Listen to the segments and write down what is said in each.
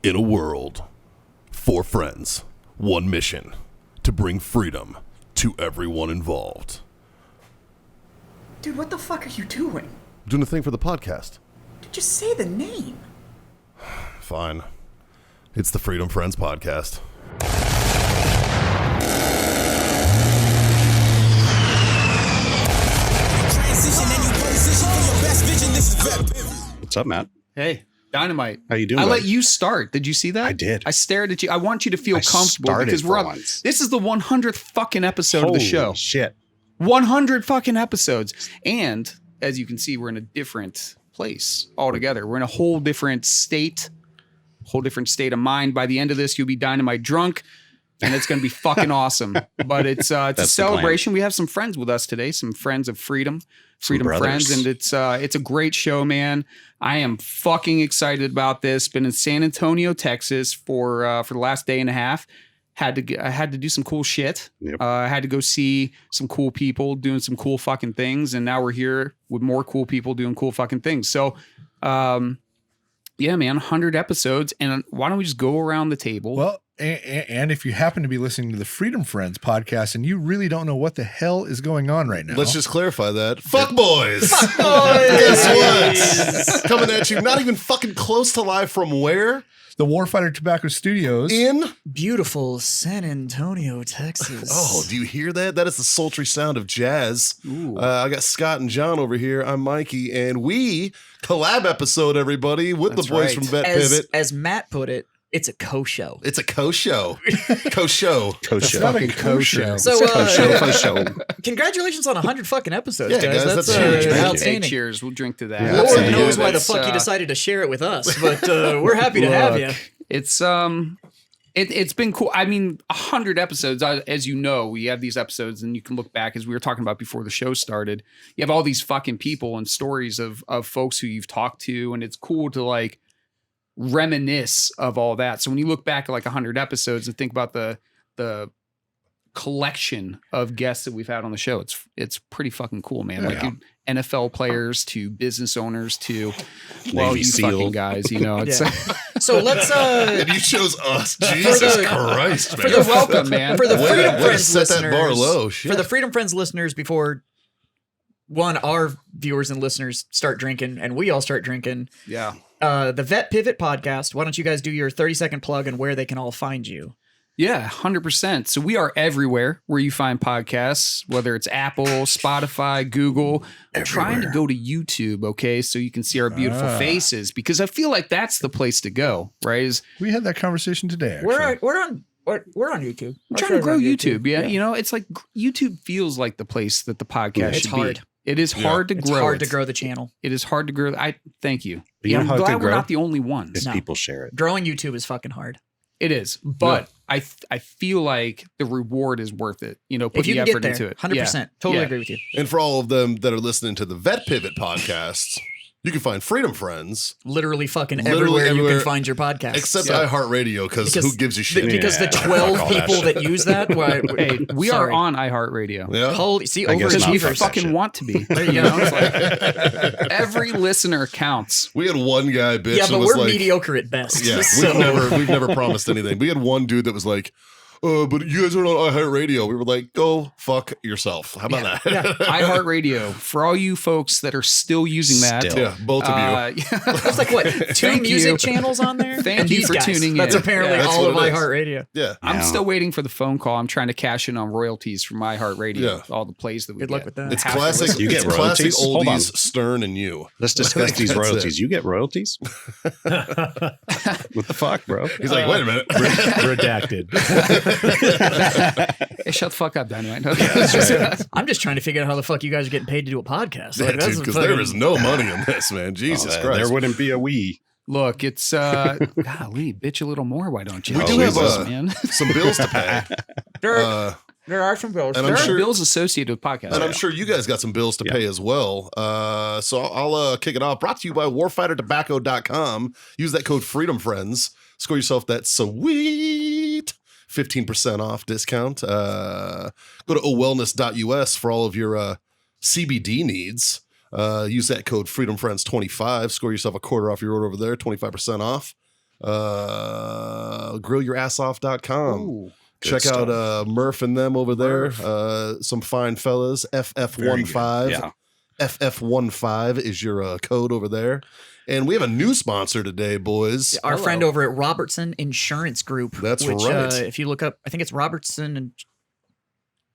In a world, 4 friends, 1 mission, to bring freedom to everyone involved. Dude, what the fuck are you doing? I'm doing a thing for the podcast. Just say the name. Fine. It's the Freedom Friends Podcast. What's up, Matt? Hey, Dynamite. How you doing? I buddy? let you start. Did you see that? I did. I stared at you. I want you to feel comfortable started because for we're once. This is the 100th fucking episode Holy of the show. shit. 100 fucking episodes. And as you can see, we're in a different place altogether. We're in a whole different state of mind. By the end of this, you'll be Dynamite drunk. And it's going to be fucking awesome. But it's a celebration. We have some friends with us today, some friends of Freedom Friends, and it's a great show, man. I am fucking excited about this. Been in San Antonio, Texas for the last day and a half. I had to do some cool shit. Yep. I had to go see some cool people doing some cool fucking things, and now we're here with more cool people doing cool fucking things. So, yeah, man, 100 episodes, and why don't we just go around the table? Well, and if you happen to be listening to the Freedom Friends podcast and you really don't know what the hell is going on right now, Let's just clarify that. Fuck boys! Fuck boys! Guess what? Coming at you, not even fucking close to live from where? the Warfighter Tobacco Studios In? Beautiful San Antonio, Texas. Oh, do you hear that? That is the sultry sound of jazz. I got Scott and John over here. I'm Mikey, and we collab episode, everybody, with That's the boys right. from Vet as, Pivot. as Matt put it, it's a Co Show. It's a Co Show. Co Show. Co Show. not a fucking Co Show. So, Co Show Fo Sho. congratulations on 100 fucking episodes, Yeah, guys. guys, That's that's huge. Thank you. Hey, outstanding. cheers. We'll drink to that. Yeah, Lord absolutely. knows why the It's, fuck you decided to share it with us, but we're happy to have you. It's it's been cool. I mean, 100 episodes. As you know, we have these episodes, and you can look back as we were talking about before the show started. You have all these fucking people and stories of folks who you've talked to, and it's cool to like reminisce of all that. So when you look back at like 100 episodes and think about the collection of guests that we've had on the show, it's pretty fucking cool, man. Like NFL players to business owners to Navy you SEAL. fucking guys, you know. It's So let's And you chose us. Jesus the- Christ, man. you're welcome, man. for the Way to- Freedom way to Friends set listeners, that bar low. Shit. for the Freedom Friends listeners, before our viewers and listeners start drinking, and we all start drinking, Yeah. the Vet Pivot podcast. Why don't you guys do your 30-second plug and where they can all find you? Yeah, 100%. So we are everywhere where you find podcasts, whether it's Apple, Spotify, Google. I'm trying to go to YouTube, okay, so you can see our beautiful faces, because I feel like that's the place to go, right? We had that conversation today. Actually. We're on YouTube. I'm trying to grow YouTube. Yeah, you know, it's like YouTube feels like the place that the podcast It's should hard. be. It is hard to It's grow. hard to grow the channel. It is hard to grow. I thank you. But you know I'm how it glad could we're grow? not the only ones. If No. people share it. Growing YouTube is fucking hard. It is, but I feel like the reward is worth it. You know, If put you the can effort get there, into it. 100%. Totally Yeah. agree with you. And for all of them that are listening to the Vet Pivot podcast, you can find Freedom Friends, Literally fucking Literally everywhere you everywhere, can find your podcast. except Yeah. iHeartRadio, because who gives a shit? Because the Yeah, 12 fuck all that people shit. that use that, why, Hey, we are sorry. on iHeartRadio. Yeah. Holy, see, I guess Because we Fuck overachievers. that fucking shit. want to be. There you You go. know, it's like every listener counts. We had one guy bitch Yeah, that but was we're like, mediocre at best. yeah, so. we've never promised anything. We had one dude that was like, but you guys are on iHeartRadio. We were like, go fuck yourself. How about that? iHeartRadio, for all you folks that are still using that. Still. Yeah, both of you. There's like, what, 2 Thank music you. channels on there? Thank And you these for guys. tuning That's in. apparently Yeah, that's all of what it is. iHeartRadio. Yeah. I'm Yeah. still waiting for the phone call. I'm trying to cash in on royalties from iHeartRadio. Yeah. All the plays that we Good get. luck with that. It's Have to classic. listen. You get It's classic royalties? Hold on. oldies, Stern and you. Let's discuss these That's royalties. it. You get royalties? What the fuck, bro? He's like, wait a minute. Redacted. Hey, shut the fuck up, Dynamite. I'm just trying to figure out how the fuck you guys are getting paid to do a podcast. Yeah, Like, that's dude, because fucking- there is no money in this, man. Jesus Christ. There wouldn't be a we. Look, it's golly, bitch a little more. Why don't you? We do have Jesus, man. some bills to pay. There are some bills. And There I'm are sure- bills associated with podcasts. And I'm sure you guys got some bills to Yeah. pay as well. So I'll kick it off. Brought to you by warfightertobacco.com. Use that code FreedomFriends. Score yourself that sweet 15% off discount. Go to owellness.us for all of your CBD needs. Use that code FreedomFriends25. Score yourself a quarter off your order over there, 25% off. grillyourassoff.com. Ooh. Check Good out Murph and them over there. Some fine fellas. FF15. Yeah. FF15 is your code over there. And we have a new sponsor today, boys. Our friend over at Robertson Insurance Group. That's which, right. If you look up, I think it's Robertson and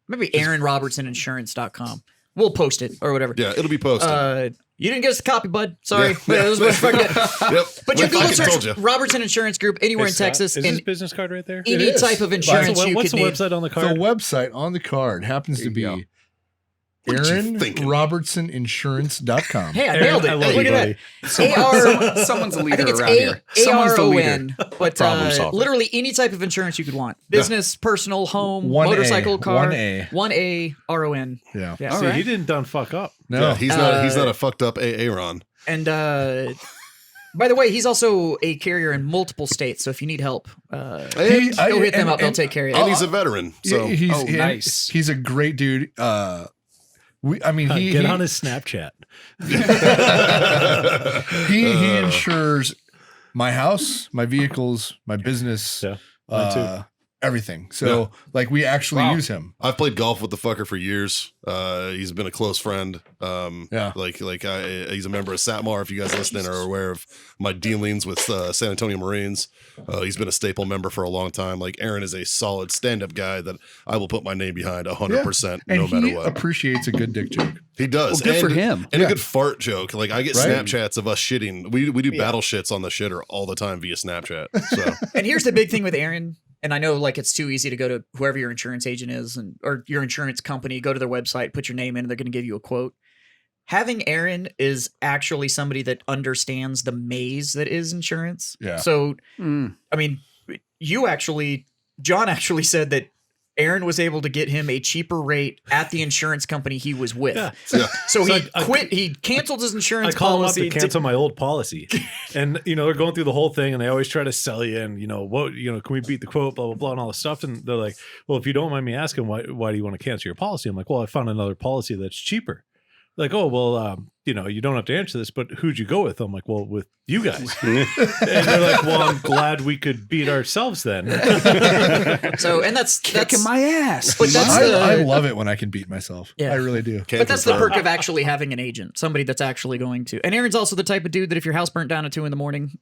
maybe AaronRobertsonInsurance.com. We'll post it or whatever. Yeah, it'll be posted. You didn't get us a copy, bud. Sorry. Yeah. It was fucking good. Yep. But you We can fucking search told you. Robertson Insurance Group anywhere in Texas. Is and his business card right there? any is. type of insurance you What's could the need. website on the The card? website on the card happens to be What you thinking? AaronRobertsonInsurance.com. Hey, I Aaron, nailed it. I love Look you, at buddy. that. Someone's a I leader think it's around here. Someone's the leader. ARON, but Problem solver. literally any type of insurance you could want. Business, personal, home, 1A, motorcycle, car. 1A. 1A, RON. Yeah. Yeah. See, he didn't done fuck up. No. Yeah, he's not a fucked up Aaron. And by the way, he's also a carrier in multiple states. So if you need help, go hit them up. They'll take care of you. And he's a veteran. So Nice. He's a great dude. He Get on his Snapchat. he insures my house, my vehicles, my business, Yeah, mine too. everything. So we actually use him. I've played golf with the fucker for years. He's been a close friend. Yeah. He's a member of Satmar. If you guys listening are aware of my dealings with San Antonio Marines, he's been a staple member for a long time. Like Aaron is a solid stand-up guy that I will put my name behind 100%, And no he matter what. appreciates a good dick joke. He does. Well, good for him. And a good fart joke. Like I get Right. Snapchats of us shitting. We do battle shits on the shitter all the time via Snapchat. So And here's the big thing with Aaron. And I know it's too easy to go to whoever your insurance agent is or your insurance company, go to their website, put your name in, and they're going to give you a quote. Having Aaron is actually somebody that understands the maze that is insurance. Yeah. So, I mean, John actually said that Aaron was able to get him a cheaper rate at the insurance company he was with. Yeah. So So he quit. He canceled his insurance I call him up policy. to cancel my old policy, and they're going through the whole thing, and they always try to sell you, and can we beat the quote, blah blah blah, and all this stuff, and they're like, well, if you don't mind me asking, why do you want to cancel your policy? I'm like, well, I found another policy that's cheaper. Like, oh well, you don't have to answer this, but who'd you go with? I'm like, well, with you guys. And they're like, well, I'm glad we could beat ourselves then. So, and that's Kicking my ass. But that's I love it when I can beat myself. Yeah. I really do. can't But that's the confirm. perk of actually having an agent, somebody that's actually going to. And Aaron's also the type of dude that if your house burnt down at 2 a.m.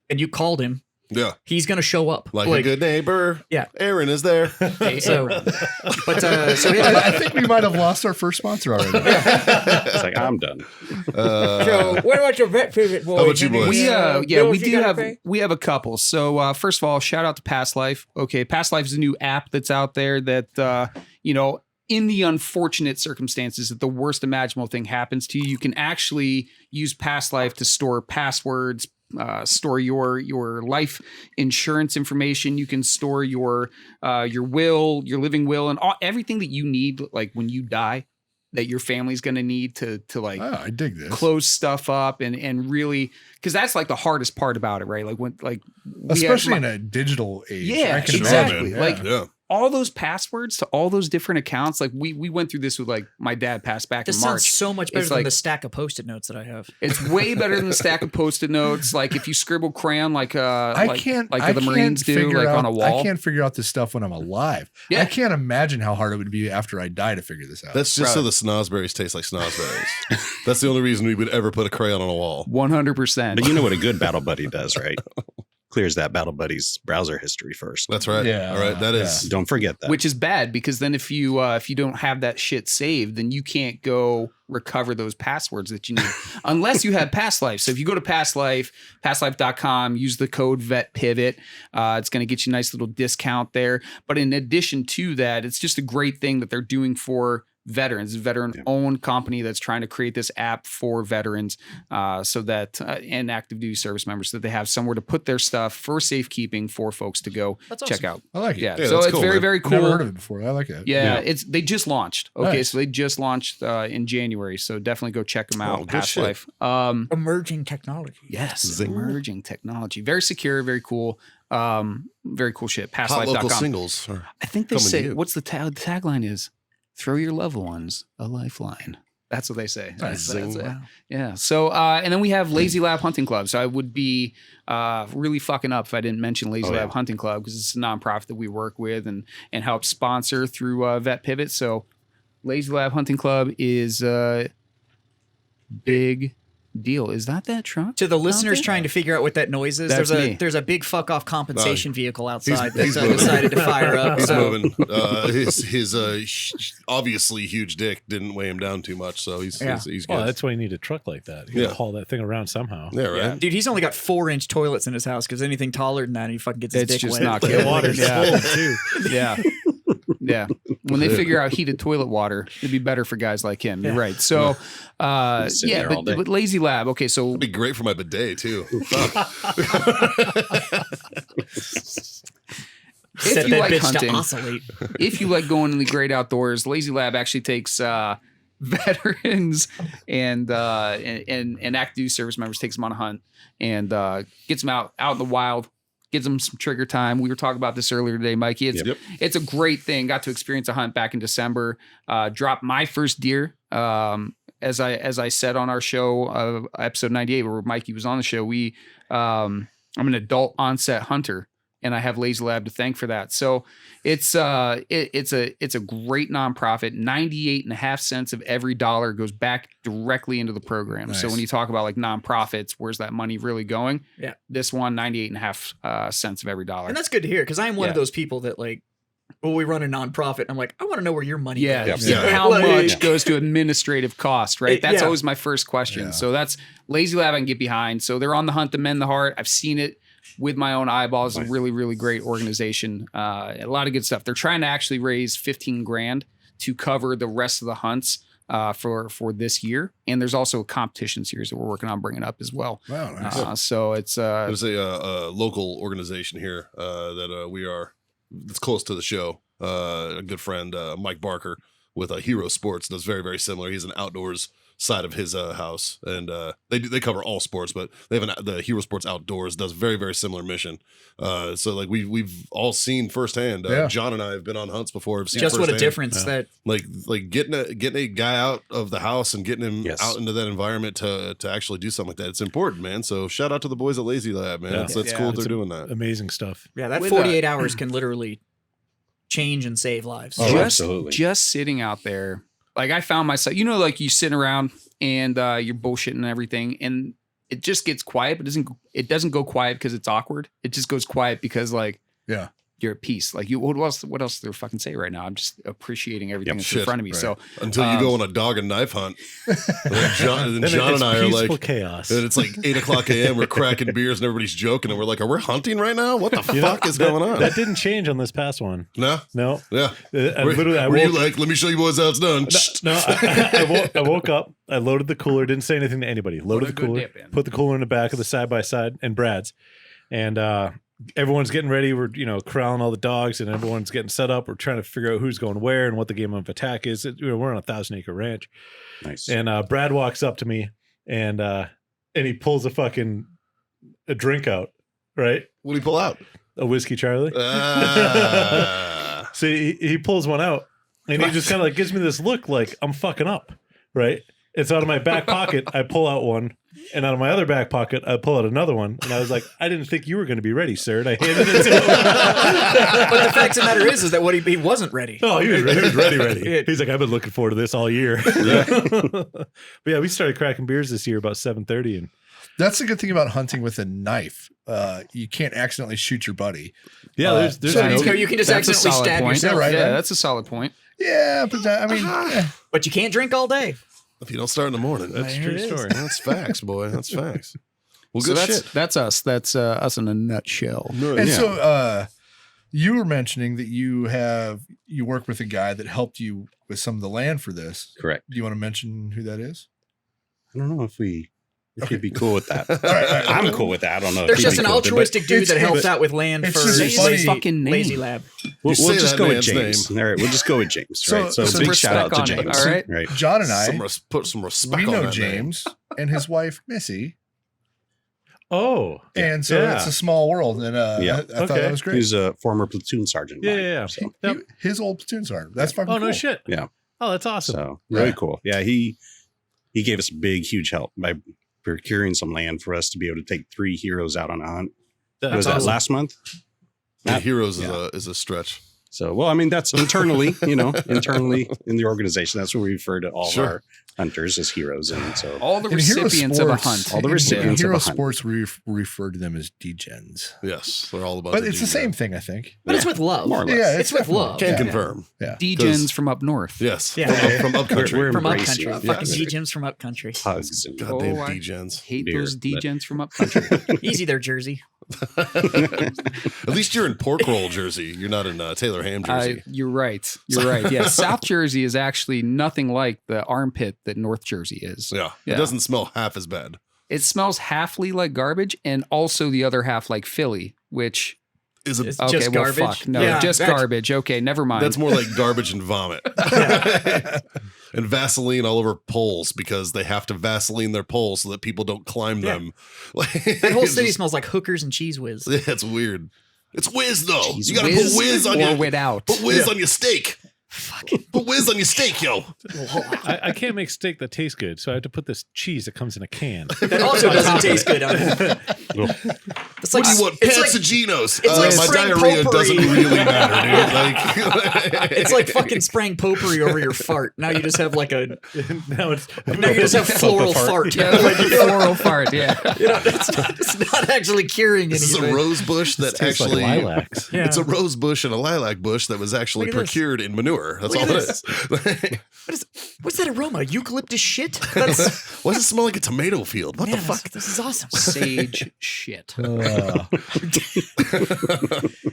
and you called him, Yeah. he's going to show up. Like a good neighbor. Yeah. Aaron is there. Okay, so, I think we might have lost our first sponsor already. It's like, I'm done. so what about your vet visit, boys? How about you boys? We have a couple. So first of all, shout out to Past Life. Okay, Past Life is a new app that's out there that in the unfortunate circumstances that the worst imaginable thing happens to you, you can actually use Past Life to store passwords, store your life insurance information. You can store your will, your living will, and everything that you need, like when you die, that your family's going to need to I dig this. close stuff up and really, because that's like the hardest part about it, right? Like when Especially in a digital age. Yeah, I can exactly. imagine. Like, Yeah. all those passwords to all those different accounts. Like we went through this with like my dad passed back This in sounds March. so much better It's than like- the stack of Post-it notes that I have. It's way better than the stack of Post-it notes. Like if you scribble crayon, like the Marines do, like on a wall. I can't figure out this stuff when I'm alive. Yeah. I can't imagine how hard it would be after I die to figure this out. That's just so the snozberries taste like snozberries. That's the only reason we would ever put a crayon on a wall. 100%. But you know what a good Battle Buddy does, right? Clears that Battle Buddy's browser history first. That's right. Yeah. All right. That is. Don't forget that. Which is bad because then if you don't have that shit saved, then you can't go recover those passwords that you need unless you have Past Life. So if you go to Past Life, pastlife.com, use the code VETPIVOT. It's going to get you a nice little discount there. But in addition to that, it's just a great thing that they're doing for veterans, a veteran-owned company that's trying to create this app for veterans, so that and active duty service members, so that they have somewhere to put their stuff for safekeeping for folks to go check out. I like it. Yeah, Yeah, so that's it's cool, very, man. very cool. Never heard of it before. I like it. Yeah, they just launched. Okay, Nice. so they just launched in January. So definitely go check them out. good Past shit. Life. Emerging technology. Yes, Zinger. emerging technology, very secure, very cool. Very cool shit. Hot local Pastlife.com. singles. I think they coming to say you. what's the tagline is? Throw your loved ones a lifeline. That's what they say. Nice. That's it. Yeah. So, and then we have Lazy Lab Hunting Club. So I would be really fucking up if I didn't mention Lazy Lab Hunting Club, because it's a nonprofit that we work with and help sponsor through Vet Pivot. So Lazy Lab Hunting Club is a big deal. Is that truck? To the listeners trying to figure out what that noise is, That's me. there's a big fuck off compensation vehicle outside he's that moving. decided to fire up. He's so moving. His obviously huge dick didn't weigh him down too much, so he's good. Well, that's why you need a truck like that. You gotta haul that thing around somehow. Yeah, right. dude, he's only got 4-inch toilets in his house, because anything taller than that, he fucking gets his It's dick just wet. not The good. water's Yeah. full too. Yeah. Yeah. When they figure out heated toilet water, it'd be better for guys like him. You're right. So, Sit there all day. but Lazy Lab. Okay. So It'd be great for my bidet too. Set if you that like bitch hunting, to oscillate. if you like going in the great outdoors, Lazy Lab actually takes veterans and active duty service members, takes them on a hunt and gets them out in the wild, gives them some trigger time. We were talking about this earlier today, Mikey. It's a great thing. Got to experience a hunt back in December. Dropped my first deer. As I said on our show, episode 98, where Mikey was on the show, I'm an adult onset hunter, and I have Lazy Lab to thank for that. So it's a great nonprofit. 98.5 cents of every dollar goes back directly into the program. Nice. So when you talk about like nonprofits, where's that money really going? Yeah. This one, 98.5 cents of every dollar. And that's good to hear, because I am one of those people that, like, well, we run a nonprofit. I'm like, I want to know where your money goes. Yeah. How Like- much goes to administrative cost, right? That's Yeah. always my first question. Yeah. So that's Lazy Lab I can get behind. So they're on the hunt to mend the heart. I've seen it with my own eyeballs. It's a really, really great organization. A lot of good stuff. They're trying to actually raise 15 grand to cover the rest of the hunts for this year. And there's also a competition series that we're working on bringing up as well. Wow, nice. So it's There's a local organization here that we are that's close to the show. A good friend, Mike Barker, with Hero Sports, does very, very similar. He's an outdoors side of his house, and they cover all sports, but they have the Hero Sports Outdoors does very, very similar mission. So like we've all seen firsthand. Yeah. John and I have been on hunts before. Have seen Just what a firsthand. difference that Like getting a guy out of the house and getting him out into that environment to actually do something like that. It's important, man. So shout out to the boys at Lazy Lab, man. Yeah. That's cool that they're doing that. Amazing stuff. that With 48 hours can literally change and save lives. Oh, absolutely. just sitting out there. Like I found myself, like you sitting around and you're bullshitting and everything, and it just gets quiet, but it doesn't go quiet because it's awkward. It just goes quiet because like you're at peace. Like what else is there to fucking say right now? I'm just appreciating everything that's in front of me. right. So Until you go on a dog and knife hunt. And John Then and it's I are peaceful like, chaos. and it's like 8:00 a.m. We're cracking beers and everybody's joking, and we're like, "Are we hunting right now? What the fuck is going on?" That didn't change on this past one. No, No. yeah. I Were literally, you like, "Let me show you boys how it's done"? I woke up, I loaded the cooler, didn't say anything to anybody. Loaded the a good cooler, dip in. put the cooler in the back of the side by side and Brad's, and everyone's getting ready. We're corralling all the dogs, and everyone's getting set up. We're trying to figure out who's going where and what the game of attack is. We're on a 1,000-acre ranch, Nice. and Brad walks up to me, and he pulls a drink out, right? What do you pull out? A whiskey Charlie. Ah. So he pulls one out, and he just kind of like gives me this look like I'm fucking up, right? It's out of my back pocket. I pull out one, and out of my other back pocket, I pull out another one. And I was like, I didn't think you were going to be ready, sir. And I handed it to him. But the fact of the matter is that what he wasn't ready. Oh, he was ready. He's like, I've been looking forward to this all year. But yeah, we started cracking beers this year about 7:30, and That's the good thing about hunting with a knife. You can't accidentally shoot your buddy. yeah, there's so no, You can just that's a accidentally solid stab point. yourself. right, Yeah, right. that's a solid point. Yeah, but I mean, But you can't drink all day. If you don't start in the morning, that's a There true it is. story. that's facts, boy. That's facts. Well, So good that's shit. that's us. That's us in a nutshell. and so you were mentioning that you work with a guy that helped you with some of the land for this. Correct. Do you want to mention who that is? I don't know if you'd be cool with that. right. I'm cool with that. I don't know. if There's he'd just be an cool with it, but altruistic dude that it's- helps out with land it's for just funny- fucking name. Lazy Lab. We'll say just that go with man's James. name. All right, we'll just go with James. So- Right. So, so big shout out respect to on it, James. all right? Right. John and I, put some respect we on know that name. James and his wife Missy, Oh, and so Yeah. it's a small world. And Yeah. I thought Okay. that was great. He's a former platoon sergeant. of yeah, mine, yeah, yeah. So, Yep. His old platoon sergeant. That's fucking Oh, no cool. shit. Yeah. Oh, that's awesome. so really Yeah. cool. Yeah, he he gave us big, huge help by procuring some land for us to be able to take 3 heroes out on a hunt. Was that last month? The heroes is a stretch. So, well, I mean, that's internally, internally in the organization. That's what we refer to all of our hunters as heroes. And so all the In hero recipients of a sports- hunt. all the in recipients hero of a hunt. sports, we refer to them as degens. Yes, they're all about. But it's the same thing, I think. But it's with love. More or less. Yeah, It's with definitely- love. Can Yeah. confirm. Degens from up north. Yes. Yeah. From up country. We're From up embracing country. it. Fucking Yes. D-Gems from up country. Hugs and Goddamn I degens. hate Beer, those but- degens from up country. Easy there, Jersey. At least you're in pork roll Jersey. You're not in Taylor Ham Jersey. You're right. You're right. Yeah, South Jersey is actually nothing like the armpit that North Jersey is. Yeah. Yeah. It doesn't smell half as bad. It smells halfly like garbage, and also the other half like Philly, which Is a It's okay, just well, garbage. fuck. No, Yeah, just that's- garbage. Okay, never mind. that's more like garbage and vomit. And Vaseline all over poles because they have to Vaseline their poles so that people don't climb Yeah. them. That whole city smells like hookers and cheese whiz. Yeah, it's weird. It's whiz though. Jeez, You gotta put whiz on or your without. put whiz on your steak. Fucking. Put whiz on your steak, yo. I can't make steak that tastes good, so I have to put this cheese that comes in a can. That also doesn't taste good. On it. It's like What do you want? it's like Pansaginos. it's like My spring diarrhea potpourri. doesn't really matter, dude. Like, it's like fucking spraying potpourri over your fart. Now you just have like a Now it's now you just have floral fart. Yeah, like a floral fart. Yeah. You know, it's not actually curing this is a anything. rose bush that tastes like actually lilacs. Yeah. it's a rose bush and a lilac bush that was actually Look at this. procured in manure. That's Look all at it is. What's that aroma? Eucalyptus shit? That's Why does it smell like a tomato field? What man, the fuck? This is awesome. Sage shit.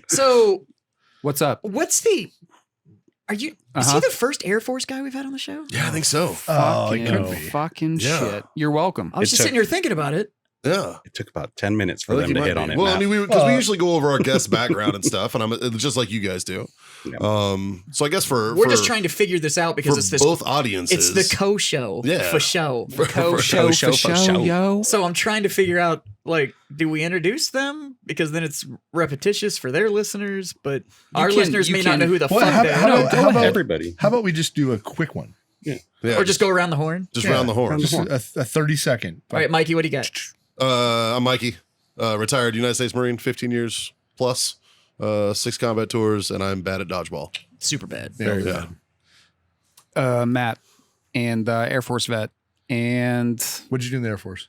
So, What's up? what's the? Are you? Is he Uh-huh. the first Air Force guy we've had on the show? Yeah, I think so. Oh, Fucking, it could be. fucking Yeah. shit. You're welcome. I was It just took- sitting here thinking about it. Yeah. it took about 10 minutes for I think them you to might hit be. on it. Well, I Matt. mean, because we Well- usually go over our guest background and stuff, and I'm just like you guys do. Yeah. So I guess We're just trying to figure this out because for it's this. both audiences. It's the Co Show. Yeah. For show. Co Show Show Fo Fo Sho, Sho. yo. So I'm trying to figure out, like, do we introduce them? Because then it's repetitious for their listeners, but our can- listeners you may not can- know who the Well, fuck how- they how are. about- how about- Everybody. How about we just do a quick one? yeah, Or just go around the horn. just Yeah. round the horn. Just a 30-second. All right, Mikey, what do you got? I'm Mikey, retired United States Marine, 15 years plus, 6 combat tours, and I'm bad at dodgeball. Super bad. Very Yeah. bad. Matt, and Air Force vet, and What'd you do in the Air Force?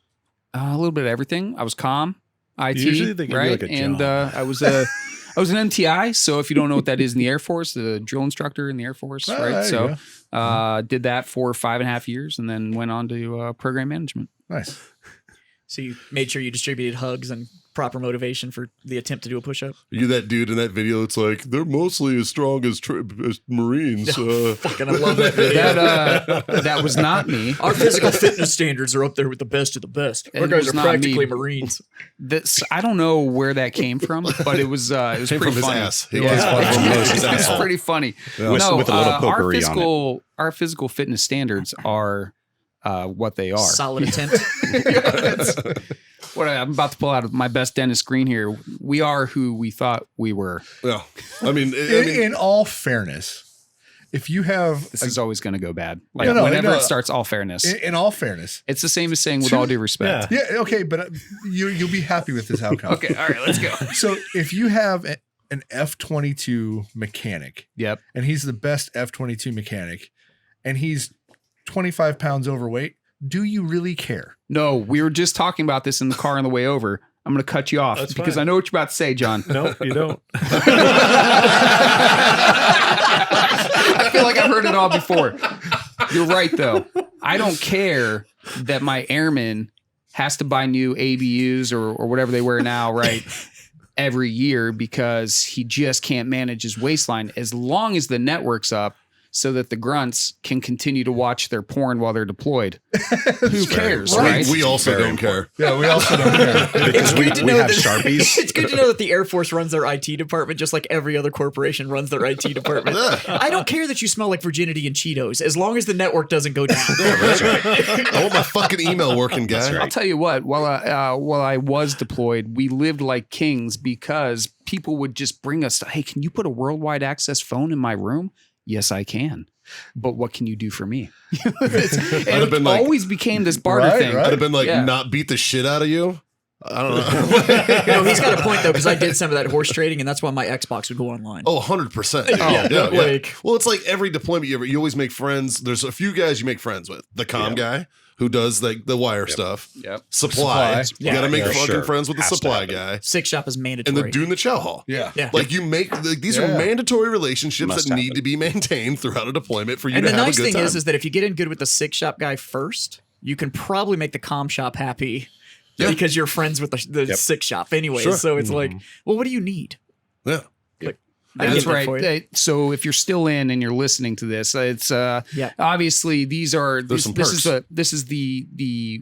a little bit of everything. I was comm, IT, Usually they give you, right? like, a and job. I was an MTI. So if you don't know what that is in the Air Force, the drill instructor in the Air Force, Ah, right? there you So did that for 5.5 years, and then went on to program management. Nice. So you made sure you distributed hugs and proper motivation for the attempt to do a push-up? Are you that dude in that video? It's like they're mostly as strong as Marines. Fucking, I love that video. That was not me. Our physical fitness standards are up there with the best of the best. Our It guys was are not practically me. Marines. This I don't know where that came from, but it was Came pretty from his funny. ass. He Yeah. was from his It's asshole. pretty funny. With No, a little potpourri on it. our physical fitness standards are what they are. Solid attempt. What I'm about to pull out of my best Dennis Green here. We are who we thought we were. Yeah, I mean, In all fairness, if you have This is always going to go bad. Like No, whenever no. it starts, all fairness. in all fairness, It's the same as saying with all due respect. yeah, okay, but you'll be happy with this outcome. Okay, all right, let's go. So if you have an F-22 mechanic, Yep. and he's the best F-22 mechanic, and he's 25 pounds overweight, do you really care? No, we were just talking about this in the car on the way over. I'm going to cut you off That's because fine. I know what you're about to say, John. No, you don't. I feel like I've heard it all before. You're right, though. I don't care that my airman has to buy new ABUs or whatever they wear now, right? Every year because he just can't manage his waistline as long as the network's up so that the grunts can continue to watch their porn while they're deployed. Who cares, right? we also Very don't care. Yeah, we also don't care. It's good to we know have that Sharpies. It's good to know that the Air Force runs their IT department just like every other corporation runs their IT department. I don't care that you smell like virginity and Cheetos as long as the network doesn't go down. I want my fucking email working, guy. That's right. I'll tell you what, while I was deployed, we lived like kings because people would just bring us, hey, can you put a worldwide access phone in my room? Yes, I can. but what can you do for me? And have it been like- always became this barter Right, thing. right. I'd have been like, Yeah. not beat the shit out of you. I don't know. No, he's got a point though, because I did some of that horse trading, and that's why my Xbox would go online. Oh, 100%. Yeah, like- well, it's like every deployment you always make friends. There's a few guys you make friends with. The comm guy who does like the wire stuff. Yep. Supply. Supply. You got to make Yeah, fucking sure. friends with the Has to supply happen. guy. Six shop is And mandatory. the dude in the chow hall. Yeah. Yeah. Like you make these are Yeah. mandatory relationships Must that need happen. to be maintained throughout a deployment for you And to the have nice a good thing time. is that if you get in good with the six shop guy first, you can probably make the comm shop happy Yeah. because you're friends with the Yep. six shop anyway. Sure. So it's like, well, what do you need? yeah. I can That's get that right. for you. So if you're still in and you're listening to this, it's Yeah. obviously these are There's some this is perks. this is the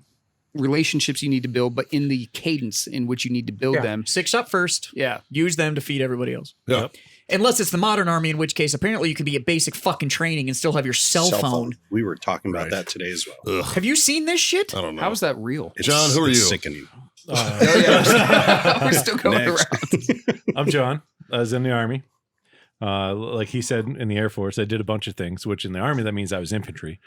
relationships you need to build, but in the cadence in which you need to build Yeah. them. Six shop first. Yeah. Use them to feed everybody else. Yeah. Unless it's the modern army, in which case apparently you can be at basic fucking training and still have your cell phone. We were talking about Right. that today as well. Ugh. Have you seen this shit? I don't know. How is that real? John, who are it's you? Sickening. We're still going Next. around. I'm John. I was in the Army. Like he said, in the Air Force, I did a bunch of things, which in the Army, that means I was infantry.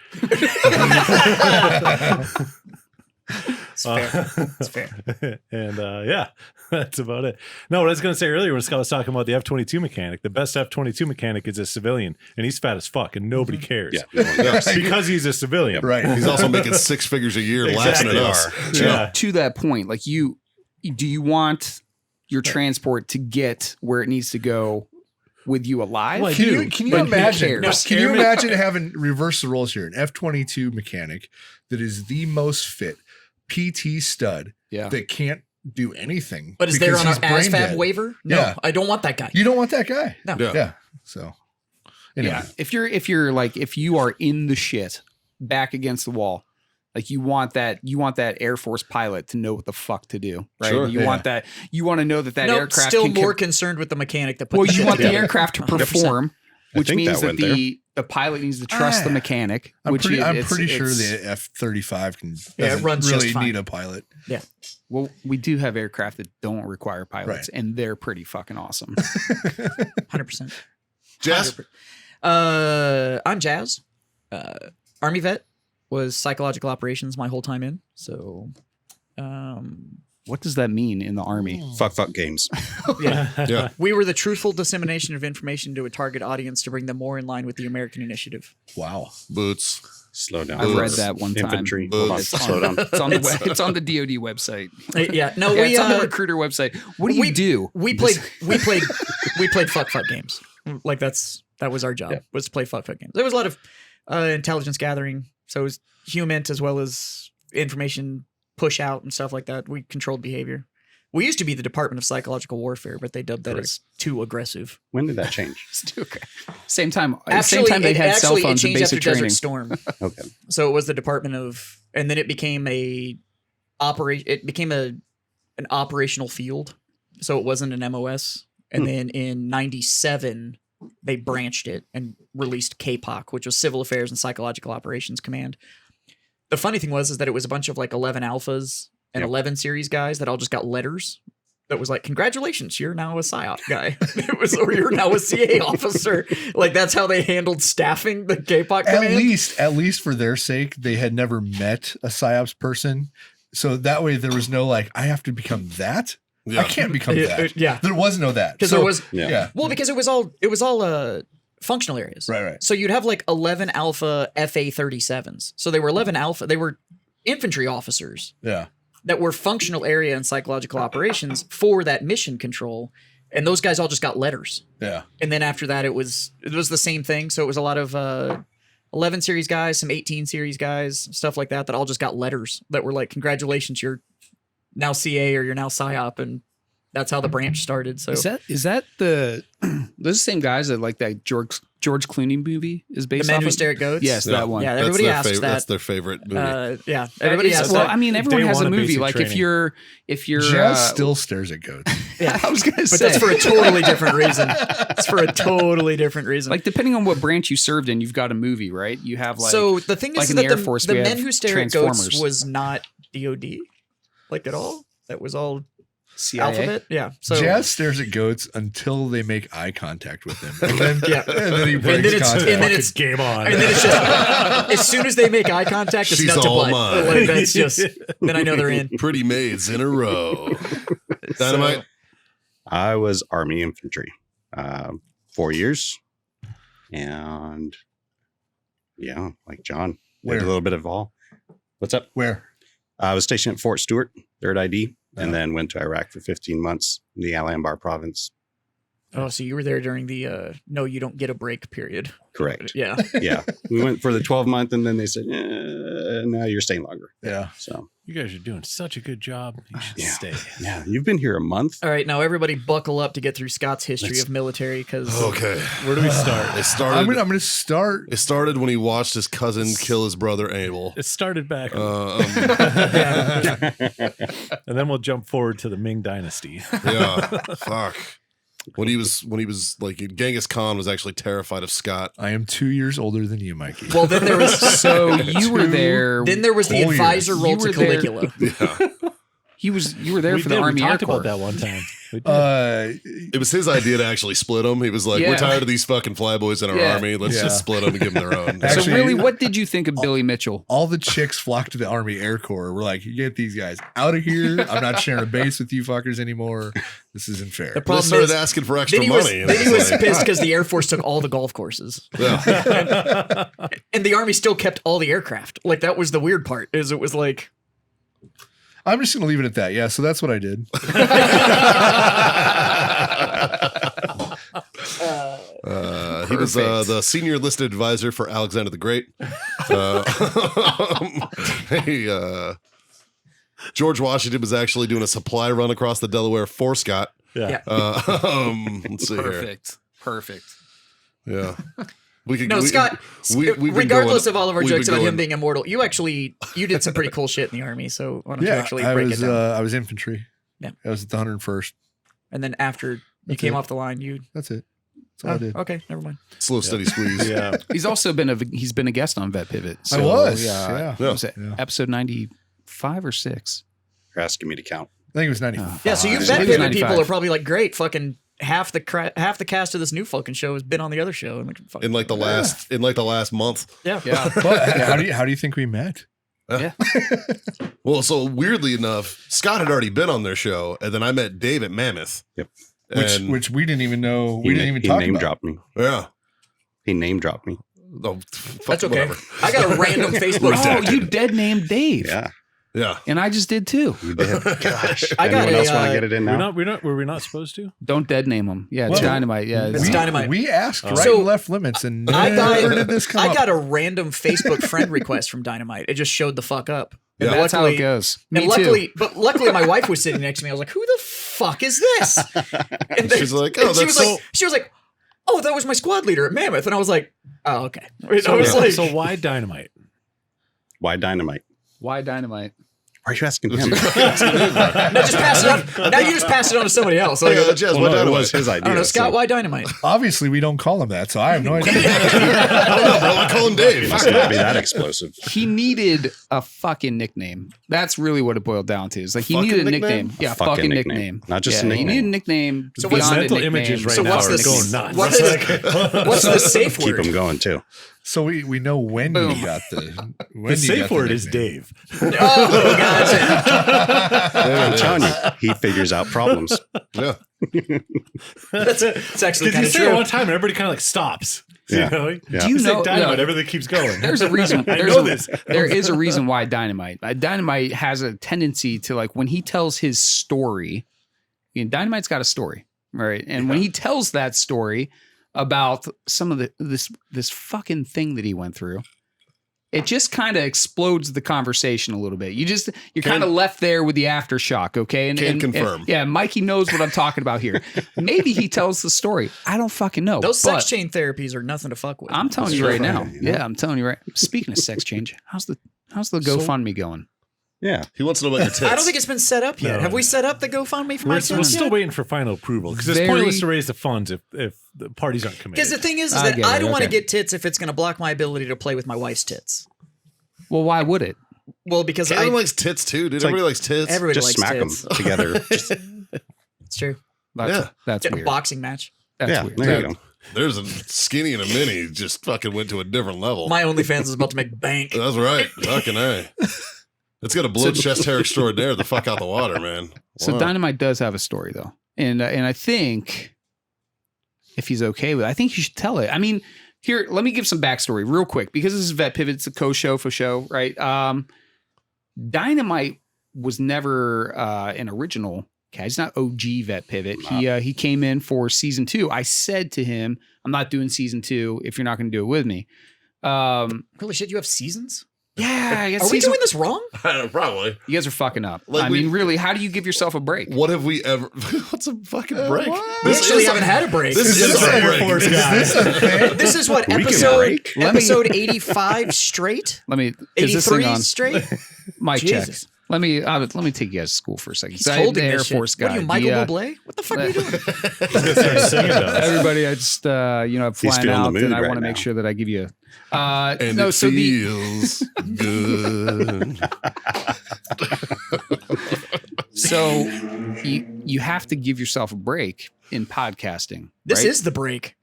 It's fair. It's fair. And yeah, that's about it. No, what I was going to say earlier when Scott was talking about the F-22 mechanic, the best F-22 mechanic is a civilian, and he's fat as fuck, and nobody cares. Yeah. no one cares. Because he's a civilian. Right. He's also making six figures a year laughing at Exactly. us. Yeah. To that point, like do you want your transport to get where it needs to go with you alive? Well, Can you But who imagine? cares? Can you Airman- imagine having reverse the roles here? An F-22 mechanic that is the most fit PT stud Yeah. that can't do anything. But is there because on he's an brain ASFAB dead. waiver? No, Yeah. I don't want that guy. You don't want that guy. No. Yeah. Yeah. So anyway. Yeah. If you are in the shit back against the wall, like you want that Air Force pilot to know what the fuck to do, right? Sure. You want that. You want to know that No, aircraft still can more concerned with the mechanic that put well, the you shit want the together. aircraft to 100%. perform, I which think means that that went the pilot needs to trust the mechanic. I'm which pretty, is- I'm it's- pretty sure it's- the F-35 can Yeah, it doesn't runs just really fine. need a pilot. Well, we do have aircraft that don't require pilots, Right. and they're pretty fucking awesome. 100%. Jazz? I'm Jazz. Army vet, was psychological operations my whole time in. So, What does that mean in the Army? Fuck games. yeah. Yeah. We were the truthful dissemination of information to a target audience to bring them more in line with the American initiative. Wow. Boots. Slow down. I've read that one time. Infantry. Boots. Hold on. Slow down. It's on the it's on the DoD website. Yeah, no, Yeah, we it's on the recruiter website. What do you do? we played fuck games. Like that was our job, was to play fuck games. There was a lot of intelligence gathering, so it was human as well as information push out and stuff like that. We controlled behavior. We used to be the Department of Psychological Warfare, but they dubbed that as too aggressive. When did that change? Okay. Same time. Actually, same time they had cell it phones and changed after basic training. Desert Storm. Okay. So it was the Department of, and then it became an operational field. So it wasn't an MOS. And then in 97, they branched it and released KPOC, which was Civil Affairs and Psychological Operations Command. The funny thing was that it was a bunch of like 11 alphas and 11 series guys that all just got letters. That was like, congratulations, you're now a PSYOP guy. It was, or you're now a CA officer. Like that's how they handled staffing the KPOC command. At least for their sake, they had never met a PSYOPs person. So that way there was no like, I have to become that. Yeah. I can't become that. Yeah. There was no that. Because So- there was, Yeah. well, because it was all functional areas. Right. So you'd have like 11 alpha FA-37s. So they were 11 alpha. They were infantry officers Yeah. that were functional area and psychological operations for that mission control. And those guys all just got letters. Yeah. And then after that, it was the same thing. So it was a lot of 11 series guys, some 18 series guys, stuff like that all just got letters that were like, congratulations, you're now CA or you're now PSYOP. And that's how the branch started. So Is that the those same guys that like that George Clooney movie is The based Men off Who of? Stare at Goats? Yes, that one. Yeah, everybody their asks favorite, that. That's their favorite movie. Yeah, everybody asks Well, that. I mean, everyone Day has a one of movie. basic Like training. if you're Jazz still stares at goats. Yeah, I was gonna but say that's for a totally different reason. It's for a totally different reason. like depending on what branch you served in, you've got a movie, right? You have like so the thing like is in that the Air Force, the we Men have Who Stare at Goats Transformers. was not DOD, like at all. That was all CIA? alphabet. Yeah. So Jazz stares at goats until they make eye contact with him. And then, Yeah. and then he and breaks then it's contact. and then it's Game on. and then it's just as soon as they make eye contact, it's She's nut to all butt. mine. Like, that's just then I know they're in. Pretty maids in a row. Dynamite. I was Army infantry, 4 years, and yeah, like John, Where? did a little bit of all. What's up? Where? I was stationed at Fort Stewart, 3rd ID, and Oh. then went to Iraq for 15 months in the Al Anbar province. Oh, so you were there during the no, you don't get a break period. Correct. Yeah. Yeah, we went for the 12-month, and then they said, "No, you're staying longer." Yeah. So You guys are doing such a good job. You should Yeah. stay. yeah, you've been here a month. All right, now everybody buckle up to get through Scott's history Let's- of military because Okay. Where do we start? It started. I'm gonna start. It started when he watched his cousin kill his brother Abel. It started back, and then we'll jump forward to the Ming Dynasty. Yeah, fuck. When he was like Genghis Khan was actually terrified of Scott. I am 2 years older than you, Mikey. well, then there was So you were there. then there was the Whole advisor years. role You to were there. Caligula. Yeah, You were there for the Army we Air talked Corps. about that one time. We did. it was his idea to actually split them. He was like, Yeah. "We're tired of these fucking flyboys in our Yeah. army. Let's Yeah. just split them and give them their own." So Actually- really, what did you think of Billy Mitchell? all the chicks flocked to the Army Air Corps. We're like, you get these guys out of here. I'm not sharing a base with you fuckers anymore. This isn't fair. The They problem started is, asking for extra then he was, money. and then he it's was like, pissed because the Air Force took all the golf courses, yeah. and the Army still kept all the aircraft. Like that was the weird part. Is it was like I'm just gonna leave it at that. Yeah, so that's what I did. He was the senior listed advisor for Alexander the Great. George Washington was actually doing a supply run across the Delaware for Scott. Yeah. Let's see Perfect. here. Yeah. We could, no, Scott. we've been regardless going- of all of our we've jokes been about him going- being immortal, you did some pretty cool shit in the Army. So why don't you Yeah, actually I break was it down? I was infantry. Yeah. I was at the 101st. And then after you That's came it. off the line, you That's it. That's all I did. okay, never mind. Slow, steady squeeze. Yeah. He's also been a guest on Vet Pivot. I was. Yeah. Yeah. Yeah. Was it Yeah. episode 95 or 6? You're asking me to count. I think it was 95. Yeah, so you I vet think it's pivot people 95. are probably like, great, fucking half the cast of this new fucking show has been on the other show. And fucking, In like the last month. yeah. Yeah. But how do you think we met? Well, so weirdly enough, Scott had already been on their show, and then I met Dave at Mammoth. Yep. Which we didn't even know. We didn't even he talk name about. dropped me. Yeah. He name dropped me. Oh, fuck, That's okay. whatever. I got a random Facebook. Oh, you dead named Dave. Yeah, Yeah. And I just did too. you did. Gosh, I got anyone a, else want to get it in now? Were we not supposed to? Don't dead name him. Yeah, it's Well, dynamite. Yeah, It's dynamite. We asked right So, and left limits, and I never did this come I up. got a random Facebook friend request from Dynamite. It just showed the fuck up. And Yeah. that's how luckily- it goes. Me And luckily, too. but luckily, my wife was sitting next to me. I was like, "Who the fuck is this?" And then- She's like, "Oh, and she that's was like, "Oh, that was my squad leader at Mammoth." And I was like, "Oh, okay." I was like, So why Dynamite? Why dynamite? Why dynamite? Why are you asking him? "No, just pass it on." Now you just pass it on to somebody else. Like, Yeah, Jazz, Well, why no, it Dynamite? was his idea. I don't know, Scott. so Why Dynamite? Obviously, we don't call him that, so I have no idea. I don't know, bro. I call him Dave. it must not be that explosive. He needed a fucking nickname. That's really what it boiled down to. Is like he Fucking needed a nickname? nickname. Yeah, Fucking fucking nickname. nickname. Not just a He nickname. needed a nickname. So His what's beyond a mental nickname. images right So now what's are this- going nuts. what It's is- like- What's the safe Keep word? him going too. So we know when Boom. you got the the safe word is Dave. Oh, gotcha. I'm telling you, he figures out problems. Yeah. It's actually Because kind you of say it true. one time and everybody kind of like stops. Yeah. You know? Yeah. Do you say know? Dynamite, no, everything keeps going. there's a reason. I There's know a- this. There is a reason why Dynamite. Dynamite has a tendency to like when he tells his story. Dynamite's got a story, right? And when he tells that story about some of this fucking thing that he went through, it just kind of explodes the conversation a little bit. You're kind of left there with the aftershock, okay? Can confirm. Yeah, Mikey knows what I'm talking about here. Maybe he tells the story. I don't fucking know. Those but sex chain therapies are nothing to fuck with. I'm telling That's you right true. now. You know? Yeah, I'm telling you right. Speaking of sex change, how's the GoFundMe going? Yeah. He wants to know about your tits. I don't think it's been set up yet. No. Have we set up the GoFundMe for my We're tits still yet? waiting for final approval because it's Very- pointless to raise the funds if the parties aren't committed. Because the thing is I that get I it, don't want to okay. get tits if it's going to block my ability to play with my wife's tits. Well, why would it? Well, because Everyone likes tits too, dude. like- Everybody likes tits. everybody Just likes smack them tits. together. Just It's true. That's A weird. boxing match. Yeah, Weird. there you go. There's a skinny and a mini just fucking went to a different level. My OnlyFans is about to make bank. That's right. Fucking A. It's got to blow chest hair extraordinaire the fuck out the water, man. So Wow. Dynamite does have a story though, and I think if he's okay with it, I think you should tell it. I mean, here, let me give some backstory real quick because this is Vet Pivot. It's a Co Show Fo Sho, right? Dynamite was never an original cat. He's not OG Vet Pivot. He came in for season 2. I said to him, "I'm not doing season 2 if you're not going to do it with me." Holy shit, you have seasons? Yeah, I guess Are we doing this wrong? Probably. you guys are fucking up. Like I mean, really, how do you give yourself a break? What have we ever? What's a fucking break? We actually haven't had a break. This is This a Air break. Force guy. This is what, We can break. episode 85 straight? Let me is this thing 83 on straight? mic check. Jesus. Let me take you guys to school for a second. He's So holding the Air this shit. Force What guy. are you, Michael Bublé? What the fuck are you doing? He's gonna start singing to us. Everybody, I just I'm He's flying feeling the out, mood and I right want to make now. sure that I give you. And No, it so the feels good. so you have to give yourself a break in podcasting. This right? is the break.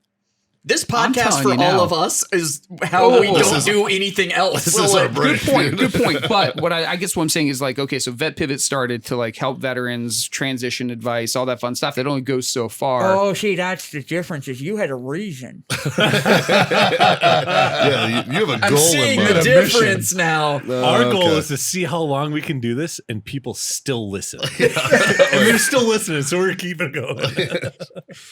This I'm podcast telling for you all now. of us is how we This don't is- do anything else. this So, is our like, break. Good point. But what I guess what I'm saying is like, okay, so Vet Pivot started to like help veterans, transition advice, all that fun stuff. That only goes so far. Oh, see, that's the difference. Is you had a reason. Yeah, you have a I'm goal seeing in the mind. difference now. Our goal Okay. is to see how long we can do this and people still listen. And they're still listening, so we're keeping going.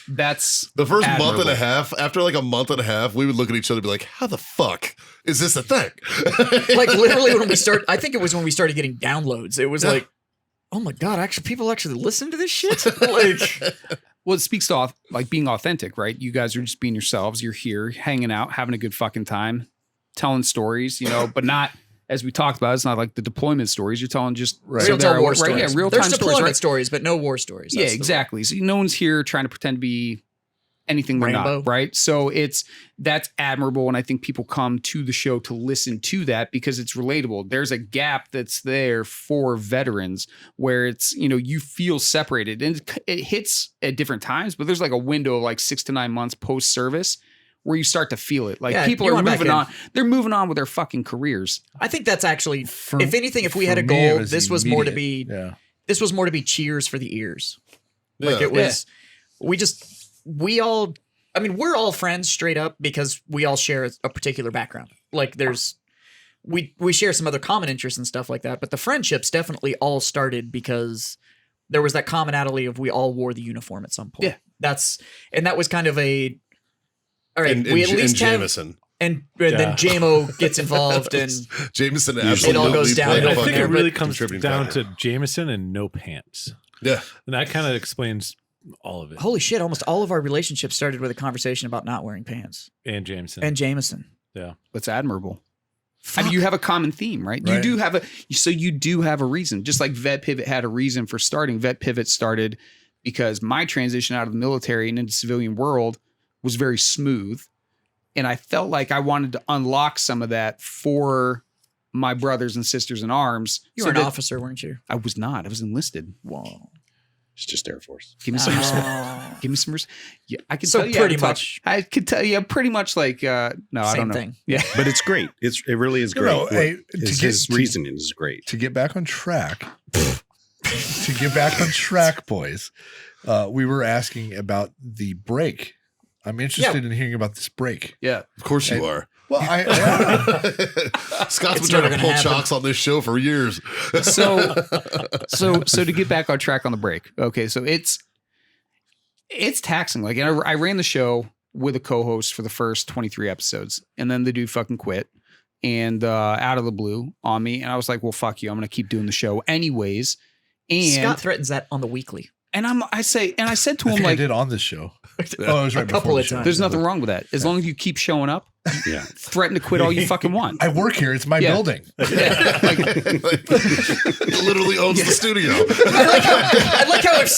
That's The first month admirable. and a half, after like a month and a half, we would look at each other and be like, how the fuck is this a thing? Like literally when we start, I think it was when we started getting downloads. It was like, oh my god, actually, people actually listen to this shit. Like, Well, it speaks to like being authentic, right? You guys are just being yourselves. You're here, hanging out, having a good fucking time, telling stories, but not as we talked about. It's not like the deployment stories. You're telling just Right. we don't tell war stories. Yeah, real There's time deployment stories. Right? stories, but no war stories. Yeah, That's the- exactly. So no one's here trying to pretend to be anything they're Rainbow. not, right? So that's admirable, and I think people come to the show to listen to that because it's relatable. There's a gap that's there for veterans where it's you feel separated, and it hits at different times, but there's like a window of like 6 to 9 months post service where you start to feel it. Like Yeah, people you are went back moving in. on. They're moving on with their fucking careers. I think that's actually, For- if anything, if we for had a me, it goal, was this was more to immediate. be. Yeah. This was more to be cheers for the ears. Like Yeah. it was. We all. I mean, we're all friends straight up because we all share a particular background. Like we share some other common interests and stuff like that. But the friendships definitely all started because there was that commonality of we all wore the uniform at some point. Yeah. That was kind of a. All right, And we at least have, Jameson. and then JMO gets involved and Jameson It absolutely all goes down. played a I Fucking think it fucking really comes contributing down factor. to Jameson and no pants. Yeah. And that kind of explains all of it. holy shit, almost all of our relationships started with a conversation about not wearing pants. And Jameson. And Jameson. That's admirable. I mean, you have a common theme, right? You Right. do have you do have a reason. Just like Vet Pivot had a reason for starting. Vet Pivot started because my transition out of the military and into the civilian world was very smooth. And I felt like I wanted to unlock some of that for my brothers and sisters in arms. You so were an that- officer, weren't you? I was not. I was enlisted. Whoa. It's just Air Force. Give me some respect. Oh. Give me some respect. Yeah, I could So tell you. pretty I could talk- much- I could tell you pretty much like no, I Same don't know. thing. Yeah. But it's great. It really is No, great. no, What- hey, his reasoning is great. To get back on track, boys, we were asking about the break. I'm interested in hearing about this break. Yeah. Of course you are. Well, Scott's It's been trying never to gonna pull happen. chocks on this show for years. So to get back on track on the break. Okay, so it's taxing. Like I ran the show with a co-host for the first 23 episodes, and then the dude fucking quit and out of the blue on me, and I was like, well, fuck you, I'm gonna keep doing the show anyways. And Scott threatens that on the weekly. I said to I him think I like, did on this show. Oh, it was right A couple before the of show. times. there's nothing wrong with that as long as you keep showing up. Yeah. Threaten to quit all you fucking want. I work here. It's my Yeah. building. Yeah, like, Literally owns the studio. I like how if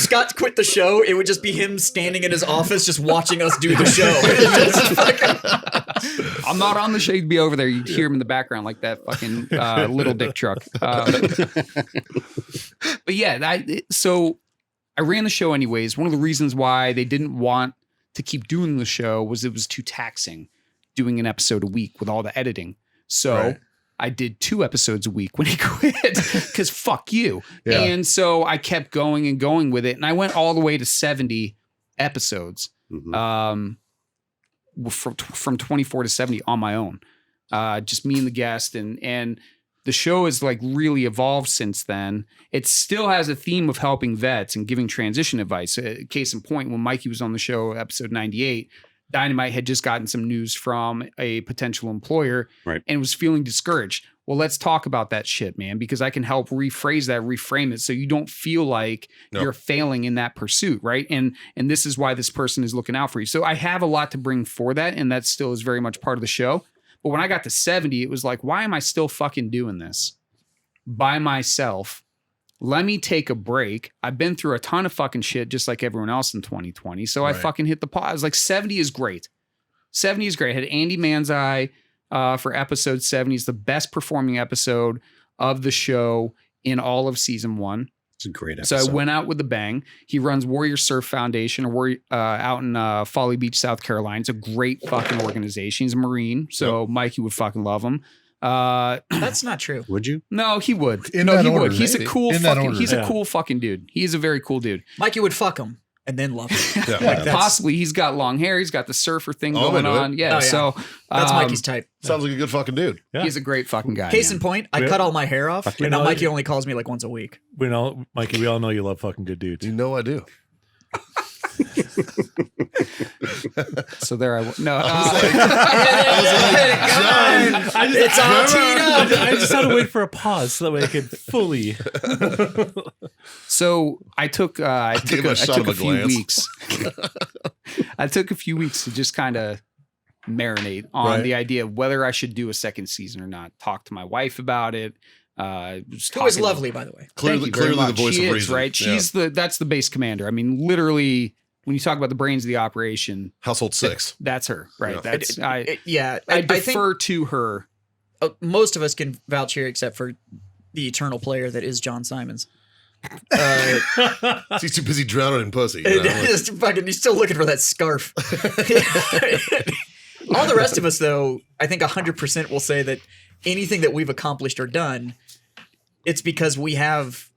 Scott quit the show, it would just be him standing in his office just watching us do the show. Just fucking- I'm not on the show. You'd be over there. You'd hear him in the background like that fucking little dick truck. But yeah, so I ran the show anyways. One of the reasons why they didn't want to keep doing the show was it was too taxing doing an episode a week with all the editing. So Right. I did 2 episodes a week when he quit because fuck you. Yeah. And so I kept going and going with it. And I went all the way to 70 episodes. Mhm. From 24 to 70 on my own. Just me and the guest, and the show has like really evolved since then. It still has a theme of helping vets and giving transition advice. Case in point, when Mikey was on the show, episode 98, Dynamite had just gotten some news from a potential employer Right. and was feeling discouraged. Well, let's talk about that shit, man, because I can help rephrase that, reframe it so you don't feel like Yep. you're failing in that pursuit, right? And this is why this person is looking out for you. So I have a lot to bring for that, and that still is very much part of the show. But when I got to 70, it was like, why am I still fucking doing this by myself? Let me take a break. I've been through a ton of fucking shit just like everyone else in 2020. So I Right. fucking hit the pause. I was like, 70 is great. 70 is great. I had Andy Manzai for episode 70. It's the best performing episode of the show in all of season 1. It's a great So episode. I went out with a bang. He runs Warrior Surf Foundation out in Folly Beach, South Carolina. It's a great fucking organization. He's a Marine, so Mikey would fucking love him. That's not true. Would you? No, he would. In no, that he order, would. He's maybe. a cool In that fucking. order. He's Yeah. a cool fucking dude. He is a very cool dude. Mikey would fuck him and then love him. Yeah. Like, that's- Possibly, he's got long hair. He's got the surfer thing Oh, I'm going into it. on. Yeah, Oh, yeah. so That's um, Mikey's type. Sounds like a good fucking dude. Yeah. He's a great fucking guy. Case man. in point, I Yeah. cut all my hair off, You and now know, Mikey only calls me like once a week. We know, Mikey. We all know you love fucking good dudes. You know I do. So there I was. No, It's all teed up. I just had to wait for a pause so that way I could fully. so I took Give a shot of a a few glance. weeks. I took a few weeks to just kind of marinate on Right. the idea of whether I should do a second season or not. Talk to my wife about it. Was Who is talking- lovely, by the way. Clearly, Thank you very clearly the much. voice She of is, reason. right? Yeah. She's that's the base commander. I mean, literally, when you talk about the brains of the operation, Household 6. that's her, right? Yeah. That's I Yeah, I I think defer to her. most of us can vouch here, except for the eternal player that is John Simons. He's too busy drowning in pussy. You know? Just fucking, he's still looking for that scarf. All the rest of us, though, I think 100% will say that anything that we've accomplished or done, it's because we have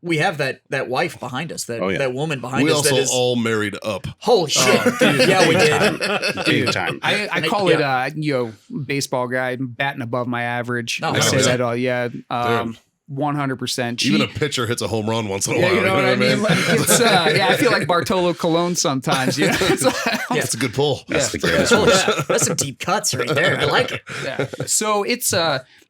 that wife behind us, that Oh, yeah. that woman behind We us. also that is all married up. holy shit. Yeah, we did. Big time. I call it baseball guy batting above my average. Oh, I say yeah. that all. Yeah, 100%. Even a pitcher hits a home run once in a yeah, while. you know what I mean? Like it's, I feel like Bartolo Colon sometimes. Yeah, it's like- That's a good pull. That's the greatest Oh, one. yeah. That's some deep cuts right there. I like it. yeah. So it's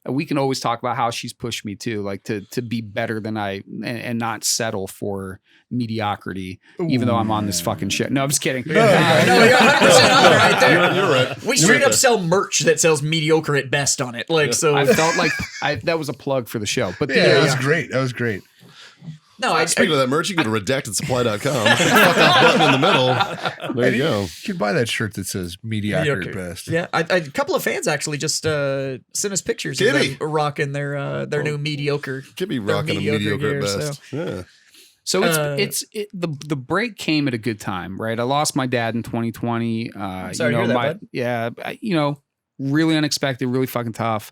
we can always talk about how she's pushed me too, like to be better than I and not settle for mediocrity, even though I'm on this fucking shit. No, I'm just kidding. No, you're 100% on it right there. You're right. We straight up sell merch that sells mediocre at best on it. Like, so I felt like that was a plug for the show, but Yeah, that was great. That was great. no, I Speaking of that merch, you go to redactedsupply.com. Fuck off button in the middle. There you go. You can buy that shirt that says mediocre, Mediocre. at best. yeah, a couple of fans actually just sent us pictures Kitty. of them rocking their new mediocre. Could be They're rocking a mediocre mediocre at here, best. Yeah. So Uh, the break came at a good time, right? I lost my dad in 2020. sorry to hear that, bud. Yeah, really unexpected, really fucking tough.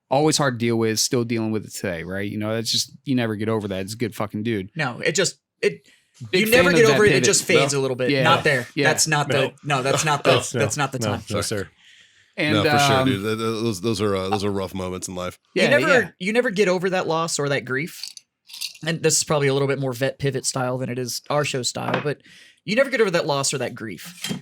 Always hard to deal with. Still dealing with it today, right? That's just you never get over that. It's a good fucking dude. No, Big you never fan get of over that it. It pivot. just fades a little bit. Yeah. Not there. Yeah. That's not the. No, that's not the. That's not the time. No, sir. And No, for sure, dude. Those are rough moments in life. Yeah, You never get over that loss or that grief. And this is probably a little bit more vet pivot style than it is our show style, but you never get over that loss or that grief.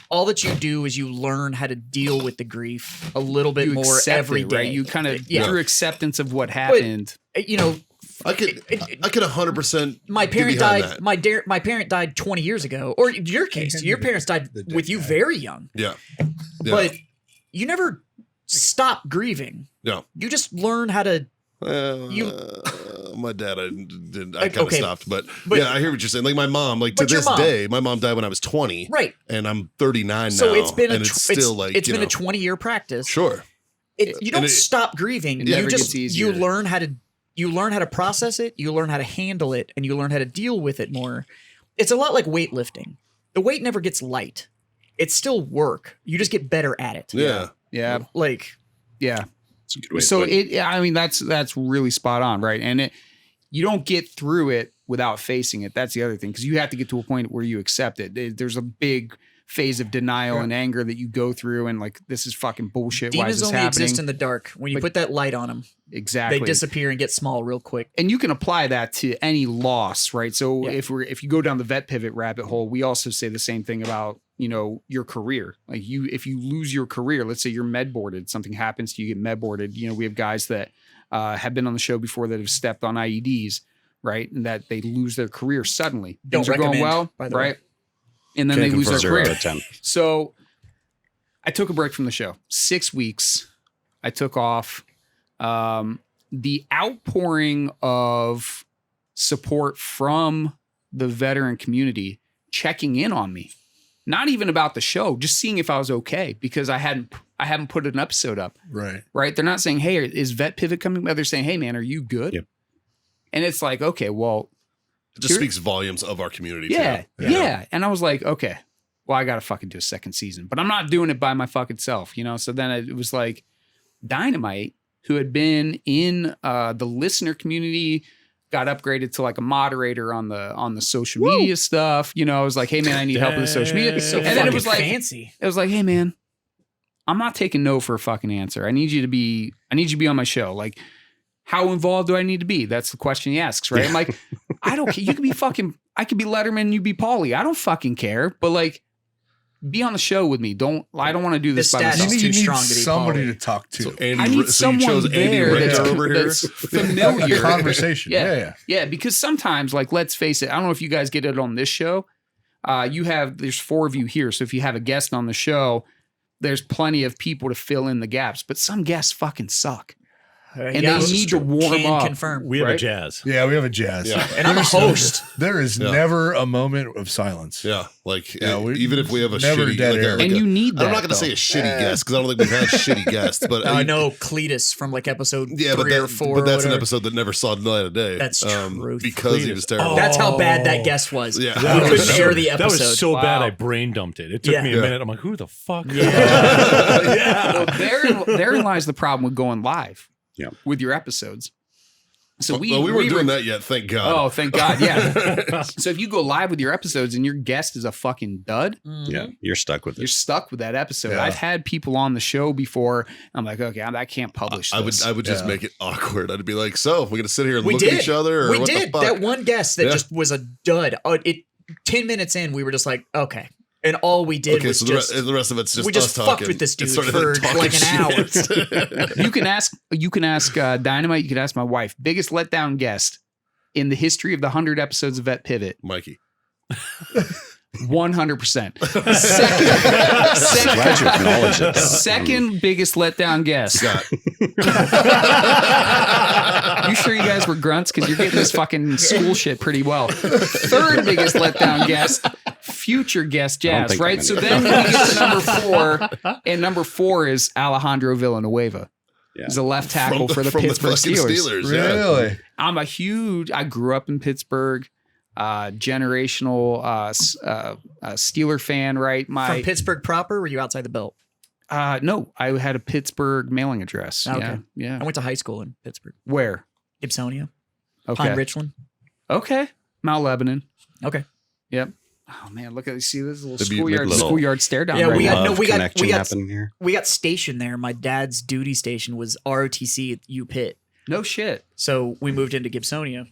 All that you do is you learn how to deal with the grief a little bit you more accept every it, day. right? You kind of Yeah. through acceptance of what happened. You know, I could 100%. my get parent behind died. that. My parent died 20 years ago, or in your case, your parents died with you very young. Yeah. But you never stop grieving. Yeah. You just learn how to. My dad, I kind of Okay. stopped, but But- yeah, I hear what you're saying. Like my mom, like to But your this mom- day, my mom died when I was 20, Right. and I'm 39 now. So it's been and it's still like it's you been know, a 20-year practice. sure. You don't And it- stop grieving. It You never just gets easier. you learn how to process it. You learn how to handle it, and you learn how to deal with it more. It's a lot like weightlifting. The weight never gets light. It's still work. You just get better at it. Yeah. Yeah. Like, Yeah. It's a good way to So put it. I mean, that's really spot on, right? And you don't get through it without facing it. That's the other thing, because you have to get to a point where you accept it. There's a big phase of denial and anger that you go through, and like, this is fucking bullshit. Why is demons this only happening? exist in the dark. When you Like- put that light on them, Exactly. they disappear and get small real quick. And you can apply that to any loss, right? So Yeah. if you go down the vet pivot rabbit hole, we also say the same thing about, your career. Like if you lose your career, let's say you're med boarded, something happens to you, get med boarded. We have guys that have been on the show before that have stepped on IEDs, right? And that they lose their career suddenly. Don't Things are going recommend, well, by the way. right? And then Can't they lose their confirm. 0 career. out of 10. So I took a break from the show. 6 weeks. I took off. The outpouring of support from the veteran community checking in on me, not even about the show, just seeing if I was okay, because I haven't put an episode up. Right. They're not saying, hey, is Vet Pivot coming? They're saying, hey man, are you good? Yep. And it's like, okay, well, It just speaks volumes of our community. yeah, too. yeah. And I was like, okay, well, I got to fucking do a second season, but I'm not doing it by my fucking self, So then it was like Dynamite, who had been in the listener community, got upgraded to like a moderator on the social media stuff. I was like, hey man, I need help with the social media. So And then it was like, fancy. it was like, hey man, I'm not taking no for a fucking answer. I need you to be on my show. Like, how involved do I need to be? That's the question he asks, right? I'm like, I don't care. You could be fucking, I could be Letterman, you be Paulie. I don't fucking care. But like, be on the show with me. I don't want to do this The by status myself. is You too need strong to be somebody Pauly. to talk to. So Andy, I need so you someone chose Andy there Richter over here. that's familiar. Conversation. Yeah. Yeah. Yeah, because sometimes, like, let's face it, I don't know if you guys get it on this show. There's 4 of you here. So if you have a guest on the show, there's plenty of people to fill in the gaps. But some guests fucking suck. And they need to warm up. Confirm. We have a Right? jazz. Yeah, we have a jazz. Yeah. And I'm a host. There is Yeah. never a moment of silence. Yeah, like Yeah, we- even if we have a never shitty, dead like a, air. like And a- you need that. I'm not going to say a shitty guest because I don't think we've had shitty guests, but I know Cletus from like episode Yeah, but 3 or 4. but that's or an whatever. episode that never saw the light of day. That's truth. because he Cletus. was terrible. Oh. That's how bad that guest was. Yeah. We That couldn't was share so- the That episode. was so bad Wow. I brain dumped it. It took Yeah. me a Yeah. minute. I'm like, who the fuck? Yeah. Well, therein lies the problem with going live. Yeah. With your episodes. So we weren't doing that yet, thank God. Oh, thank God. Yeah. So if you go live with your episodes and your guest is a fucking dud, Yeah, you're stuck with you're it. stuck with that episode. Yeah. I've had people on the show before. I'm like, okay, I can't publish I this. would just Yeah. make it awkward. I'd be like, so we're gonna sit here and We look did. at each other, or We what did. the fuck? That one guest that Yeah. just was a dud. 10 minutes in, we were just like, okay. And all we did Okay, was so just the rest of it's just we just us fucked talking. with this It dude started for talking like an hour. shit. You can ask Dynamite. You can ask my wife. Biggest letdown guest in the history of the 100 episodes of Vet Pivot. Mikey. 100%. Glad you acknowledge it. Second biggest letdown guest. Scott. You sure you guys were grunts? Because you're getting this fucking school shit pretty well. Third biggest letdown guest, future guest Jazz, think right? I'm So any then we get to number 4, and number 4 is Alejandro Villanueva. Yeah. He's a left tackle for the from Pittsburgh fucking Steelers. Yeah. Really? I grew up in Pittsburgh, generational Steeler fan, right? From Pittsburgh proper, or were you outside the belt? No, I had a Pittsburgh mailing address. Okay. Yeah. I went to high school in Pittsburgh. Where? Gibsonia. Okay. Pine Richland. Okay. Mount Lebanon. Okay. Yep. Oh man, look at see this little Maybe make schoolyard stare down. Yeah, right we now. got- no, Love we got- connection we got- happening here. We got stationed there. My dad's duty station was ROTC at U Pitt. No shit. So we moved into Gibsonia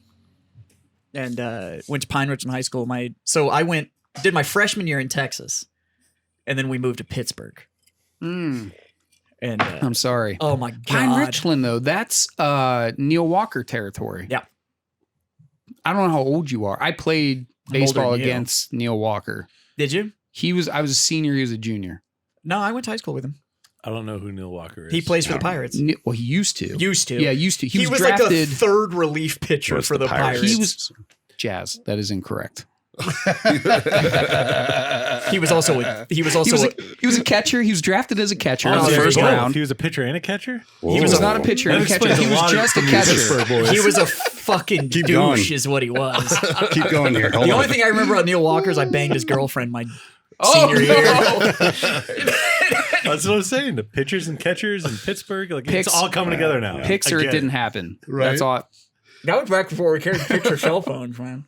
and went to Pine Richland High School. So I did my freshman year in Texas, and then we moved to Pittsburgh. Mm, And I'm sorry. oh my god, Pine Richland though, that's Neil Walker territory. Yeah. I don't know how old you are. I played I'm older baseball than you. against Neil Walker. Did you? I was a senior, he was a junior. No, I went to high school with him. I don't know who Neil Walker is. He plays for the No. Pirates. Well, he used to. Used to. Yeah, used to. He was drafted. like the third relief pitcher Was for the Pirates. He was Jazz. That is incorrect. He was also He was a catcher. He was drafted as a catcher in the there first you go. round. He was a pitcher and a catcher. He was not a pitcher and a That catcher. explains He a was lot just a from these catcher. Pittsburgh boys. he was a fucking Keep douche, going. is what he was. Keep going here. Hold The on. only thing I remember about Neil Walker is I banged his girlfriend my Oh, senior year. That's what I'm saying. The pitchers and catchers in Pittsburgh, like Picks- it's all coming together now. Picks or I it get didn't happen. Right. That's all. That was back before we carried picture cell phones, man.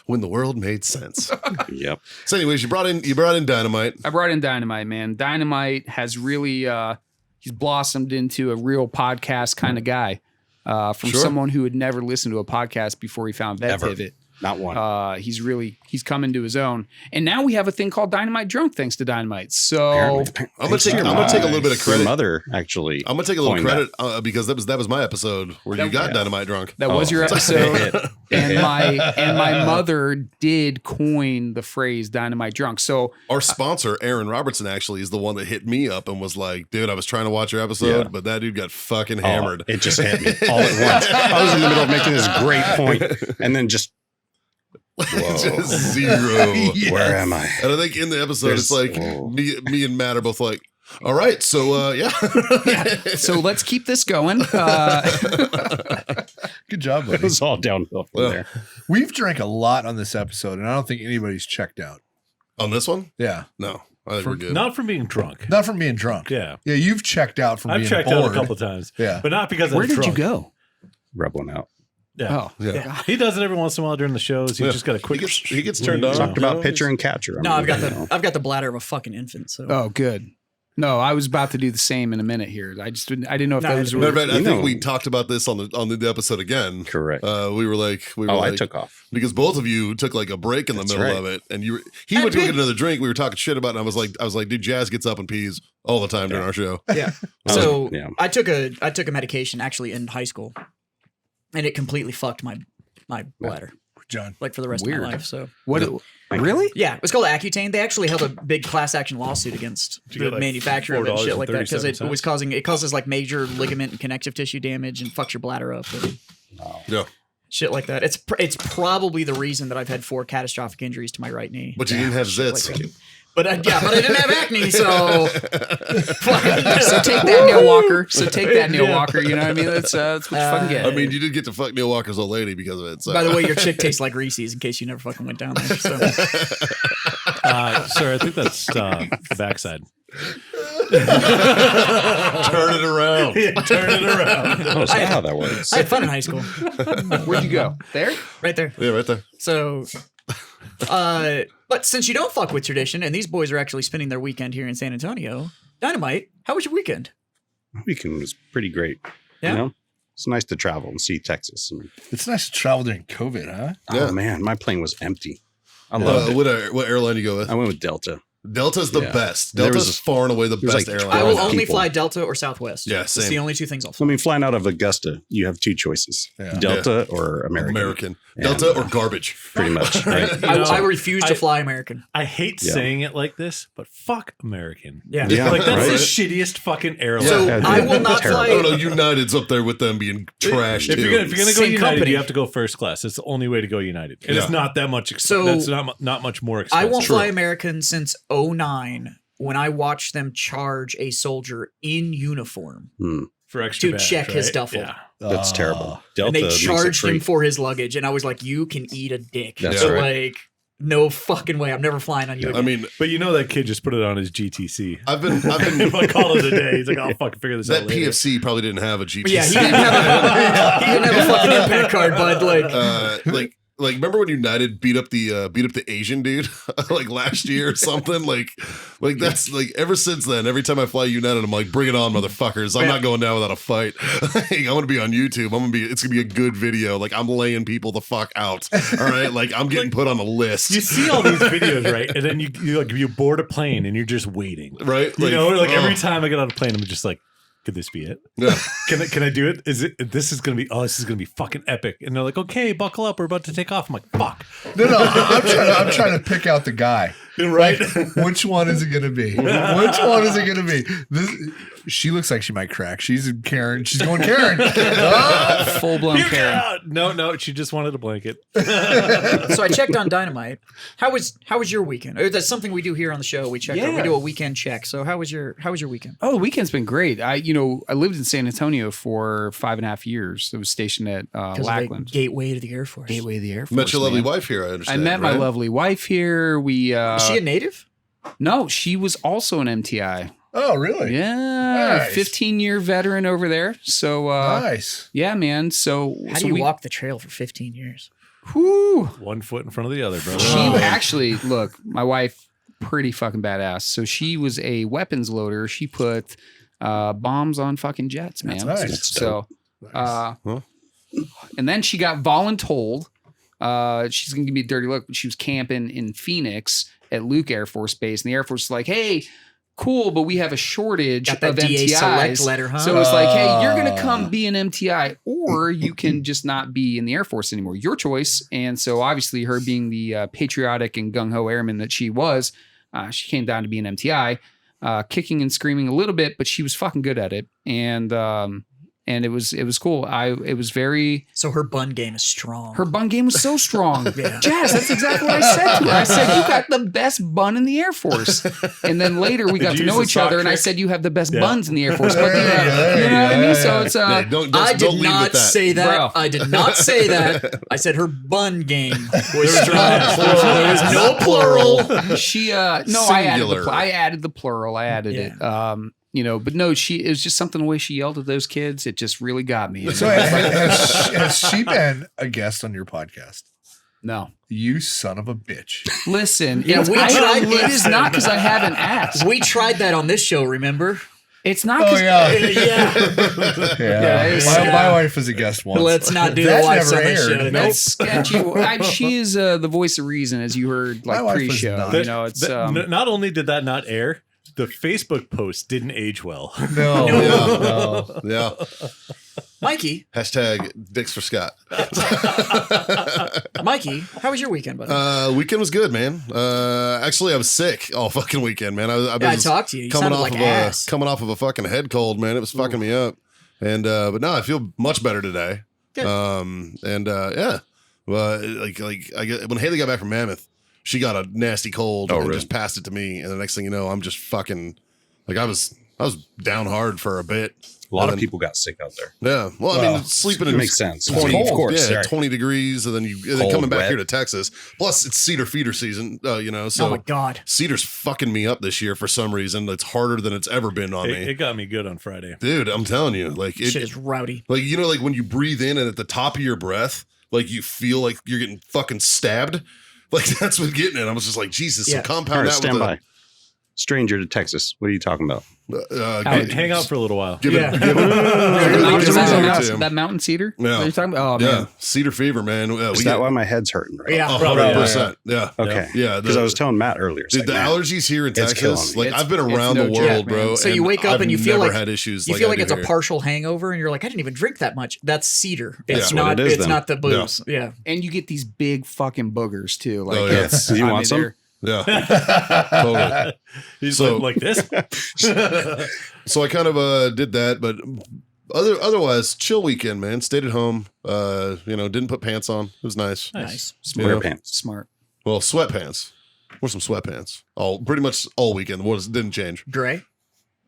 When the world made sense. Yep. So, anyways, you brought in Dynamite. I brought in Dynamite, man. Dynamite has really he's blossomed into a real podcast kind of guy. From Sure. someone who had never listened to a podcast before he found Vet Ever. Pivot. Not one. He's come into his own. And now we have a thing called Dynamite Drunk thanks to Dynamite. So Apparently. I'm gonna take a little bit of Your credit. mother actually. I'm gonna take a little coined credit because that was my episode where you got Dynamite drunk. that was your episode. that. and my mother did coin the phrase Dynamite Drunk. So Our sponsor, Aaron Robertson, actually is the one that hit me up and was like, "Dude, I was trying to watch your episode, Yeah. but that dude got fucking Oh, hammered." it just hit me all at once. I was in the middle of making this great point, and then just whoa. Just zero. Where am I? And I think in the episode, it's like Whoa. me and Matt are both like, "All right, so yeah." so let's keep this going. Good job, It buddy. was all downhill from Well, there. We've drank a lot on this episode, and I don't think anybody's checked out. On this one, Yeah, no, I think we're good. Not from being drunk. not from being drunk. Yeah, Yeah, you've checked out from I've being checked bored. out a couple of times. Yeah. but not because Where I'm did drunk. you go? Rub one out. Yeah. Oh, Yeah. He does it every once in a while during the shows. He's Yeah. just got a quick. He gets turned on. Talked about pitcher and catcher. I No, mean, I've got you know. the blladder of a fucking infant. So Oh, good. No, I was about to do the same in a minute here. I didn't know if No, those Matter of were. fact, I You think know. we talked about this on the episode again. Correct. We were like, I took off. because both of you took like a break in the That's middle right. of it, and he went to go get another drink. We were talking shit about it, and I was like, dude, Jazz gets up and pees all the time during our show. yeah. I was- So yeah. I took a medication actually in high school, and it completely fucked my bladder John. like for the rest Weird. of my life. So What? Really? yeah, it was called Accutane. They actually held a big class action lawsuit against You the get, like, manufacturer of it and shit like that because it $4.37. was it causes like major ligament and connective tissue damage and fucks your bladder up and Yeah, shit like that. It's probably the reason that I've had 4 catastrophic injuries to my right knee. but you didn't have Shit zits. like that. But I didn't have acne, so So take that, Neil Walker. You know what I mean? That's what you fucking get. I mean, you did get to fuck Neil Walker's old lady because of it. So. by the way, your chick tastes like Reese's. In case you never fucking went down there. So. Sir, I think that's the backside. turn it around. Turn it around. Oh, is that how that works? I had fun in high school. Where'd you go? There? Right there. Yeah, right there. So, but since you don't fuck with tradition, and these boys are actually spending their weekend here in San Antonio, Dynamite, how was your weekend? Weekend was pretty great. Yeah? You know? It's nice to travel and see Texas. And, It's nice to travel during COVID, huh? Yeah. Oh man, my plane was empty. I loved it. What airline you go with? I went with Delta. Delta's the Yeah. best. There Delta's was- far and away the there was best like airline. I will 12 only people. fly Delta or Southwest. Yeah, It's same. the only 2 things I'll I fly. mean, flying out of Augusta, you have 2 choices: Yeah. Delta or American. American. And, Delta or garbage. pretty much. Right? I refuse to I- fly American. I hate Yeah. saying it like this, but fuck American. Yeah. Yeah, Like that's right? the shittiest fucking airline. So Yeah, I dude, will not terrible. I don't fly. know. United's up there with them being trashed If too. you're gonna go Same United, company. you have to go first class. It's the only way to go United, and Yeah. it's not that much. So- That's not much more I expensive. won't fly American since 2009 when I watched them charge a soldier in uniform for extra to bags, check his right? duffel. Yeah. That's terrible. Delta And they makes it charged him free. for his luggage, and I was like, "You can eat a dick." That's so right. like, no fucking way. I'm never flying on you. I again. mean, But you know that kid just put it on his GTC. I've been If I call it a day, he's like, "I'll fucking figure this that out later." PFC probably didn't have a GTC. But yeah, he didn't have a fucking impact card, bud. like remember when United beat up the Asian dude like last year or something? Like that's like ever since then, every time I fly United, I'm like, bring it on, motherfuckers. I'm not going down without a fight. I'm gonna be on YouTube. It's gonna be a good video. Like I'm laying people the fuck out. All right. Like I'm getting put on a list. You see all these videos, right? And then you board a plane and you're just waiting. right? You know, like oh, every time I get on a plane, I'm just like, could this be it? yeah. Can I do it? This is gonna be fucking epic. And they're like, okay, buckle up, we're about to take off. I'm like, fuck. No, I'm trying to pick out the guy. Right? Which one is it going to be? Which one is it going to be? She looks like she might crack. She's Karen. She's going Karen. Full blown Puke Karen. out! No, she just wanted a blanket. So I checked on Dynamite. How was your weekend? Or that's something we do here on the show. We check. Yeah. We do a weekend check. So how was your weekend? Oh, the weekend's been great. I lived in San Antonio for 5.5 years. I was stationed at 'Cause of the Lackland. Gateway to the Air Force. Gateway of the Air Force. Met your lovely man. wife here, I I understand. met my right? lovely wife here. We Is she a native? no, she was also an MTI. Oh, really? Yeah, Nice. 15-year veteran over there. So Nice. yeah, man. So How do you walk the trail for 15 years? Whew. One foot in front of the other, brother. She actually, look, my wife, pretty fucking badass. So she was a weapons loader. She put bombs on fucking jets, man. That's nice. That's So, and then she got voluntold. She's gonna give me a dirty look, but she was camping in Phoenix at Luke Air Force Base, and the Air Force is like, "Hey, cool, but we have a shortage Got that of DA MTIs." select letter, huh? So it's like, "Hey, you're gonna come be an MTI, or you can just not be in the Air Force anymore. Your choice." And so, obviously, her being the patriotic and gung ho airman that she was, she came down to be an MTI, kicking and screaming a little bit, but she was fucking good at it, and it was cool. It was very. So her bun game is strong. Her bun game was so strong. Yeah. Jazz, that's exactly what I said to her. I said, "You got the best bun in the Air Force." And then later we got Did to you know use the each other, sock and I trick? said, "You have the best Yeah. buns in the Air Force." But Hey, you know what I mean? So it's Yeah, don't I did lead with not that. say that. Bro. I did not say that. I said her bun game was strong. There was no plural. she no, Singular. I added the plural. I added it. But no, it was just something the way she yelled at those kids. It just really got me. So has she been a guest on your podcast? No. You son of a bitch. Listen, Yeah, we tried it is not because I haven't asked. We tried that on this show, remember? It's not Oh, because yeah. Yeah. My wife was a guest once. Let's not do That the wives never on this aired. show. that's sketchy. She is the voice of reason, as you heard My wife was pre-show. not. You know, it's Not only did that not air, the Facebook post didn't age well. No. Yeah. Mikey, Hashtag dicks for Scott. Mikey, how was your weekend, buddy? Weekend was good, man. Actually, I was sick all fucking weekend, man. I I talked to you. You coming sounded off like of ass. coming off of a fucking head cold, man. It was fucking me up. And but no, I feel much better today. Good. Yeah. Well, I get, when Haley got back from Mammoth, she got a nasty cold and really? just passed it to me. And the next thing you know, I'm just fucking like I was down hard for a bit. A lot And of then- people got sick out there. Yeah. Well, I mean, sleeping It in makes sense. 20, Of course, yeah, right. 20 degrees, and then Cold, coming back wet. here to Texas. Plus, it's cedar feeder season, so oh my God. cedar's fucking me up this year for some reason. It's harder than it's ever been on It me. got me good on Friday. Dude, I'm telling you, like Shit is rowdy. like like when you breathe in and at the top of your breath, like you feel like you're getting fucking stabbed. Like that's what getting it. I was just like, Jesus. Yeah. So All compound right, that stand with by. Stranger to Texas. What are you talking about? Hang out for a little while. Give Yeah. it, give it, Like, give it that time mountain- to- that mountain cedar. Yeah. What are you talking about? Oh yeah, man, cedar fever, man. Is that why my head's hurting? Right? Yeah. 100%. Yeah. Okay. Yeah. Because I was telling Matt earlier. it's Dude, like, the man, allergies here in it's killing Texas, me. like It's- I've been it's around no the joke, world, man. bro. So you wake up I've and you feel never like had issues. You like feel I like do it's a here. partial hangover, and you're like, I didn't even drink that much. That's cedar. It's That's not. what it is It's then. not the booze. Yeah. and you get these big fucking boogers too. Like, Oh, yeah. it's, You I want mean, some? they're- Yeah, totally. He's So- like this. So I kind of did that, but otherwise, chill weekend, man. Stayed at home. Didn't put pants on. It was nice. Nice. Square Yeah. pants. smart. Well, sweatpants. Wore some sweatpants. Pretty much all weekend. Didn't change. Gray.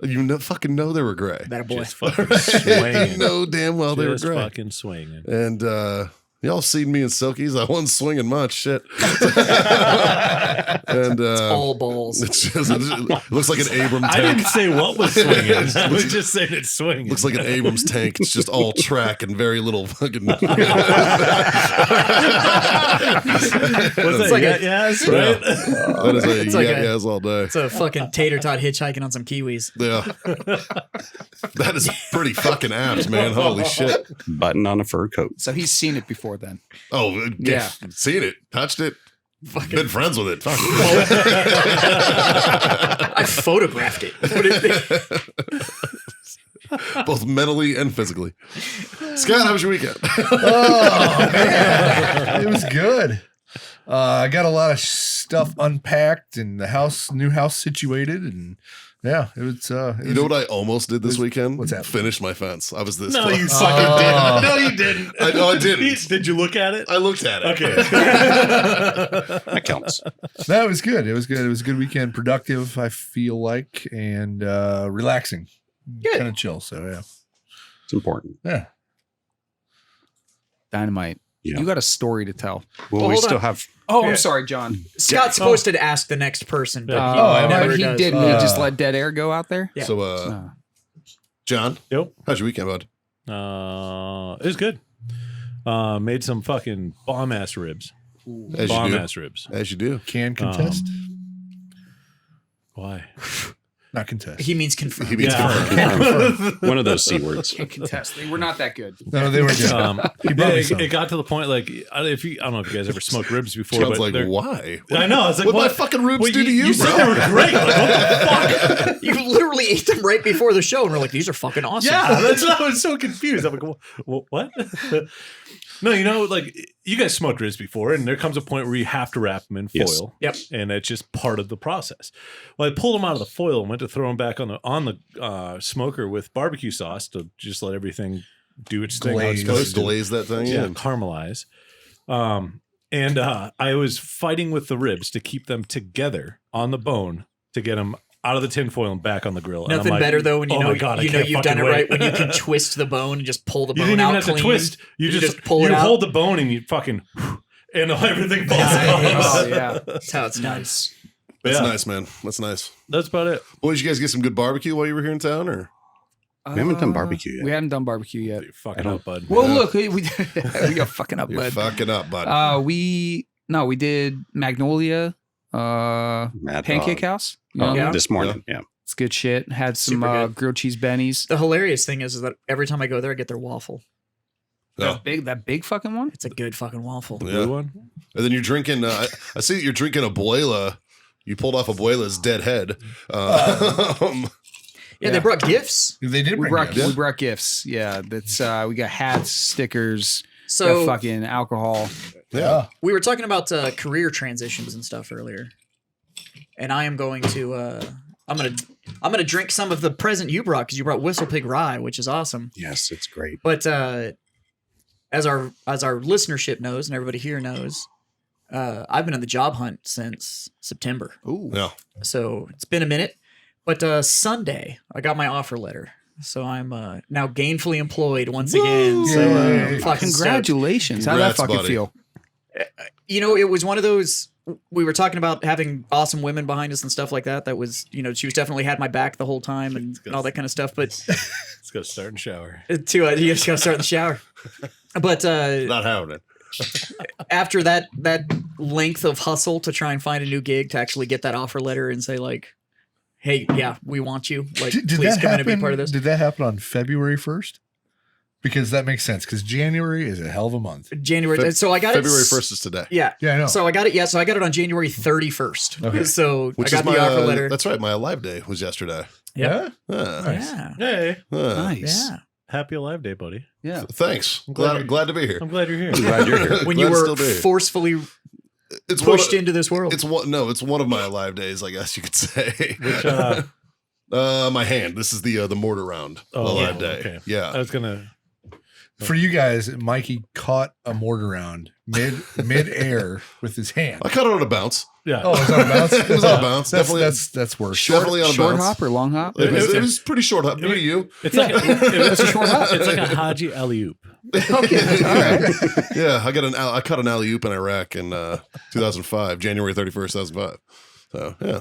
You fucking know they were gray. That a boy. Just fucking You swinging. know damn well they were Just gray. fucking swinging. And y'all seen me in silkies. I wasn't swinging much. Shit. And All balls. it looks like an Abrams I tank. didn't say what was swinging. I was just saying it's swinging. Looks like an Abrams tank. It's just all track and very little fucking. What's that? like Yeah, a- yes, right? That is a It's like a- yes all day. It's a fucking tater tot hitchhiking on some kiwis. Yeah, that is pretty fucking apt, man. Holy shit! Button on a fur coat. So he's seen it before then. Oh, Yeah. seen it, touched it, been friends with it. Fuck. I photographed it. What did they- Both mentally and physically. Scott, how was your weekend? Oh, man. It was good. I got a lot of stuff unpacked and the new house situated, and yeah, it was. You know what I almost did this weekend? What's that? Finished my fence. I was this No, close. you fucking didn't. No, you didn't. I didn't. Did you look at it? I looked at it. Okay. That counts. No, it was good. It was good. It was a good weekend, productive. I feel like, and relaxing, Good. kind of chill. So yeah, It's important. yeah. Dynamite. Yeah. You got a story to tell. Well, Well, we hold still on. have. Oh, Yeah. I'm sorry, John. Scott's supposed to ask the next person, but Yeah. he Oh, never But he does. didn't. He just let dead air go out there. Yeah. So, Oh. John, Yep. how's your weekend, bud? It was good. Made some fucking bomb ass ribs. As Bomb you do. ass ribs. As you do. Can contest, Why? not contest. He means confirm. He means One of those C words. Can't contest. They were not that good. No, they were good. He brought me some. it got to the point like I don't know if you guys ever smoked ribs before. John's but like, they're- why? I know. I was like, What my what? fucking ribs Well, do to you, you bro? said they were great. Like, what the fuck? You literally ate them right before the show, and we're like, "These are fucking awesome." Yeah, that's I was so confused. I'm like, what? No, like you guys smoked ribs before, and there comes a point where you have to wrap them in Yes. foil. Yep. And it's just part of the process. Well, I pulled them out of the foil and went to throw them back on the smoker with barbecue sauce to just let everything do its thing. How it's Glaze. supposed to. Glaze that thing. Yeah, Yeah. caramelize. And I was fighting with the ribs to keep them together on the bone to get them out of the tin foil and back on the grill. And I'm Nothing like, better though when you oh know my God, I you know can't you've done it fucking right wait. when you can twist the bone and just pull the You bone didn't out even have clean. to twist. You just pull it out. hold the bone and you fucking and everything falls Nice. off. Oh yeah. That's how it's nice. That's Yeah. nice, man. That's nice. That's about it. Boys, you guys get some good barbecue while you were here in town, or? We haven't done barbecue yet. We haven't done barbecue yet. You're fucking up, bud. Well, Yeah. look, we got fucking up, You're bud. fucking up, bud. We did Magnolia Mad Pancake Dog. House. Oh, Yeah. this morning. Yeah. It's good shit. Had some Super good. grilled cheese bennies. The hilarious thing is that every time I go there, I get their waffle. Yeah. That big fucking one. It's a good fucking waffle. Yeah. Blue one? And then you're drinking. I see that you're drinking Abuela. You pulled off Abuela's dead head. Yeah, they brought gifts. They did We bring brought, gifts. we brought gifts. Yeah, that's we got hats, stickers, So got fucking alcohol. yeah. we were talking about career transitions and stuff earlier, and I am going to I'm gonna drink some of the present you brought because you brought Whistle Pig Rye, which is awesome. Yes, it's great. But as our listenership knows and everybody here knows, I've been on the job hunt since September. Ooh. Yeah. So it's been a minute. But Sunday, I got my offer letter. So I'm now gainfully employed once again. So Yay. I'm fucking stoked. Congratulations. How'd that Congrats, fucking buddy. feel? You know, it was one of those. We were talking about having awesome women behind us and stuff like that. That was, she was definitely had my back the whole time and all that kind of stuff. But Let's go start and shower. you just gotta start in the shower. But Not happening. after that length of hustle to try and find a new gig to actually get that offer letter and say like, hey, yeah, we want you. Like, Did please that come in and happen? be part of this. Did that happen on February 1st? Because that makes sense. Because January is a hell of a month. January. So I got February it. 1st is today. Yeah. Yeah, I know. So I got it. Yeah. So I got it on January 31st. Okay. So Which I is got my the offer letter. That's right. My Alive Day was yesterday. Yeah. Nice. Yeah. Hey, Nice. Yeah. happy Alive Day, buddy. Yeah. Thanks. glad Glad to be here. I'm glad you're here. Glad you're here. When Glad you to were still be here. forcefully It's pushed one, into this world. It's one of my Alive Days, I guess you could say. Which, my hand. This is the mortar round Alive yeah, Day. okay. Yeah. I was gonna. For you guys, Mikey caught a mortar round mid-air with his hand. I cut it on a bounce. Yeah. Oh, it was on a bounce? It was on a bounce. That's, Definitely. that's worse. Definitely on a Short bounce. hop or long hop? It was pretty short hop. Me to you. It's like it's a short hop. It's like a Haji alley oop. Okay. All right. Yeah, I cut an alley oop in Iraq in 2005, January 31st, 2005. So yeah.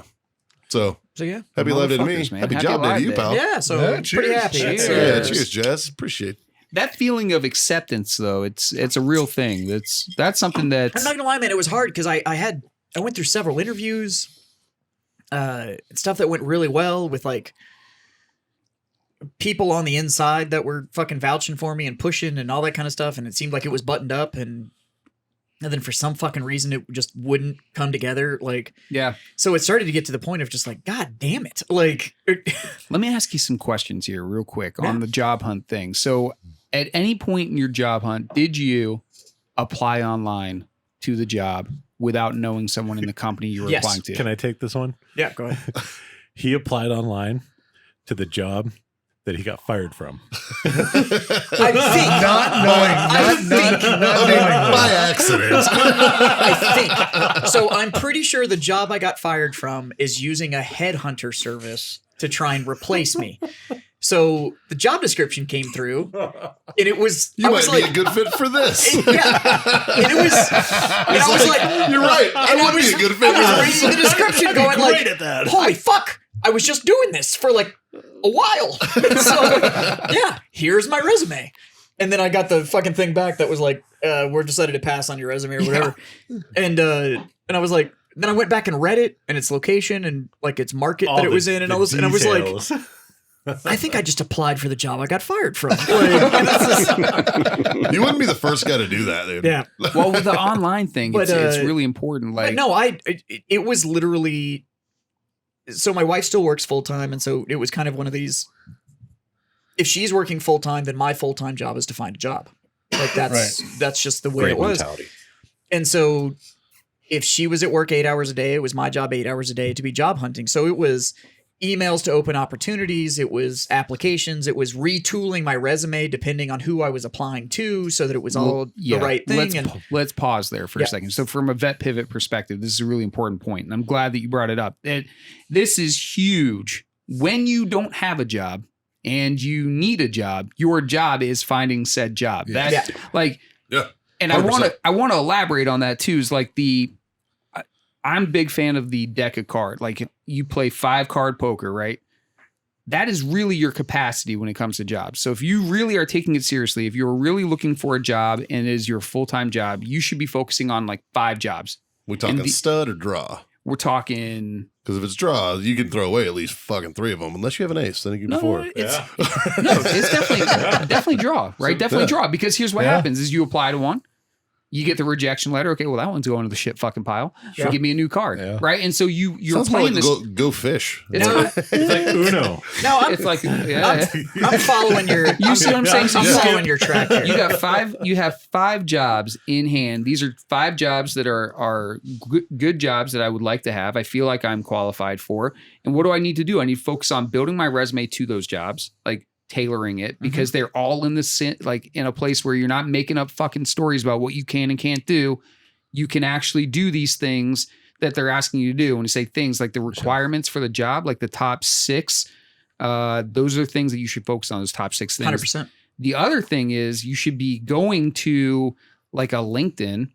So yeah. happy Alive Day to me. Motherfuckers, man. Happy Happy job day to Alive you, Day. pal. Yeah. So Yeah, I'm pretty cheers. happy. Cheers. Yeah, cheers, Jazz. Appreciate it. That feeling of acceptance, though, it's a real thing. That's something I'm that's not gonna lie, man. It was hard because I went through several interviews, stuff that went really well with like people on the inside that were fucking vouching for me and pushing and all that kind of stuff, and it seemed like it was buttoned up, and then for some fucking reason it just wouldn't come together. Like, yeah. so it started to get to the point of just like, God damn it! Like, Let me ask you some questions here, real quick, on the job hunt thing. So, at any point in your job hunt, did you apply online to the job without knowing someone in the company you were Yes. applying to? Can I take this one? Yeah, go ahead. He applied online to the job that he got fired from. I think Not knowing, By accident. I think so. I'm pretty sure the job I got fired from is using a headhunter service to try and replace me. So the job description came through, and it was You I might was be like, a good fit for this. yeah, and it was. And I was like, You're right. I and would be a good fit I for was this. reading the description, going like, at that. "Holy fuck! I was just doing this for like a while." So yeah, here's my resume. And then I got the fucking thing back that was like, "We're decided to pass on your resume or whatever." And I was like, then I went back and read it and its location and like its market that it was in, and I was like, details. I think I just applied for the job I got fired from. Like, and that's just- You wouldn't be the first guy to do that, dude. yeah. Well, with the online thing, But, it's really important. But Like, no, it was literally. So my wife still works full time, and so it was kind of one of these. If she's working full time, then my full time job is to find a job. Like that's just the way Great it was. mentality. And so, if she was at work 8 hours a day, it was my job 8 hours a day to be job hunting. So it was emails to open opportunities, it was applications, it was retooling my resume depending on who I was applying to, so that it was all the right thing. Let's pause there for Yeah. a second. So from a vet pivot perspective, this is a really important point, and I'm glad that you brought it up. This is huge. When you don't have a job and you need a job, your job is finding said job. Yeah. That like, Yeah. and 100%. I want to elaborate on that too. Is like I'm a big fan of the deck of card. Like if you play 5-card poker, right? That is really your capacity when it comes to jobs. So if you really are taking it seriously, if you're really looking for a job and it is your full-time job, you should be focusing on like 5 jobs. We talking stud or draw? We're talking Because if it's draw, you can throw away at least fucking 3 of them, unless you have an ace. Then you can do 4. it's definitely draw, right? Definitely draw, because here's what happens is you apply to one, you get the rejection letter. Okay, well, that one's going to the shit fucking pile. Yeah. Give me a new card, right? And so you're Sounds more playing like this. go fish. It's It's like Uno. No, It's like I'm following your. You see what I'm saying? So I'm you following your track here. you have 5 jobs in hand. These are 5 jobs that are good jobs that I would like to have. I feel like I'm qualified for. And what do I need to do? I need to focus on building my resume to those jobs, like tailoring it, because they're all in like in a place where you're not making up fucking stories about what you can and can't do. You can actually do these things that they're asking you to do. When you say things like the requirements for the job, like the top 6, those are things that you should focus on, those top 6 things. 100%. The other thing is you should be going to like a LinkedIn,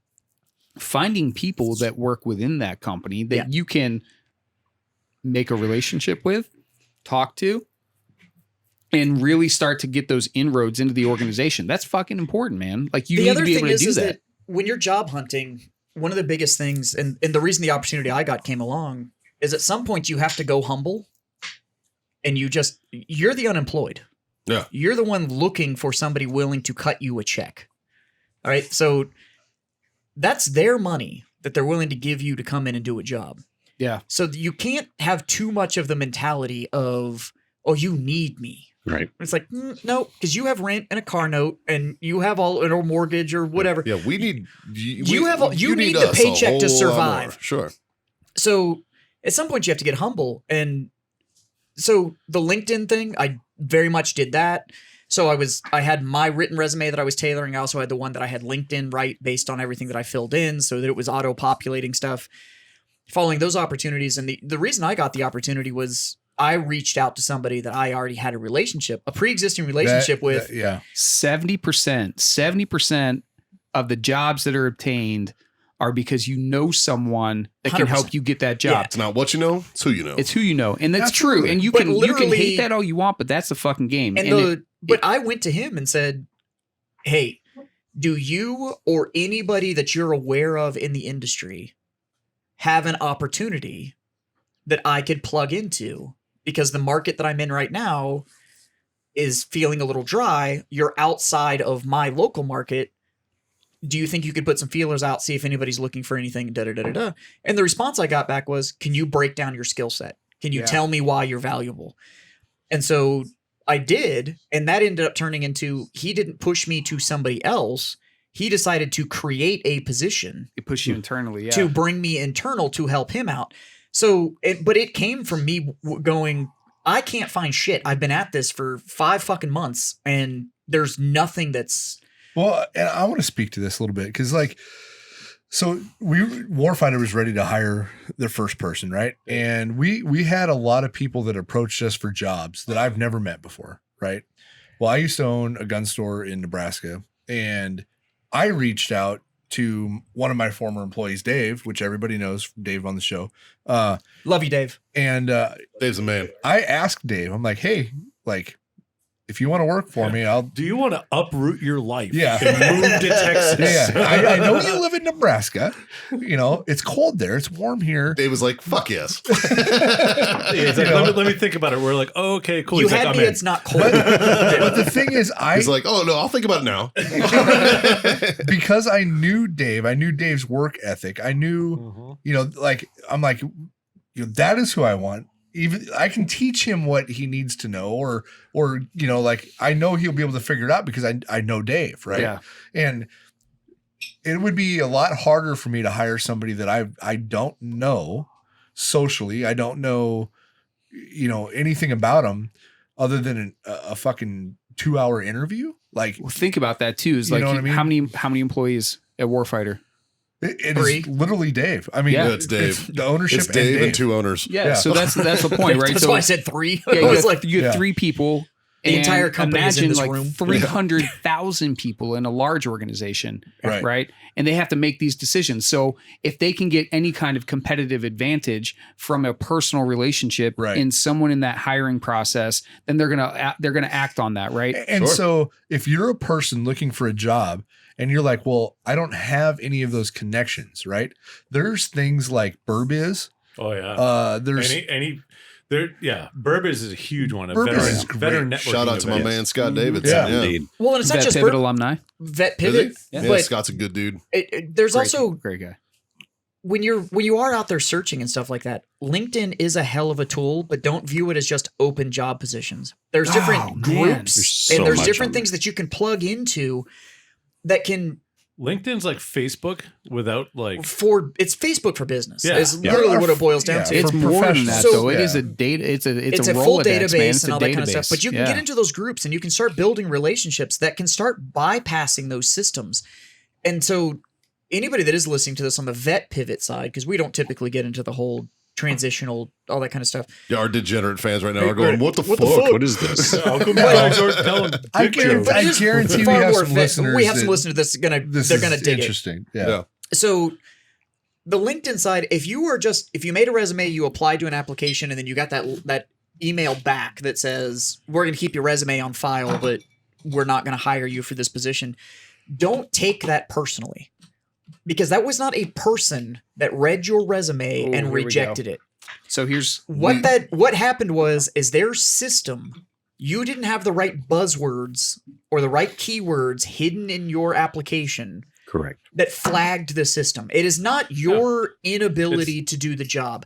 finding people that work within that company that you can make a relationship with, talk to, and really start to get those inroads into the organization. That's fucking important, man. Like you need to be able to do that. When you're job hunting, one of the biggest things, and the reason the opportunity I got came along, is at some point you have to go humble, and you're the unemployed. Yeah. You're the one looking for somebody willing to cut you a check. All right. So that's their money that they're willing to give you to come in and do a job. Yeah. So you can't have too much of the mentality of, oh, you need me. Right. It's like, no, because you have rent and a car note and you have or mortgage or whatever. Yeah, we need You need the us a paycheck to whole lot survive. more. Sure. So at some point you have to get humble. And so the LinkedIn thing, I very much did that. So I had my written resume that I was tailoring. I also had the one that I had LinkedIn write based on everything that I filled in so that it was auto-populating stuff. Following those opportunities. And the reason I got the opportunity was I reached out to somebody that I already had a pre-existing relationship with. 70% of the jobs that are obtained are because you know someone that can 100%. help you get that job. It's not what you know, it's who you know. It's who you know. And that's Absolutely. true. And you But can literally- hate that all you want, but that's the fucking game. But I went to him and said, hey, do you or anybody that you're aware of in the industry have an opportunity that I could plug into? Because the market that I'm in right now is feeling a little dry. You're outside of my local market. Do you think you could put some feelers out, see if anybody's looking for anything, da-da-da-da-da? And the response I got back was, can you break down your skill set? Can you tell me why you're valuable? And so I did, and that ended up turning into, he didn't push me to somebody else. he decided to create a position It pushed you internally. Yeah. to bring me internal to help him out. So, but it came from me going, I can't find shit. I've been at this for 5 fucking months and there's nothing that's. Well, and I want to speak to this a little bit because, like, so Warfighter was ready to hire their first person, right? And we had a lot of people that approached us for jobs that I've never met before, right? Well, I used to own a gun store in Nebraska, and I reached out to one of my former employees, Dave, which everybody knows, Dave on the show. Love you, Dave. And Dave's a man. I asked Dave, I'm like, hey, like, if you want to work for me, I'll. Do you want to uproot your life? Yeah. And move to Texas? Yeah, I know you live in Nebraska. You know, it's cold there. It's warm here. Dave was like, fuck yes. Yeah, it's like, let me think about it. We're like, oh, okay, cool. You He's had like, me. I'm in. It's not cold. But the thing is, He's like, oh no, I'll think about it now. because I knew Dave, I knew Dave's work ethic. I knew, you know, like, I'm like, you know, that is who I want. Even I can teach him what he needs to know, or you know, like, I know he'll be able to figure it out because I know Dave, right? Yeah. And it would be a lot harder for me to hire somebody that I don't know socially. I don't know, you know, anything about them other than a fucking 2-hour interview. Like, Well, think about that too. Is You like know what I mean? how many employees at Warfighter? it 3. is literally Dave. I mean, Yeah. It's Dave. the ownership. It's Dave and and 2 owners. Yeah. So that's the point, right? That's So why I said 3. yeah, I was like, you Yeah. have 3 people. The and entire company is in imagine this like room. 300,000 people in a large organization, Right. right? And they have to make these decisions. So if they can get any kind of competitive advantage from a personal relationship Right. in someone in that hiring process, then they're gonna act on that, right? And Sure. so if you're a person looking for a job and you're like, well, I don't have any of those connections, right? There's things like Burbiz. Oh yeah. There's Burbis is a huge one. A Burbis veteran, is great. veteran networking Shout out to my event. man Scott Davidson. Yeah. Yeah. Indeed. well, and it's not Vet just Pivot alumni. Vet Is Pivot, he? Yeah, but Scott's a good dude. there's Great- also great guy. when you are out there searching and stuff like that, LinkedIn is a hell of a tool, but don't view it as just open job positions. There's different Oh, man. groups There's so and there's much different on things that you can plug into that can LinkedIn's like Facebook without like it's Facebook for business. Yeah. Is Yeah. literally what it boils down Yeah. to. It's For more than professionals. that, So- though. It is Yeah. a data. It's It's a Rolodex, full man. database It's and a all that kind of stuff. database. But you can Yeah. get into those groups and you can start building relationships that can start bypassing those systems. And so anybody that is listening to this on the vet pivot side, because we don't typically get into the whole transitional, all that kind of stuff. Yeah, our degenerate fans right now are going, what the fuck? What is this? how come you guys aren't telling I dick jokes? guarantee we Far have more some vet- listeners. we have some that listeners that's gonna this they're is gonna dig it. interesting. Yeah. Yeah. So the LinkedIn side, if you made a resume, you applied to an application, and then you got that email back that says, we're going to keep your resume on file, but we're not going to hire you for this position. Don't take that personally, because that was not a person that read your resume Oh, here and we rejected it. So here's What happened is their system, you didn't have the right buzzwords or the right keywords hidden in your application Correct. that flagged the system. It is not your inability to do the job.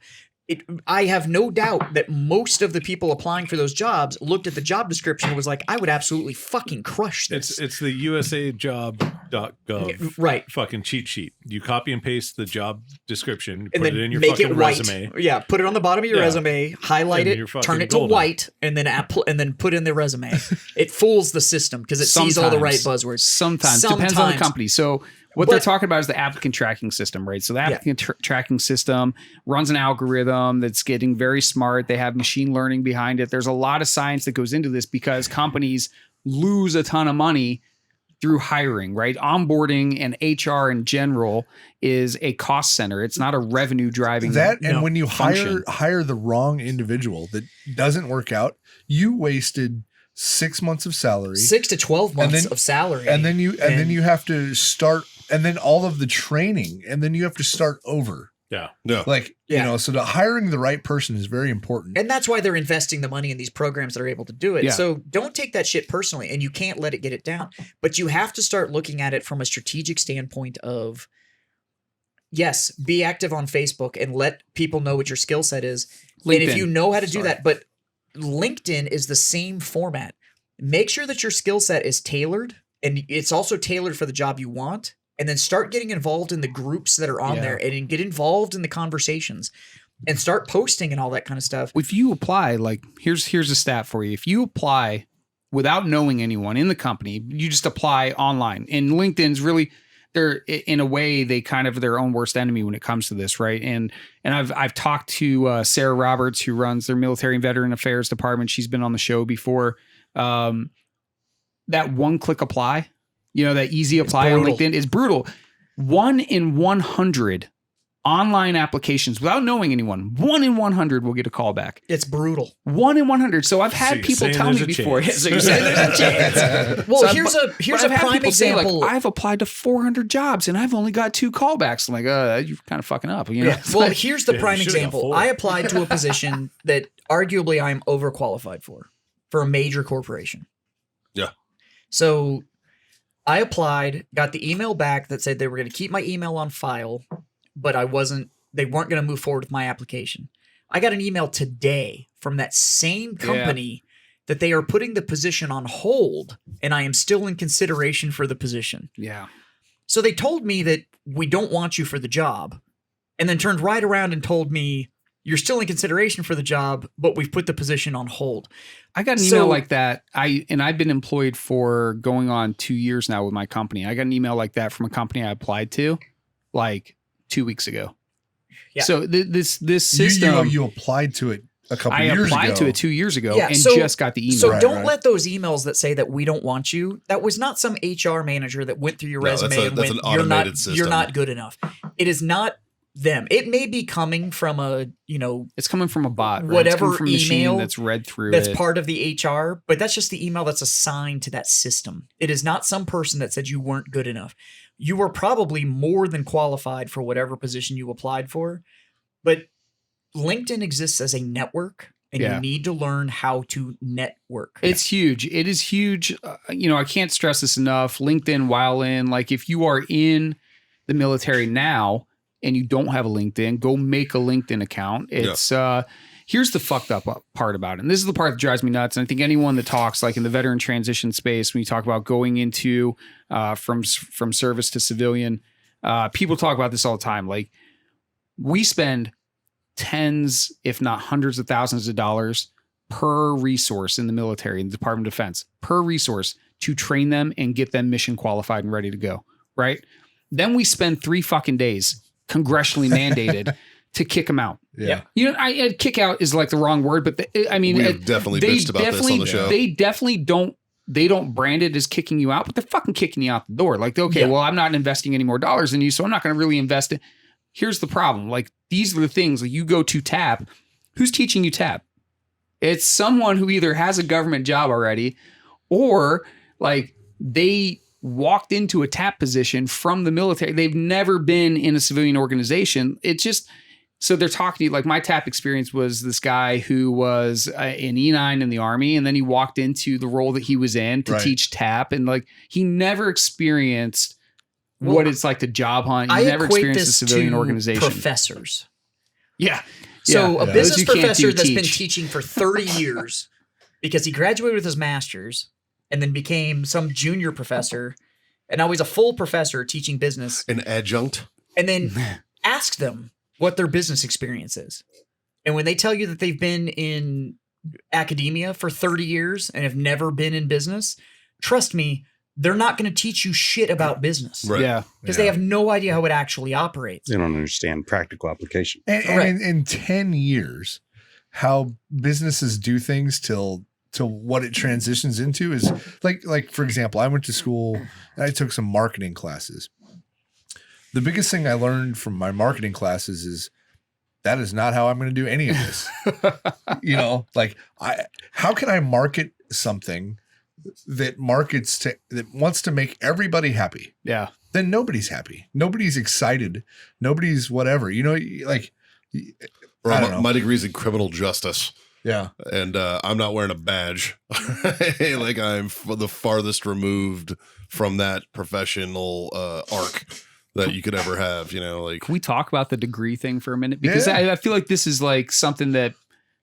I have no doubt that most of the people applying for those jobs looked at the job description and was like, I would absolutely fucking crush this. It's the USAjob.gov Right. fucking cheat sheet. You copy and paste the job description, you And put then it in your make fucking it white. resume. Yeah, put it on the bottom of your Yeah. resume, highlight And it, you're fucking turn it to golden. white, and then put in the resume. It fools the system because it sees all the right buzzwords. Sometimes depends on the company. So what they're talking about is the applicant tracking system, right? So the applicant tracking system runs an algorithm that's getting very smart. They have machine learning behind it. There's a lot of science that goes into this because companies lose a ton of money through hiring, right? Onboarding and HR in general is a cost center. It's not a revenue driving That and when you function. hire the wrong individual that doesn't work out, you wasted 6 months of salary, 6 to 12 months of salary. and then you have to start, and then all of the training, and then you have to start over. Yeah. Yeah. Like, Yeah. you know, so the hiring the right person is very important. And that's why they're investing the money in these programs that are able to do it. Yeah. So don't take that shit personally, and you can't let it get it down. But you have to start looking at it from a strategic standpoint of, yes, be active on Facebook and let people know what your skill set is. And if LinkedIn. you know how to do that, but LinkedIn is the same format. Make sure that your skill set is tailored and it's also tailored for the job you want. And then start getting involved in the groups that are on there and get involved in the conversations and start posting and all that kind of stuff. If you apply, like here's a stat for you. If you apply without knowing anyone in the company, you just apply online. And LinkedIn's really, they're in a way, they kind of their own worst enemy when it comes to this, right? And I've talked to Sarah Roberts, who runs their military and veteran affairs department. She's been on the show before. That one-click apply, that easy apply on LinkedIn is brutal. 1 in 100 online applications without knowing anyone, 1 in 100 will get a call back. It's brutal. 1 in 100. So I've had people tell me before. So you're saying there's a chance. Well, here's a prime example. I've applied to 400 jobs and I've only got 2 callbacks. I'm like, you're kind of fucking up. Yeah. Well, here's the prime example. I applied to a position that arguably I'm overqualified for a major corporation. Yeah. So I applied, got the email back that said they were going to keep my email on file, but they weren't going to move forward with my application. I got an email today from that same company that they are putting the position on hold and I am still in consideration for the position. Yeah. So they told me that we don't want you for the job and then turned right around and told me you're still in consideration for the job, but we've put the position on hold. I got an email like that. I've been employed for going on 2 years now with my company. I got an email like that from a company I applied to like 2 weeks ago. Yeah. So this system, you applied to it a couple years ago. I applied to it 2 years ago and just got the email. So don't let those emails that say that we don't want you. That was not some HR manager that went through your resume and went, you're not good enough. It is not them. It may be coming from it's coming from a bot, right? Whatever from email that's read through. That's part of the HR, but that's just the email that's assigned to that system. It is not some person that said you weren't good enough. You were probably more than qualified for whatever position you applied for, but LinkedIn exists as a network and you need to learn how to network. It's huge. It is huge. I can't stress this enough. LinkedIn, while in, like if you are in the military now and you don't have a LinkedIn, go make a LinkedIn account. It's here's the fucked up part about it. And this is the part that drives me nuts. And I think anyone that talks like in the veteran transition space, when you talk about going into from service to civilian, people talk about this all the time. Like we spend tens, if not hundreds of thousands of dollars per resource in the military, in the Department of Defense, per resource to train them and get them mission qualified and ready to go. Right. Then we spend 3 fucking days congressionally mandated to kick them out. Yeah. Kick out is like the wrong word, but we've definitely bitched about this on the show. They definitely don't brand it as kicking you out, but they're fucking kicking you out the door. Like, well, I'm not investing any more dollars in you, so I'm not going to really invest it. Here's the problem. Like, these are the things. Like, you go to TAP. Who's teaching you TAP? It's someone who either has a government job already or like they walked into a TAP position from the military. They've never been in a civilian organization. It just, so they're talking to you. Like my TAP experience was this guy who was an E9 in the Army, and then he walked into the role that he was in to teach TAP. And like, he never experienced what it's like to job hunt. He never experienced a civilian organization. Professors. Yeah. So a business professor that's been teaching for 30 years because he graduated with his master's and then became some junior professor. And now he's a full professor teaching business. An adjunct. And then ask them what their business experience is. And when they tell you that they've been in academia for 30 years and have never been in business, trust me, they're not going to teach you shit about business. Right. Yeah. Because they have no idea how it actually operates. They don't understand practical application. And in 10 years, how businesses do things to what it transitions into is like, for example, I went to school and I took some marketing classes. The biggest thing I learned from my marketing classes is that is not how I'm going to do any of this. How can I market something that wants to make everybody happy? Yeah. Then nobody's happy. Nobody's excited. Nobody's whatever, My degree's in criminal justice. Yeah. And I'm not wearing a badge. Like I'm the farthest removed from that professional arc that you could ever have, like. Can we talk about the degree thing for a minute? Because I feel like this is like something that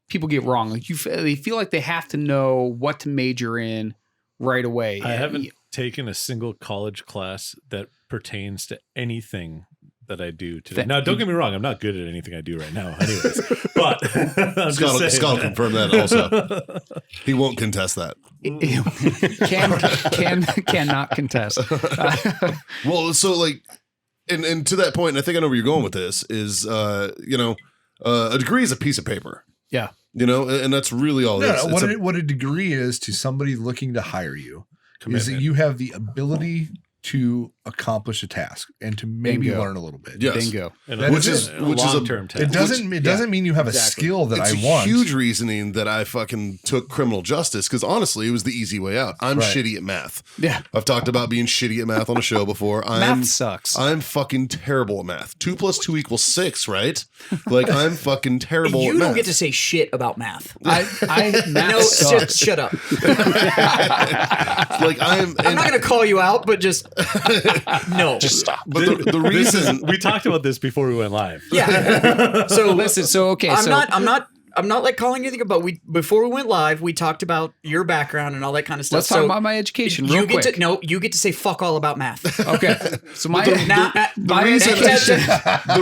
people get wrong. Like they feel like they have to know what to major in right away. I haven't taken a single college class that pertains to anything that I do today. Now, don't get me wrong. I'm not good at anything I do right now anyways. But I'm just saying. Scott will confirm that also. He won't contest that. Cannot contest. Well, so like, and to that point, and I think I know where you're going with this, is, a degree is a piece of paper. Yeah. And that's really all it is. What a degree is to somebody looking to hire you is that you have the ability to accomplish a task and to maybe learn a little bit. Yes. Bingo. Which is a long-term task. It doesn't mean you have a skill that it's I want. Huge reasoning that I fucking took criminal justice because honestly, it was the easy way out. I'm shitty at math. Yeah. I've talked about being shitty at math on a show before. Math sucks. I'm fucking terrible at math. 2 + 2 = 6, right? Like I'm fucking terrible at You math. don't get to say shit about math. Math No, sucks. just shut up. Like I'm I'm not going to call you out, but just no. Just stop. but the reason we talked about this before we went live. Yeah. So Listen, so okay, I'm not like calling anything, but before we went live, we talked about your background and all that kind of stuff. let's talk about my education real quick. You get to say fuck all about math. Okay. So my the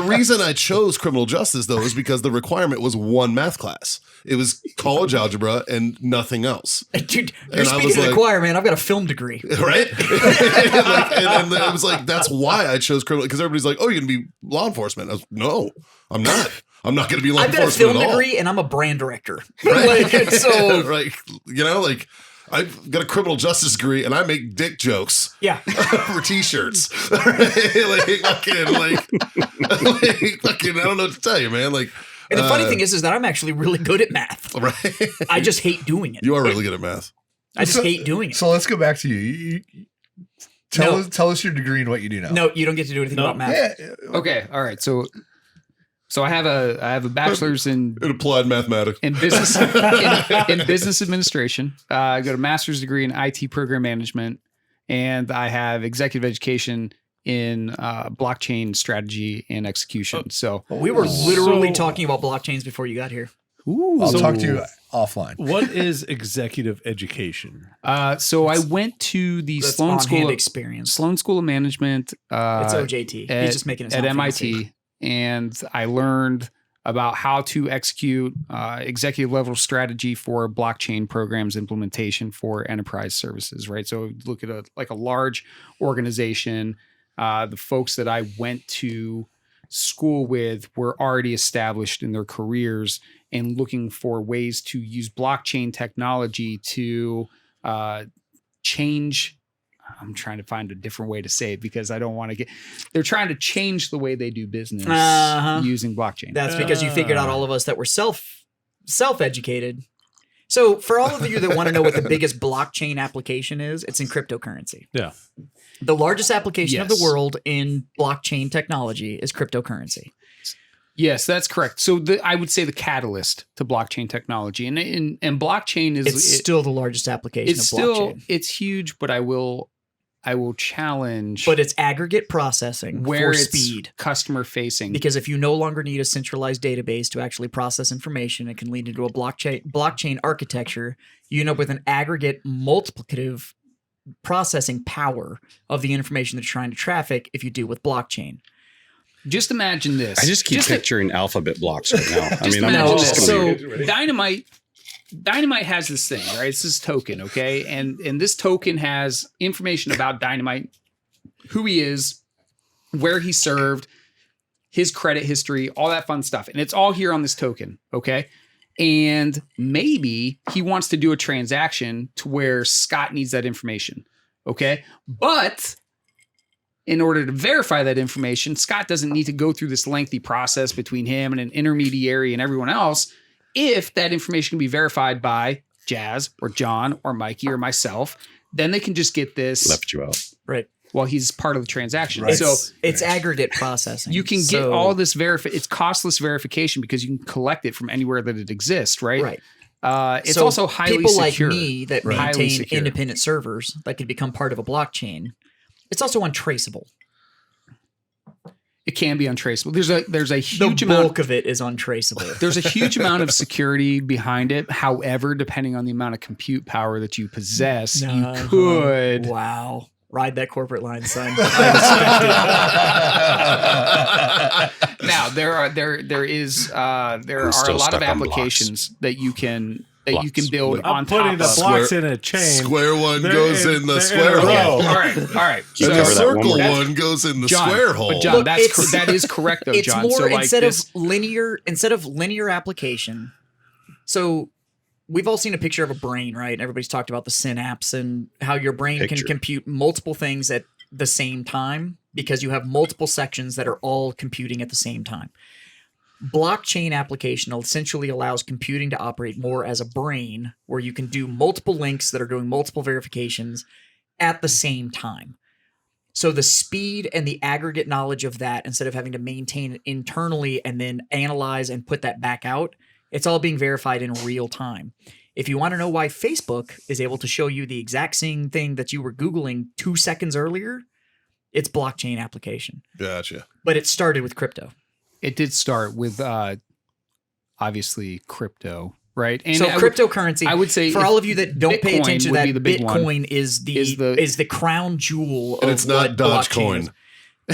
reason I chose criminal justice though is because the requirement was one math class. It was college algebra and nothing else. Dude, you're And I speaking was to the like- choir, man. I've got a film degree. Right? and it was like, that's why I chose criminal, because everybody's like, oh, you're going to be law enforcement. I was, no, I'm not. I'm not going to be law I've got a enforcement film at all. degree and I'm a brand director. Right? Like, so Right. Like, I've got a criminal justice degree and I make dick jokes yeah. for t-shirts. Like, fucking, I don't know what to tell you, man. Like, And the funny thing is that I'm actually really good at math. right? I just hate doing it. You are really good at math. I just hate doing it. So let's go back to you. Tell us your degree and what you do now. No, you don't get to do anything about math. Yeah. Okay, all right. So I have a bachelor's in Applied mathematics. business in business administration. I got a master's degree in IT program management, and I have executive education in blockchain strategy and execution. So We were literally So- talking about blockchains before you got here. I'll So- talk to you offline. What is executive education? so I went to the That's Sloan School experience. Of Management. It's OJT. He's just making it sound at fancy. MIT, and I learned about how to execute executive level strategy for blockchain programs implementation for enterprise services. Right. So look at a large organization. The folks that I went to school with were already established in their careers and looking for ways to use blockchain technology to change. I'm trying to find a different way to say it because I don't want to they're trying to change the way they do business using blockchain. That's because you figured out all of us that were self-educated. So for all of you that want to know what the biggest blockchain application is, it's in cryptocurrency. Yeah. The largest application of the Yes. world in blockchain technology is cryptocurrency. Yes, that's correct. So I would say the catalyst to blockchain technology, and blockchain is It's still the largest application of blockchain. it's huge, but I will challenge But it's aggregate processing where for it's speed. customer facing. Because if you no longer need a centralized database to actually process information, it can lead into a blockchain architecture. You end up with an aggregate multiplicative processing power of the information that you're trying to traffic if you do with blockchain. Just imagine this. I just keep picturing alphabet blocks right now. I mean, imagine I'm this. just So gonna be, Dynamite has this thing, right? It's this token, okay? And this token has information about Dynamite, who he is, where he served, his credit history, all that fun stuff. And it's all here on this token, okay? And maybe he wants to do a transaction to where Scott needs that information, okay? But in order to verify that information, Scott doesn't need to go through this lengthy process between him and an intermediary and everyone else. If that information can be verified by Jazz or John or Mikey or myself, then they can just get this left you out. Right. while he's part of the transaction. Right. So It's aggregate processing. you can get all this it's costless verification because you can collect it from anywhere that it exists, right? right. It's So also highly people secure. like me that Highly maintain secure. independent servers that could become part of a blockchain. It's also untraceable. It can be untraceable. There's a The huge bulk amount of it is untraceable. There's a huge amount of security behind it. However, depending on the amount of compute power that you possess, you could. Wow. Ride that corporate line, son. Now there are a still lot of stuck on applications that you can build I'm on putting top the of. blocks in a chain. Square one They're goes in the square in a row. hole. All right. And the Remember that one circle more time. one goes in the John, square hole. But John, Look, that is correct though, It's John. more So like instead this, of linear application. So we've all seen a picture of a brain, right? Everybody's talked about the synapse and how your brain can Picture. compute multiple things at the same time because you have multiple sections that are all computing at the same time. Blockchain application essentially allows computing to operate more as a brain where you can do multiple links that are doing multiple verifications at the same time. So the speed and the aggregate knowledge of that, instead of having to maintain it internally and then analyze and put that back out, it's all being verified in real time. If you want to know why Facebook is able to show you the exact same thing that you were Googling 2 seconds earlier, it's blockchain application. Gotcha. But it started with crypto. it did start with obviously crypto, right? And so cryptocurrency, I would say for all of you that don't pay Bitcoin attention to would that, be the big one. Bitcoin is the crown jewel And of it's not what blockchain Dogecoin. is.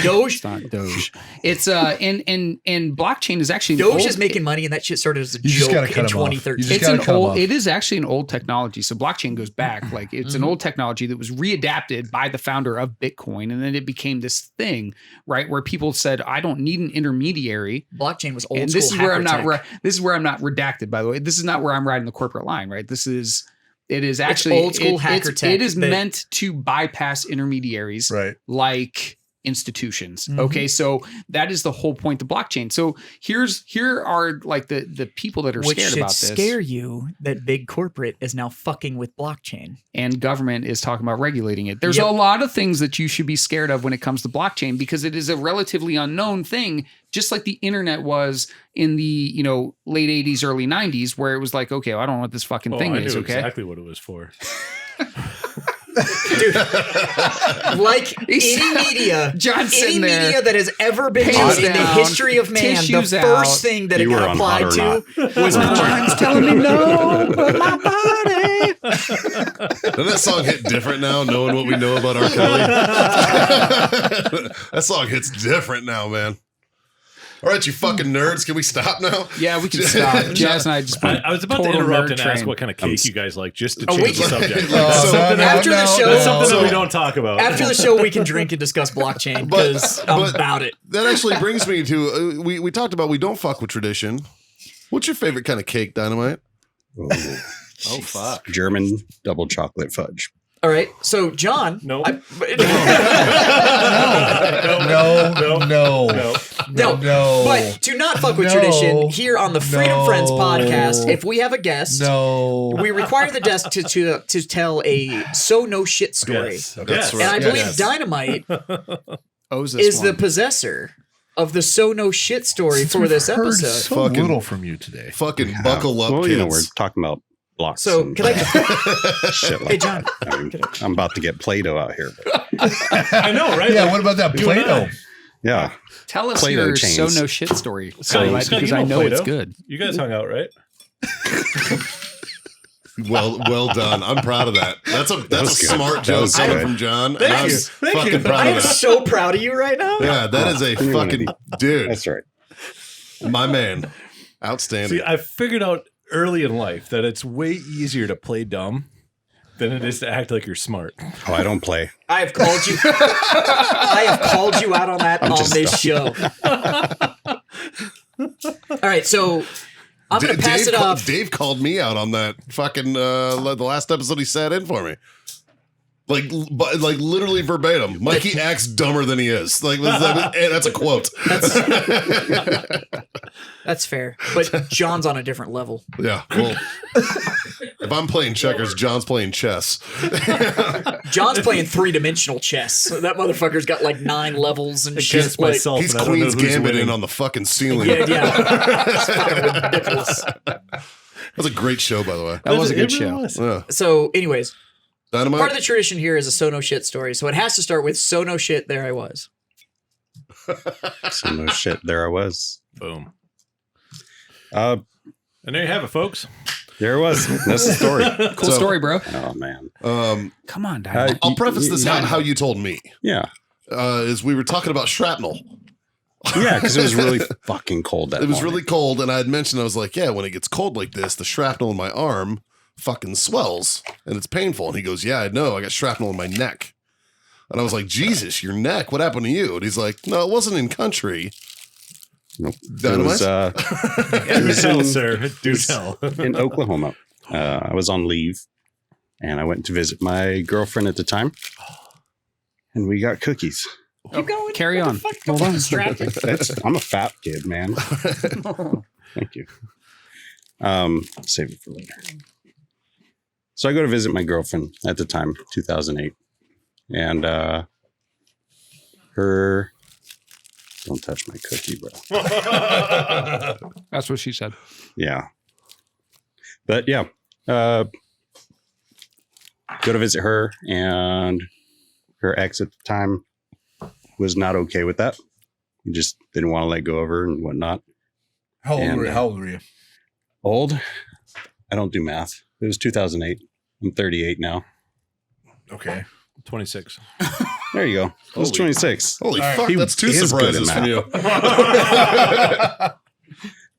Doge. It's not Doge. It's and blockchain is actually Doge is making money, and that shit started as a You just joke gotta cut in 'em off. 2013. You just It's gotta an cut 'em old. off. It is actually an old technology. So blockchain goes back. Like it's an old technology that was readapted by the founder of Bitcoin, and then it became this thing, right? Where people said, "I don't need an intermediary." Blockchain was old And school. this is where I'm hacker not. tech. This is where I'm not redacted. By the way, this is not where I'm riding the corporate line. Right. This is. It is actually old school hacker tech It is that- meant to bypass intermediaries, Right. like institutions. Mhm. Okay, so that is the whole point of blockchain. So here are like the people that are Which scared should about this, scare you that big corporate is now fucking with blockchain. and government is talking about regulating it. There's Yep. a lot of things that you should be scared of when it comes to blockchain because it is a relatively unknown thing, just like the internet was in the late 80s, early 90s, where it was like, okay, well, I don't know what this fucking thing I is. knew Okay, exactly what it was for. Like He's- any media, John's any sitting there. media that has ever been Pants used in the down, history of man, the tissues first out. thing that it You were got on applied Hot or to was porn. John's telling me no, but my body. Doesn't that song hit different now, knowing what we know about R. Kelly? That song hits different now, man. All right, you fucking nerds, can we stop now? Yeah, we can stop. Jazz and I just went I was about to total interrupt nerd and ask train. what kind of cake you guys like, just to Oh, change we the can- subject. Like, Oh, something no, after the no, show- no. That's something that So- we don't talk about. After the show, we can drink and discuss blockchain because I'm but- about it. That actually brings me to we talked about we don't fuck with tradition. What's your favorite kind of cake, Dynamite? Oh fuck! German double chocolate fudge. All right, so John, No. No, No. no. But to not fuck with No. tradition, here on the Freedom No. Friends podcast, if we have a guest, no. we require the guest to tell a so no shit story. Yes. That's Yes. right. And I believe Yes. Dynamite Owes us is the one. possessor of the so no shit story Since for we've this heard episode. so Fucking- little from you today. Fucking buckle up, Well, kids. we're talking about blocks. So and can I? shit like Hey John, that. I mean, I'm about to get Play-Doh out here. But I know, right? Yeah, Like, what about that you and Play-Doh? I. yeah, Tell us Play-Doh your chains. so no shit story, So- Dynamite, Scott, because you I know know it's Play-Doh? good. You guys hung out, right? Well done. I'm proud of that. That's a was good. smart That joke was coming good. from John. Thank and I'm you. Thank fucking you. proud I of am that. so proud of you right now. Yeah, that is a Community. fucking dude. that's right. My man. Outstanding. See, I figured out early in life that it's way easier to play dumb than it is to act like you're smart. Oh, I don't play. I have called you. I have called you out on that on just this show. All right, so I'm going to pass it off. Dave called me out on that fucking the last episode he sat in for me. Like literally verbatim. Mikey acts dumber than he is. Like that's a quote. That's fair, but John's on a different level. Yeah. Well, if I'm playing checkers, John's playing chess. John's playing 3-dimensional chess. So that motherfucker's got like 9 levels and shit. Against Like, myself, He's and I don't know Queen's who's Gambit in winning. on the fucking ceiling. yeah. It's fucking ridiculous. That's a great show, by the way. That was a good It really show. was. Yeah. So, anyways, Dynamite. part of the tradition here is a so no shit story. So it has to start with so no shit. There I was. So no shit, there I was. Boom. Uh, And there you have it, folks. there it was. That's the story. Cool story, bro. Oh man. Come on, Dad. I'll preface this how you told me. Yeah. Is we were talking about shrapnel. Yeah, because it was really fucking cold that It was morning. really cold, and I had mentioned, I was like, yeah, when it gets cold like this, the shrapnel in my arm fucking swells, and it's painful. And he goes, yeah, I know, I got shrapnel in my neck. And I was like, Jesus, your neck, what happened to you? And he's like, no, it wasn't in country. Nope. It Dynamite? was, Do tell, sir. Do tell. in Oklahoma. I was on leave, and I went to visit my girlfriend at the time, and we got cookies. Keep going. Carry on. Hold on. Distracted. I'm a fat kid, man. Thank you. Save it for later. So I go to visit my girlfriend at the time, 2008, and her. Don't touch my cookie, bro. That's what she said. Yeah. But yeah, go to visit her, and her ex at the time was not okay with that. He just didn't want to let go of her and whatnot. How old And, were you? How old were you? Old? I don't do math. It was 2008. I'm 38 now. Okay. 26. There you go. I was Holy- 26. Holy All right. fuck, He that's 2 is good at surprises from math. you.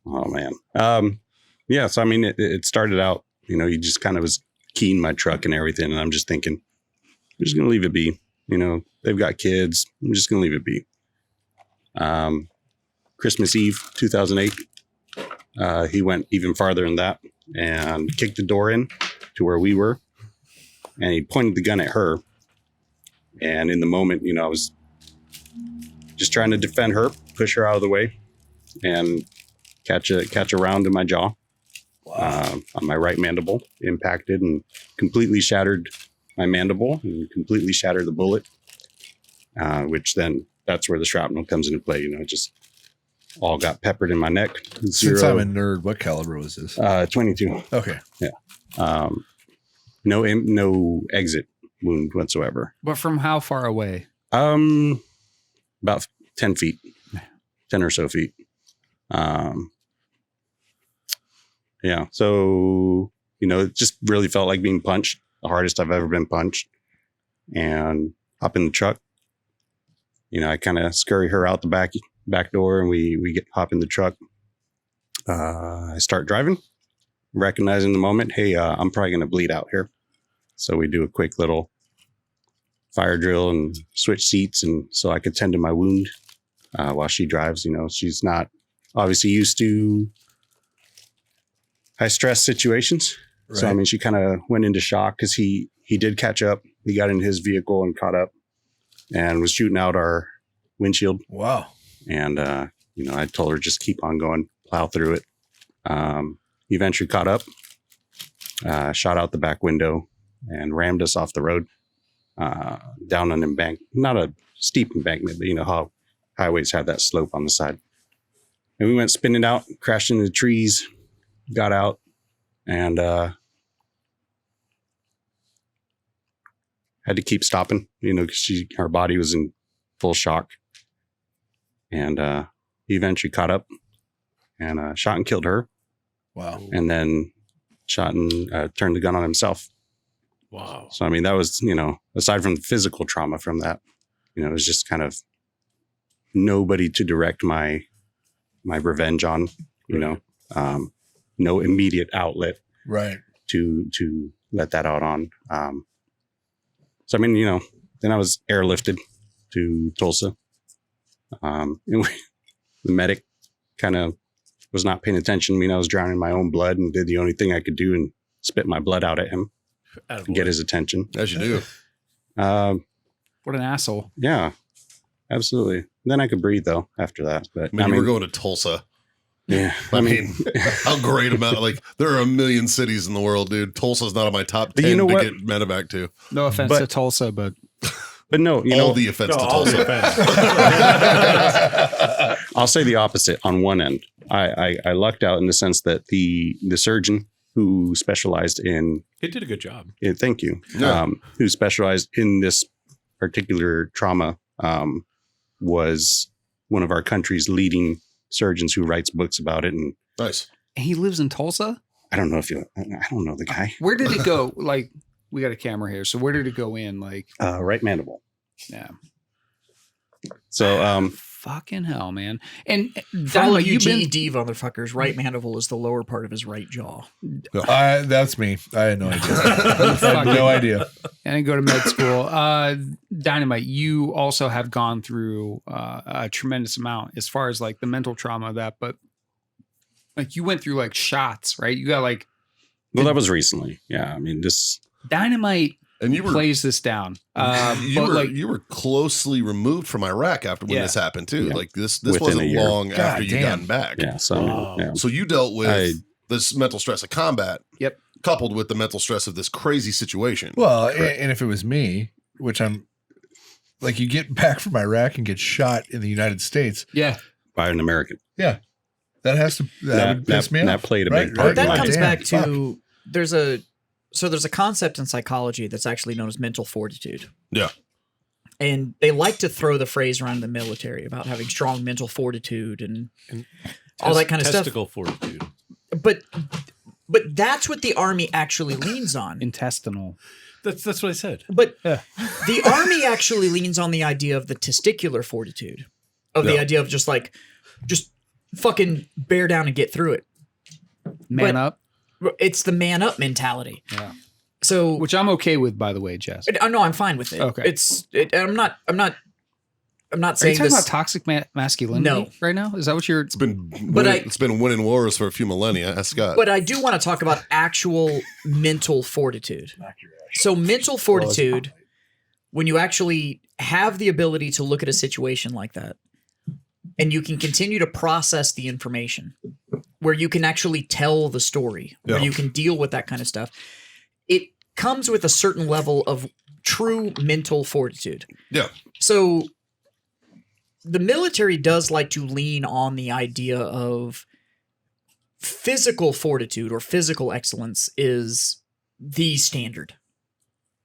Oh man. Yeah. So I mean, it started out. He just kind of was keying my truck and everything, and I'm just thinking, I'm just gonna leave it be. They've got kids. I'm just gonna leave it be. Christmas Eve, 2008. He went even farther than that and kicked the door in to where we were, and he pointed the gun at her. And in the moment, I was just trying to defend her, push her out of the way, and catch a round in my jaw. On my right mandible, impacted and completely shattered my mandible and completely shattered the bullet, which then that's where the shrapnel comes into play. It just all got peppered in my neck. Since I'm a nerd, what caliber was this? 22. Okay. No exit wound whatsoever. But from how far away? About 10 feet, 10 or so feet. Yeah. So, it just really felt like being punched, the hardest I've ever been punched, and hop in the truck. I kind of scurry her out the back door, and we hop in the truck. I start driving, recognizing the moment. Hey, I'm probably going to bleed out here. So we do a quick little fire drill and switch seats, and so I could tend to my wound while she drives. She's not obviously used to high stress situations. Right. So, I mean, she kind of went into shock because he did catch up. He got in his vehicle and caught up and was shooting out our windshield. Wow. And, I told her just keep on going, plow through it. He eventually caught up, shot out the back window and rammed us off the road down an embankment, not a steep embankment, but how highways have that slope on the side. And we went spinning out, crashed into the trees, got out, and had to keep stopping, because her body was in full shock. And he eventually caught up and shot and killed her, Wow. and then shot and turned the gun on himself. Wow. So, I mean, that was, aside from the physical trauma from that, it was just kind of nobody to direct my revenge on, no immediate outlet Right. to let that out on. So, I mean, then I was airlifted to Tulsa. And the medic kind of was not paying attention. I mean, I was drowning in my own blood and did the only thing I could do and spit my blood out at him to get his attention. As you do. What an asshole. Yeah, absolutely. Then I could breathe though after that. But I mean, we're going to Tulsa. yeah, I mean, how great about there are a million cities in the world, dude. Tulsa's not on my top 10 But you know to what? get medevac to. No offense But- to Tulsa, but but no, All the offense to all the Tulsa. offense. I'll say the opposite on one end. I lucked out in the sense that the surgeon who specialized in He did a good job. thank you, Yeah. who specialized in this particular trauma was one of our country's leading surgeons who writes books about it. And Nice. And he lives in Tulsa? I don't know I don't know the guy. Where did it go? Like, we got a camera here. So where did it go in? Like, Right mandible. yeah. So, Fucking hell, man. And For all of Dynamite, you you've been GED motherfuckers, right mandible is the lower part of his right jaw. That's me. I had no idea. I had no idea. and I go to med school. Dynamite, you also have gone through a tremendous amount as far as like the mental trauma of that, but like you went through like shots, right? You got like well, that was recently. Yeah. I mean, Dynamite And you were plays this down. you were closely removed from Iraq after when Yeah. this happened too. Yeah. Like this Within a wasn't year. long after you damn. gotten back. yeah. So, Wow. yeah. So you dealt with I- this mental stress of combat. Yep. Coupled with the mental stress of this crazy situation. Well, and if it was me, which I'm like, you get back from Iraq and get shot in the United States, yeah. By an American. that would piss me off. That played a Right, big right. part. That in comes mine. Damn, back to there's a concept in psychology that's actually known as mental fortitude. Yeah. And they like to throw the phrase around in the military about having strong mental fortitude and all that kind of stuff. Testicle fortitude. But that's what the Army actually leans on. Intestinal. That's what I said. But Yeah. the Army actually leans on the idea of the testicular fortitude, of the Yeah. idea of just fucking bear down and get through it. Man But- up. It's the man up mentality. Yeah. So Which I'm okay with, by the way, Jess. no, I'm fine with it. Okay. I'm not Are you saying talking this. about toxic masculinity No. right now? Is that what you're... It's been But it's been winning wars for a few millennia. Ask Scott. But I do want to talk about actual mental fortitude. So mental fortitude, when you actually have the ability to look at a situation like that, and you can continue to process the information, where you can actually tell the story, where Yeah. you can deal with that kind of stuff, it comes with a certain level of true mental fortitude. Yeah. So the military does like to lean on the idea of physical fortitude or physical excellence is the standard,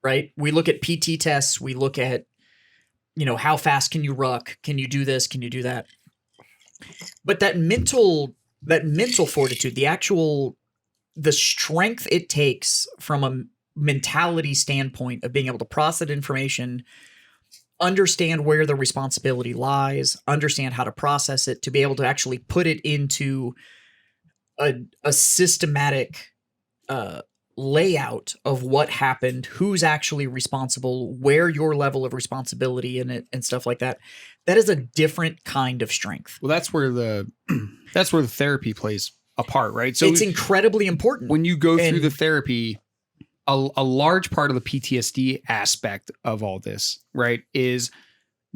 right? We look at PT tests. We look at, how fast can you ruck? Can you do this? Can you do that? But that mental fortitude, the strength it takes from a mentality standpoint of being able to process information, understand where the responsibility lies, understand how to process it, to be able to actually put it into a systematic layout of what happened, who's actually responsible, where your level of responsibility in it, and stuff like that. That is a different kind of strength. Well, that's where the therapy plays a part, right? So it's incredibly important. when you go through And- the therapy, a large part of the PTSD aspect of all this, right, is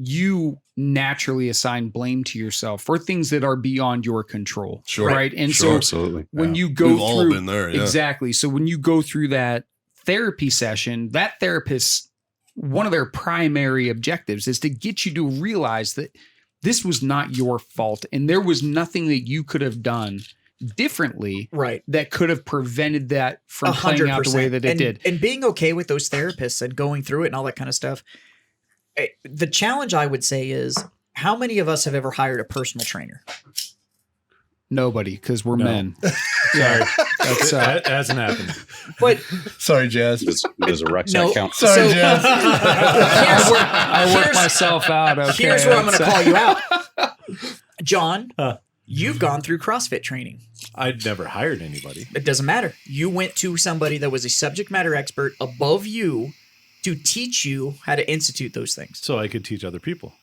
you naturally assign blame to yourself for things that are beyond your control. Sure. Right. And Sure. so Absolutely. when Yeah. you go We've through all been there. Yeah. exactly. So when you go through that therapy session, that therapist, one of their primary objectives is to get you to realize that this was not your fault and there was nothing that you could have done differently right. that could have prevented that from playing out the way that it did. And being okay with those therapists and going through it and all that kind of stuff. The challenge I would say is, how many of us have ever hired a personal trainer? Nobody, because we're No. men. Sorry. That's That hasn't happened. But Sorry, Jazz. Does a rucksack No. count? Sorry, So- Jazz. I work here's- myself out. Okay, here's where I'm going to That's- call you out. John, Huh. you've gone through CrossFit training. I'd never hired anybody. It doesn't matter. You went to somebody that was a subject matter expert above you to teach you how to institute those things. So I could teach other people.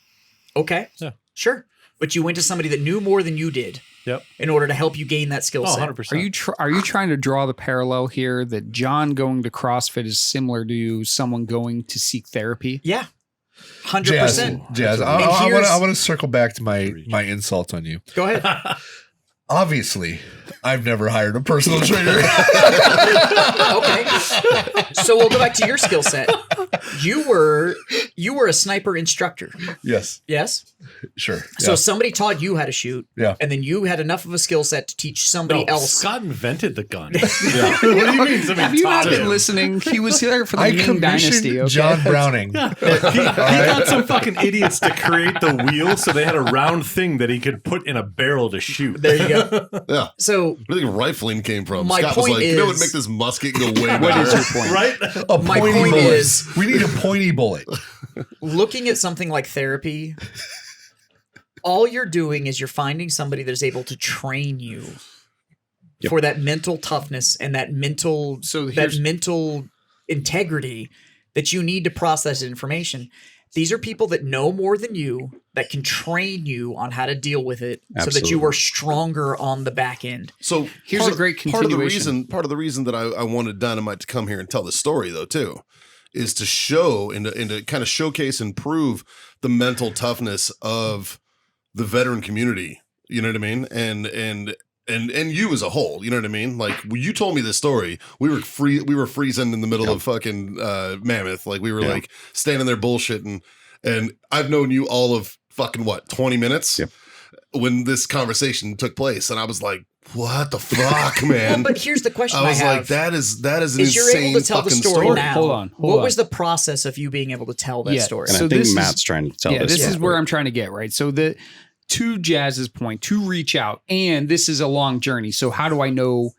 Okay. Yeah. Sure. But you went to somebody that knew more than you did Yep. in order to help you gain that skill Oh, set. 100%. Are you trying to draw the parallel here that John going to CrossFit is similar to someone going to seek therapy? Yeah. 100%. Jazz, And I here's- want to circle back to my insult on you. Go ahead. Obviously, I've never hired a personal trainer. Okay. So we'll go back to your skill set. you were a sniper instructor. Yes, Yes. sure. So Yeah. somebody taught you how to shoot. Yeah. And then you had enough of a skill set to teach somebody No, else. Scott invented the gun. What do you mean? Somebody Have you taught not been him? listening? He was here for the I Ming commissioned Dynasty. Okay? John Browning. He got some fucking idiots to create the wheel so they had a round thing that he could put in a barrel to shoot. There you go. Yeah. So Where do you think rifling came from? My Scott was point like, you know what is- would make this musket go way better? What is your point? Right? A My pointy point bullet. is- we need a pointy bullet. looking at something like therapy, all you're doing is you're finding somebody that is able to train you Yep. for that mental toughness and that mental integrity that you need to process information. These are people that know more than you, that can train you on how to deal with it so that you Absolutely. are stronger on the back end. So Here's part a great part of the continuation. reason that I wanted Dynamite to come here and tell this story though too, is to show and to kind of showcase and prove the mental toughness of the veteran community. You know what I mean? And you as a whole. You know what I mean? Like when you told me this story, we were freezing in the middle of fucking Mammoth. Like we were like standing there bullshitting. And I've known you all of fucking 20 minutes Yep. when this conversation took place, and I was like, "What the fuck, man?" But here's the question I was have. like, "That is an is you're insane able to tell the fucking story, now. Hold on. What was the process of you being able to tell that story? And So I think this is- Matt's trying to tell Yeah, this is story. where I'm trying to get, right? So to Jazz's point, to reach out, and this is a long journey. So how do I know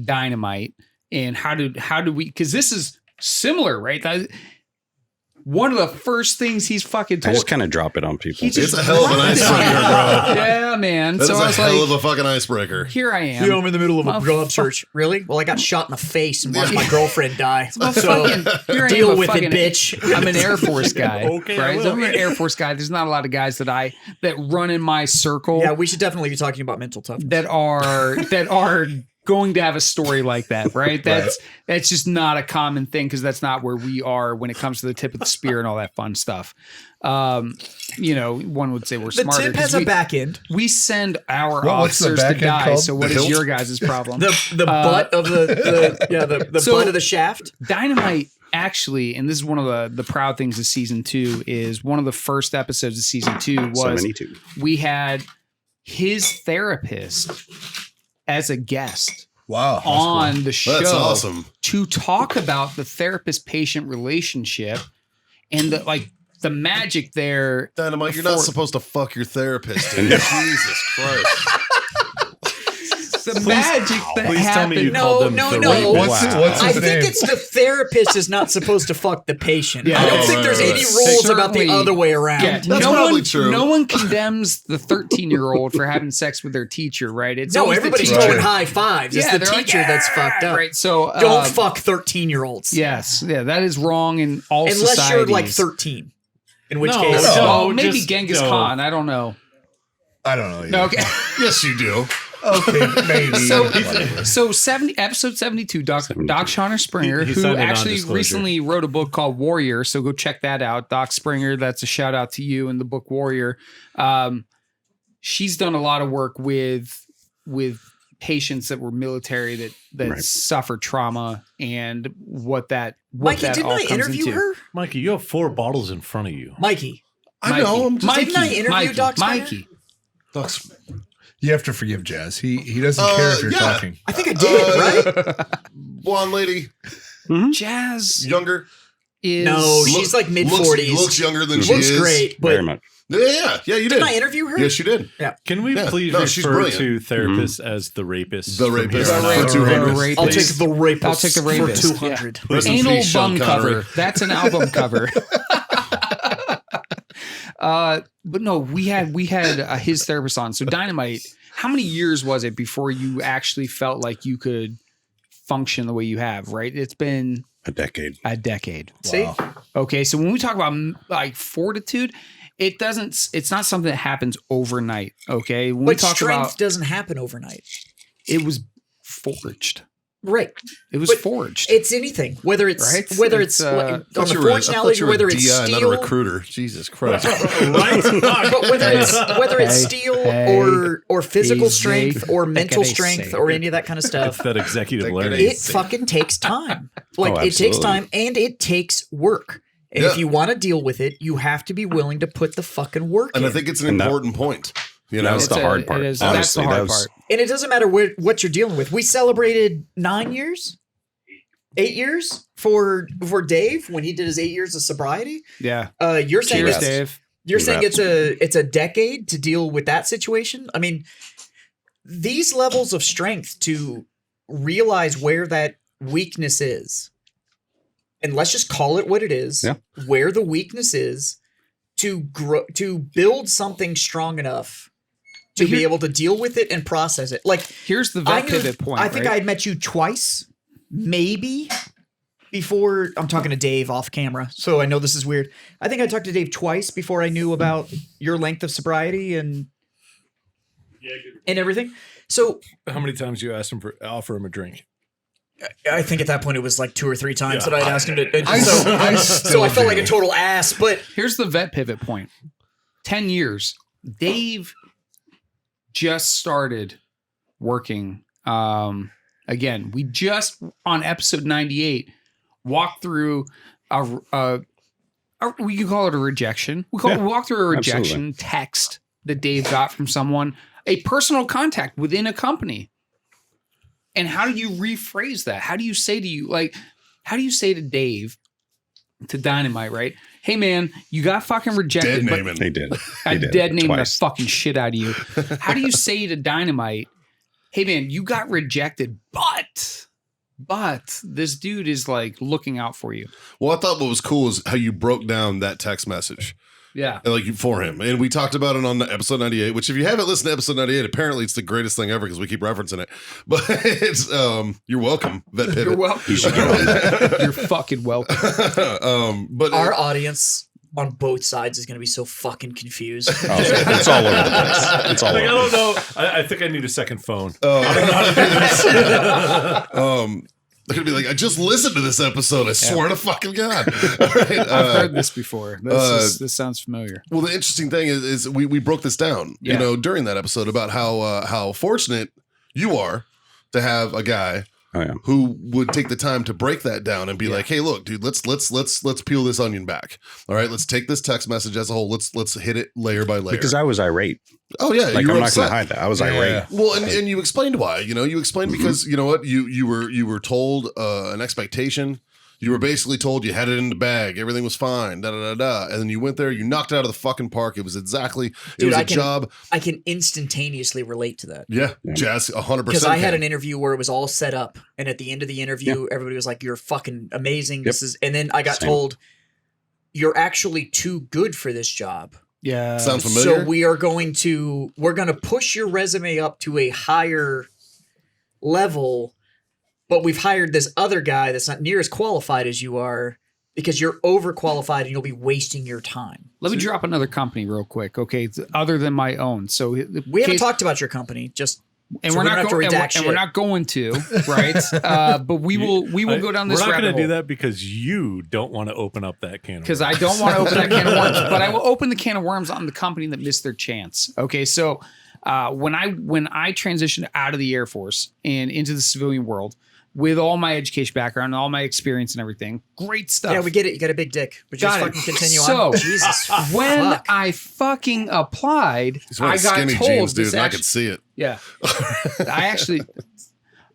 Dynamite, and how do we? Because this is similar, right? One of the first things he's fucking I told. just kind of drop it on people. He just It's a hell of an dropped it on icebreaker, me. bro. Yeah, man. That So is I a was hell like, of a fucking icebreaker." here I am. You know, I'm in the middle of a Motherfucker. job search. Really? Well, I got shot in the face and watched my girlfriend die. I'm a fucking- here I am, deal a with it, fucking- bitch. I'm an Air Force guy. Okay, I right? will. I'm an Air Force guy. There's not a lot of guys that run in my circle. Yeah, we should definitely be talking about mental toughness. that are going to have a story like that, right? That's just not a common thing because that's not where we are when it comes to the tip of the spear and all that fun stuff. One would say we're The smarter. tip has 'cause a back end. we send our What's the officers to back end die. called? So what The is hilt? your guys' problem? The butt of the So- butt of the shaft. Dynamite actually, and this is one of the proud things of season 2, is one of the first episodes of season 2 was 72. we had his therapist as a guest Wow. that's on the show. That's awesome. To talk about the therapist-patient relationship and the magic there. Dynamite, you're not Before- supposed to fuck your therapist, dude. Jesus Christ. The magic that Please tell me you happened. called them No, the no. right What's wow. what's I his think name? it's the therapist is not supposed to fuck the patient. Yeah. I don't Oh, think right, there's right, any right. rules about the Certainly- other way around. Yeah, That's no probably one, true. No one condemns the 13-year-old for having sex with their teacher, right? It's No, always the everybody's teacher. throwing high fives. It's the they're like, teacher that's "Yeah," fucked up. right? So Don't fuck 13-year-olds. Yes, yeah, that is wrong in all Unless societies. you're like 13. In which No, case, no. Oh, maybe just Genghis go. Khan. I don't know. I don't know. No, okay. Yes, you do. Okay, maybe. So 70 episode 72, Doc 72. Shawner Springer, He who signed a actually non-disclosure. recently wrote a book called Warrior. So go check that out. Doc Springer, that's a shout out to you in the book Warrior. She's done a lot of work with patients that were military that Right. suffered trauma and what that Mikey, that didn't all I comes interview into. her? Mikey, you have 4 bottles in front of you. Mikey. I know. I'm just, Didn't I interview Doc Springer? Mikey. Docs- You have to forgive Jazz. He doesn't care if you're yeah. talking. I think I did, right? blonde lady, Jazz younger. is No, she's like mid-40s. Looks younger than she Looks is. great, but Very much. Yeah, you did. didn't I interview her? Yes, you did. Can we Yeah. please No, she's refer brilliant. to therapists as the rapists? The from rapist. here on The out? rapist. 200. rapist. I'll take the rapist. I'll take the rapist. for 200. Rest in Anal peace, Sean bum Connery. cover. That's an album cover. But no, we had his therapist on. So Dynamite, how many years was it before you actually felt like you could function the way you have? Right, it's been A decade. a decade. See? Okay, so when we talk about like fortitude, it's not something that happens overnight. Okay, when we But talk strength about doesn't happen overnight. it was forged. Right. It was But forged. It's anything. Whether it's Right? whether It's, it's, uh, like, I on thought the you were- I forge thought analogy, you were a whether it's DI, not a steel, recruiter. Jesus Christ. but whether it's Hey, steel hey, or physical easy. strength or Take mental it easy. strength or any of that kind of It's stuff, that executive Take learning. it it fucking takes time. Like Oh, it takes absolutely. time and it takes work. And if you want to deal with it, you have to be willing to put the fucking work in. And I think it's an important point. You know, That's the hard part. That's Honestly, the hard that was- part. And it doesn't matter what you're dealing with. We celebrated 9 years, 8 years for Dave when he did his 8 years of sobriety. Yeah. You're saying Cheers, it's, Dave. you're saying Congrats. it's a decade to deal with that situation. I mean, these levels of strength to realize where that weakness is, and let's just call it what it is. Yeah. Where the weakness is, to grow, to build something strong enough to be able to deal with it and process it. Like, Here's the I vet knew- pivot point. I think I right? had met you twice, maybe, before. I'm talking to Dave off camera, so I know this is weird. I think I talked to Dave twice before I knew about your length of sobriety and everything. So How many times you asked him for offer him a drink? I think at that point it was like 2 or 3 times Yeah. that I'd asked him to. I So I felt like a total ass, but Here's the vet pivot point. 10 years. Dave just started working. Again, we just on episode 98 walked through we could call it a rejection. We walked through a rejection text that Dave got from someone, a personal contact within a company. And how do you rephrase that? How do you say to Dave, to Dynamite, right? Hey man, you got fucking rejected. Dead but naming. They did. I They did. dead named the Twice. fucking shit out of you. How do you say to Dynamite, hey man, you got rejected, but this dude is like looking out for you. Well, I thought what was cool is how you broke down that text message. Yeah. Like for him. And we talked about it on episode 98, which if you haven't listened to episode 98, apparently it's the greatest thing ever because we keep referencing it. But it's you're welcome, Vet Pivot. You're welcome. You should go. You're fucking welcome. But our audience on both sides is going to be so fucking confused. Oh, it's all over the place. It's all Like, I over. don't know. I think I need a second phone. they're gonna be like, I just listened to this episode. I swear to fucking God. All right, I've heard this before. This sounds familiar. well, the interesting thing is we broke this down, Yeah. you know, during that episode about how fortunate you are to have a guy Oh yeah. who would take the time to break that down and be like, hey, look, dude, let's peel this onion back. All right, let's take this text message as a whole. Let's hit it layer by layer. Because I was irate. oh yeah, Like you I'm were not going upset. to hide that. I was Yeah. irate. Well, and you explained why. You know, you explained because you know what you were told an expectation. You were basically told you had it in the bag, everything was fine, da da da da, and then you went there, you knocked it out of the fucking park. It was exactly, it was a job. I can instantaneously relate to that. Yeah, Jazz, 100%. Because I had an interview where it was all set up, and at the end of the interview, everybody was like, "You're fucking amazing." This is, and then I got Same. told, "You're actually too good for this job." Yeah. Sounds familiar. So we're going to push your resume up to a higher level, but we've hired this other guy that's not near as qualified as you are because you're overqualified and you'll be wasting your time. Let me drop another company real quick, okay? Other than my own. So We haven't talked about your company, just and so we're we not don't have to going, redact and we're shit. not going to, right? But we will go down this We're not rabbit going to hole. do that because you don't want to open up that can. Because I don't want to open that can of worms, but I will open the can of worms on the company that missed their chance. Okay, so when I transitioned out of the Air Force and into the civilian world with all my education background and all my experience and everything, great stuff. Yeah, we get it. You got a big dick, but just Got it. fucking continue So, on. Jesus, when fuck. I fucking applied, He's wearing I got skinny told jeans, dude, this and I actu- could see it. Yeah,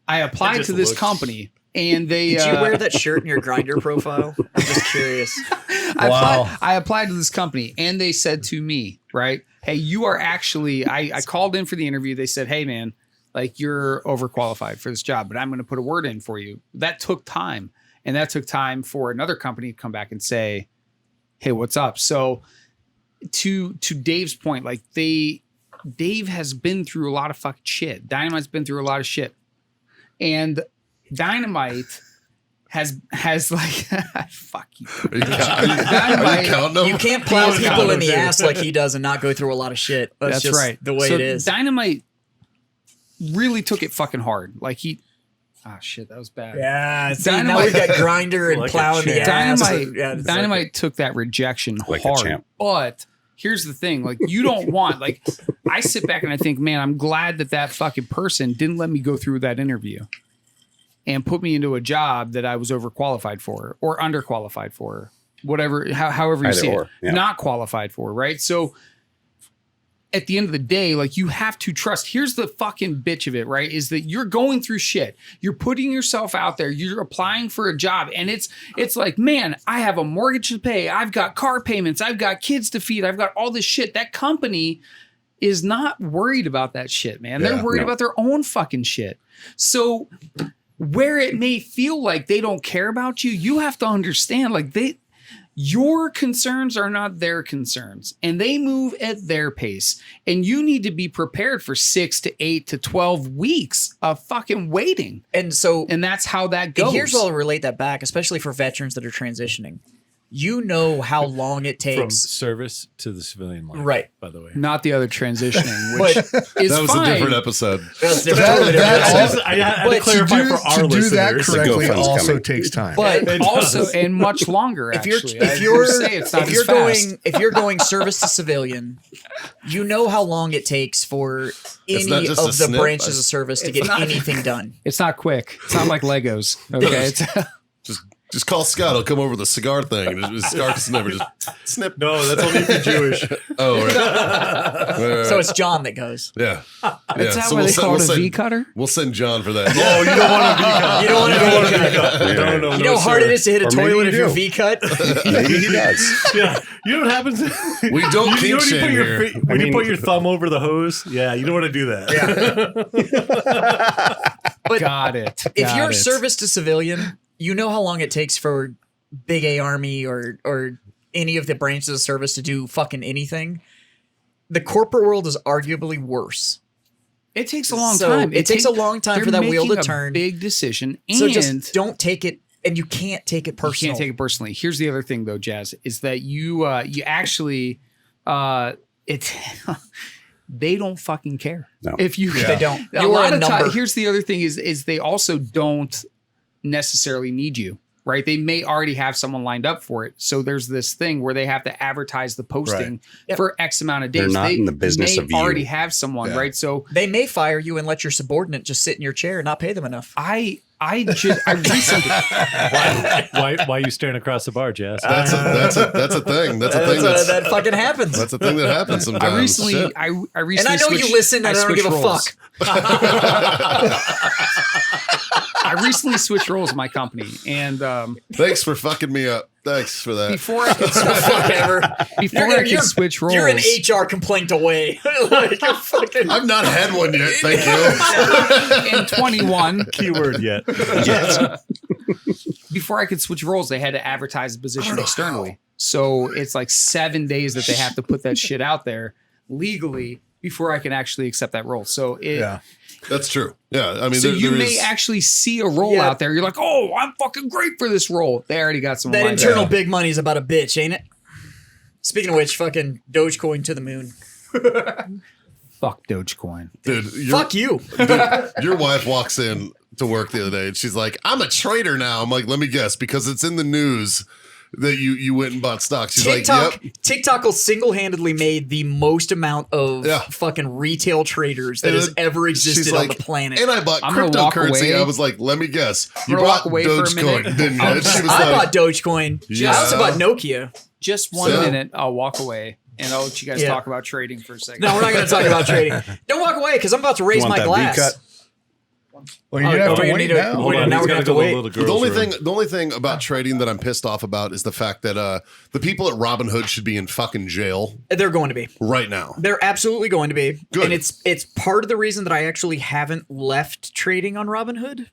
I applied just to this looks- company, and they Did you wear that shirt in your grinder profile? I'm just curious. I applied to this company, and they said to me, right, hey, you are actually, I called in for the interview. They said, hey, man, like you're overqualified for this job, but I'm going to put a word in for you. That took time. And that took time for another company to come back and say, hey, what's up? So to Dave's point, like Dave has been through a lot of fucking shit. Dynamite's been through a lot of shit. And Dynamite has like fuck you. Are you counting them? You can't plow Please people count in the them, ass like he does and not go through a lot of shit. That's just right. the way So it is. Dynamite really took it fucking hard. Like shit, that was bad. Yeah, see, now Dynamite- we've got grinder and Like a plowing the champ. ass. Dynamite, Yeah, it's Dynamite took that rejection Like a hard. champ. But here's the thing: like, you don't want like I sit back and I think, man, I'm glad that fucking person didn't let me go through that interview and put me into a job that I was overqualified for or underqualified for. whatever, however you Either see or, it, yeah. not qualified for, right? So at the end of the day, like you have to trust. Here's the fucking bitch of it, right? Is that you're going through shit. You're putting yourself out there. You're applying for a job. And it's like, man, I have a mortgage to pay. I've got car payments. I've got kids to feed. I've got all this shit. That company is not worried about that shit, man. They're worried about their own fucking shit. So where it may feel like they don't care about you, you have to understand, like your concerns are not their concerns, and they move at their pace. And you need to be prepared for 6 to 8 to 12 weeks of fucking waiting. And so, And that's how that goes. and here's what I'll relate that back, especially for veterans that are transitioning. You know how long it From takes. service to the civilian life. Right. By the way. Not the other transitioning, which is That was fine. a different episode. That's different. I had to But clarify for our to do that listeners. correctly GoFund's also coming. takes time. But It Also, does. and much longer. if you're Actually, if you're say it's not if as you're fast. going service to civilian, you know how long it takes for It's any not of just a the snip. branches of service to get anything done. It's not quick. It's not like Legos. Okay, it's, Just call Scott. He'll come over to the cigar thing. And his cigar can never just snip. No, that's only if you're Jewish. Oh, right. Right, So it's John that goes. yeah. is that So why they send- call it a send- V cutter? We'll send John for that. Oh, you don't want to be cut. You don't want to be cut. No, You know how hard sir. it is to hit a Or maybe toilet you if you're do. V cut. Maybe he does. Yeah, you know what happens? We don't you kink know when you shame put your here. when you put your thumb over the hose. Yeah, you don't want to do that. But Got it. if Got you're it. service to civilian, you know how long it takes for Big A Army or any of the branches of service to do fucking anything. The corporate world is arguably worse. It takes a long So time. it takes a long time they're for that wheel to making a turn. Big decision, and So just don't take it, and you can't take it you personally. can't take it personally. Here's the other thing, though, Jazz, is that you actually it. They don't fucking care. No. If you They don't. A You lot are a of time, number. here's the other thing is they also don't necessarily need you, right? They may already have someone lined up for it. So there's this thing where they have to advertise the posting Yep. for X amount of days. They're not they in the business may of you. already have someone, right? So They may fire you and let your subordinate just sit in your chair and not pay them enough. I recently Why are you staring across the bar, Jess? That's a thing. That's a thing. That fucking happens. That's a thing that happens sometimes. I recently Shit. I recently And I know you listen, and I don't switched give a roles. fuck. I recently switched roles in my company, and Thanks for fucking me up. Thanks for that. before I could Whatever. switch roles, You're an HR complaint away. Like you're fucking. I've not had one yet. Thank you. in 21, Keyword yet. before I could switch roles, they had to advertise the position externally. So it's like 7 days that they have to put that shit out there legally before I can actually accept that role. So That's true. Yeah. I mean, so there, you there may is- actually see a role Yeah. out there. You're like, oh, I'm fucking great for this role. They already got someone. That lined internal up. big money is about a bitch, ain't it? Speaking of which, fucking Dogecoin to the moon. Fuck Dogecoin. dude. Fuck you. Your wife walks in to work the other day and she's like, "I'm a trader now." I'm like, "Let me guess," because it's in the news that you went and bought stocks. She's TikTok, like, "Yep." TikTok will single-handedly made the most amount of Yeah. fucking retail traders that And has then ever she's existed on the like, planet. And I bought I'm gonna walk cryptocurrency. away. I was like, "Let me guess, you gonna walk bought away for a Dogecoin, minute. didn't you?" And she was I like, bought Dogecoin. Yeah. I also bought Nokia. Just one So- minute. I'll walk away and I'll let you guys Yeah. talk about trading for a second. No, we're not going to talk about trading. Don't walk away because I'm about to raise want my that glass. V-cut? Well, you Oh, have we to need wait to- now. Hold on, now we're gonna have to wait. the only thing about trading that I'm pissed off about is the fact that the people at Robinhood should be in fucking jail They're going to be. right now. They're absolutely going to be. Good. And it's part of the reason that I actually haven't left trading on Robinhood.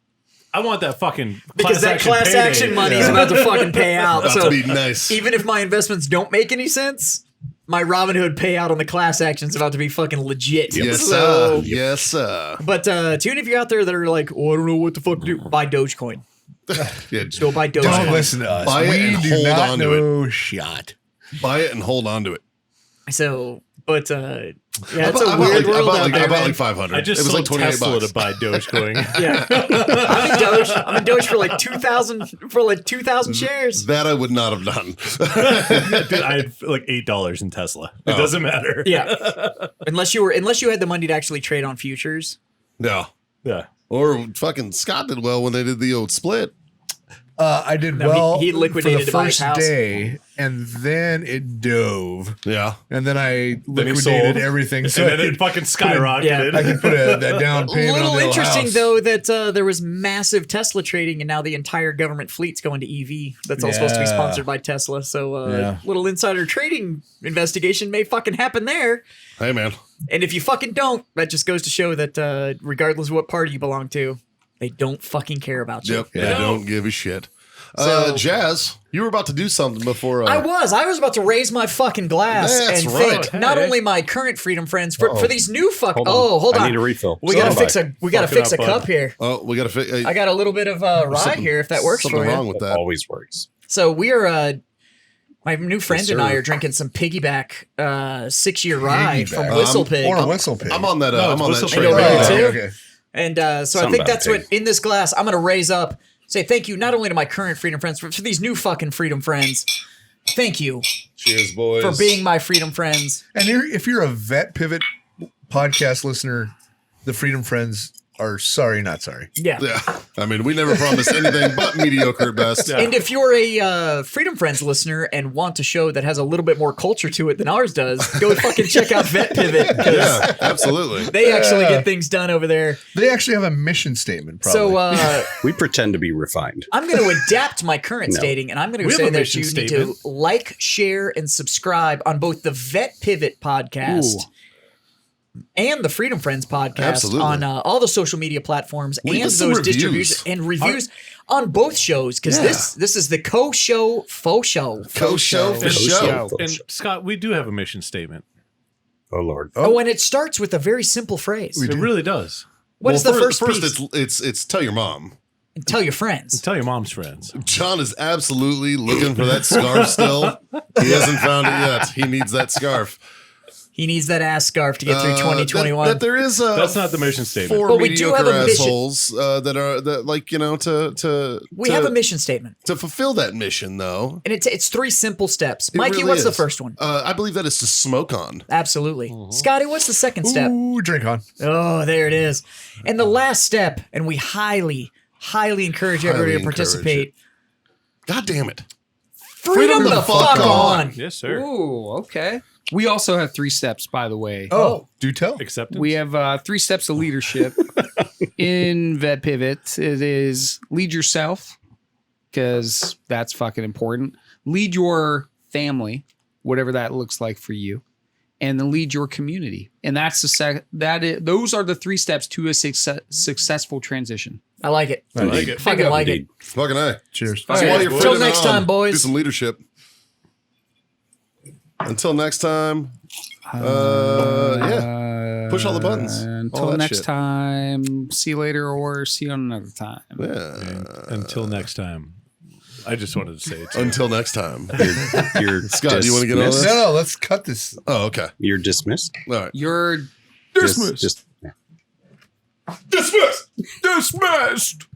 I want that fucking Because that class payday. action money is about to fucking pay out. About So to be nice. even if my investments don't make any sense, my Robinhood payout on the class action is about to be fucking legit. Yes, So, sir. Yes, sir. but tune if you're out there that are like, oh, I don't know what the fuck to do. Buy Dogecoin. Yeah, Go buy Dogecoin. Don't listen to us. Buy it We and do hold not on to know shot. buy it and hold on to it. So, but yeah, I it's bought- a I bought weird like, world I bought out like, there, I bought man. like 500. I just it was like sold 28 Tesla bucks. to buy Dogecoin. Yeah, I'm in Doge. I'm in Doge for like 2,000 shares. That I would not have done. Dude, I had like $8 in Tesla. It Oh. doesn't matter. Yeah, unless you had the money to actually trade on futures. No. Yeah. Or fucking Scott did well when they did the old split. I did No, well he liquidated for the to buy his first house. day, and then it dove, Yeah. and then I Then he liquidated sold. everything. And So then it fucking skyrocketed. I could put that down A payment little on the interesting house. though that there was massive Tesla trading, and now the entire government fleet's going to EV. That's all supposed to be Yeah. sponsored by Tesla. So Yeah. little insider trading investigation may fucking happen there. Hey, man. And if you fucking don't, that just goes to show that regardless of what party you belong to, they don't fucking care about you. Yep. They don't give a shit. So- Jazz, you were about to do something before. I was about to raise my fucking glass That's and right. thank not Hey. only my current Freedom Friends for these new fuck. Hold on. Hold on. I need a refill. We gotta Stand by. fix a Fuck it up, cup bud. here. Oh, we got to fix. I got a little bit of rye here if that works something for you. wrong with that. Always works. So we are my new friend Yes, and I sir. are drinking some piggyback 6-year rye from Piggyback. Whistle Pig. Or a whistle pig. I'm on that. No, I'm it's on that Whistle train. Pig. right You're now. too? Okay. And so I Something think about that's a what pig. in this glass I'm gonna raise up. Say thank you not only to my current Freedom Friends, but for these new fucking Freedom Friends. Thank you Cheers, boys. for being my Freedom Friends. And if you're a Vet Pivot podcast listener, the Freedom Friends are sorry, not sorry. Yeah. Yeah. I mean, we never promised anything but mediocre at best. Yeah. And if you're a Freedom Friends listener and want a show that has a little bit more culture to it than ours does, go fucking check out Vet Pivot because Yeah, absolutely. they actually Yeah. get things done over there. They actually have a mission statement. Probably. So We pretend to be refined. I'm going to adapt my current No. stating, and I'm going to We have say a that mission you need statement. to like, share, and subscribe on both the Vet Pivot podcast and the Freedom Friends podcast Absolutely. on all the social media platforms Leave and us some those reviews. distributions and reviews on both shows because Yeah. this is the Co Show Fo Sho. Co Show Fo And, Sho. and Scott, we do have a mission statement. Oh Lord. Oh, and it starts with a very simple phrase. It really does. What is the first First, piece? it's tell your mom. And tell your friends. Tell your mom's friends. John is absolutely looking for that scarf still. He hasn't found it yet. He needs that scarf. He needs that ass scarf to get through 2021. That there is That's not the mission statement. four But we do have mediocre a mission. assholes that like We have a mission statement. to fulfill that mission though. And it's 3 simple steps. It Mikey, really what's the is. first one? I believe that is to smoke on. Absolutely. Scotty, what's the second step? Ooh, drink on. Oh, there it is. And the last step, and we highly encourage everybody to Highly participate. God damn it. Freedom the fuck on. Yes, sir. Ooh, okay. We also have 3 steps, by the way. Oh, Do tell. Acceptance. We have 3 steps of leadership in Vet Pivot. It is lead yourself, because that's fucking important. Lead your family, whatever that looks like for you, and then lead your community. And that's those are the 3 steps to a successful transition. I like it. I like it. Fucking like it. Indeed. Fucking A. Cheers. All So right. while you're Till putting it next on, time, boys. Do some leadership. Until next time. Yeah. Push all the buttons. All Until that next shit. time, see you later or see you on another time. Yeah. And until next time. I just wanted to say it too. Until next time. You're Scott, do you wanna get on dismissed. this? No, let's cut this. Oh, okay. You're dismissed. All right. You're Dismissed. Dismissed.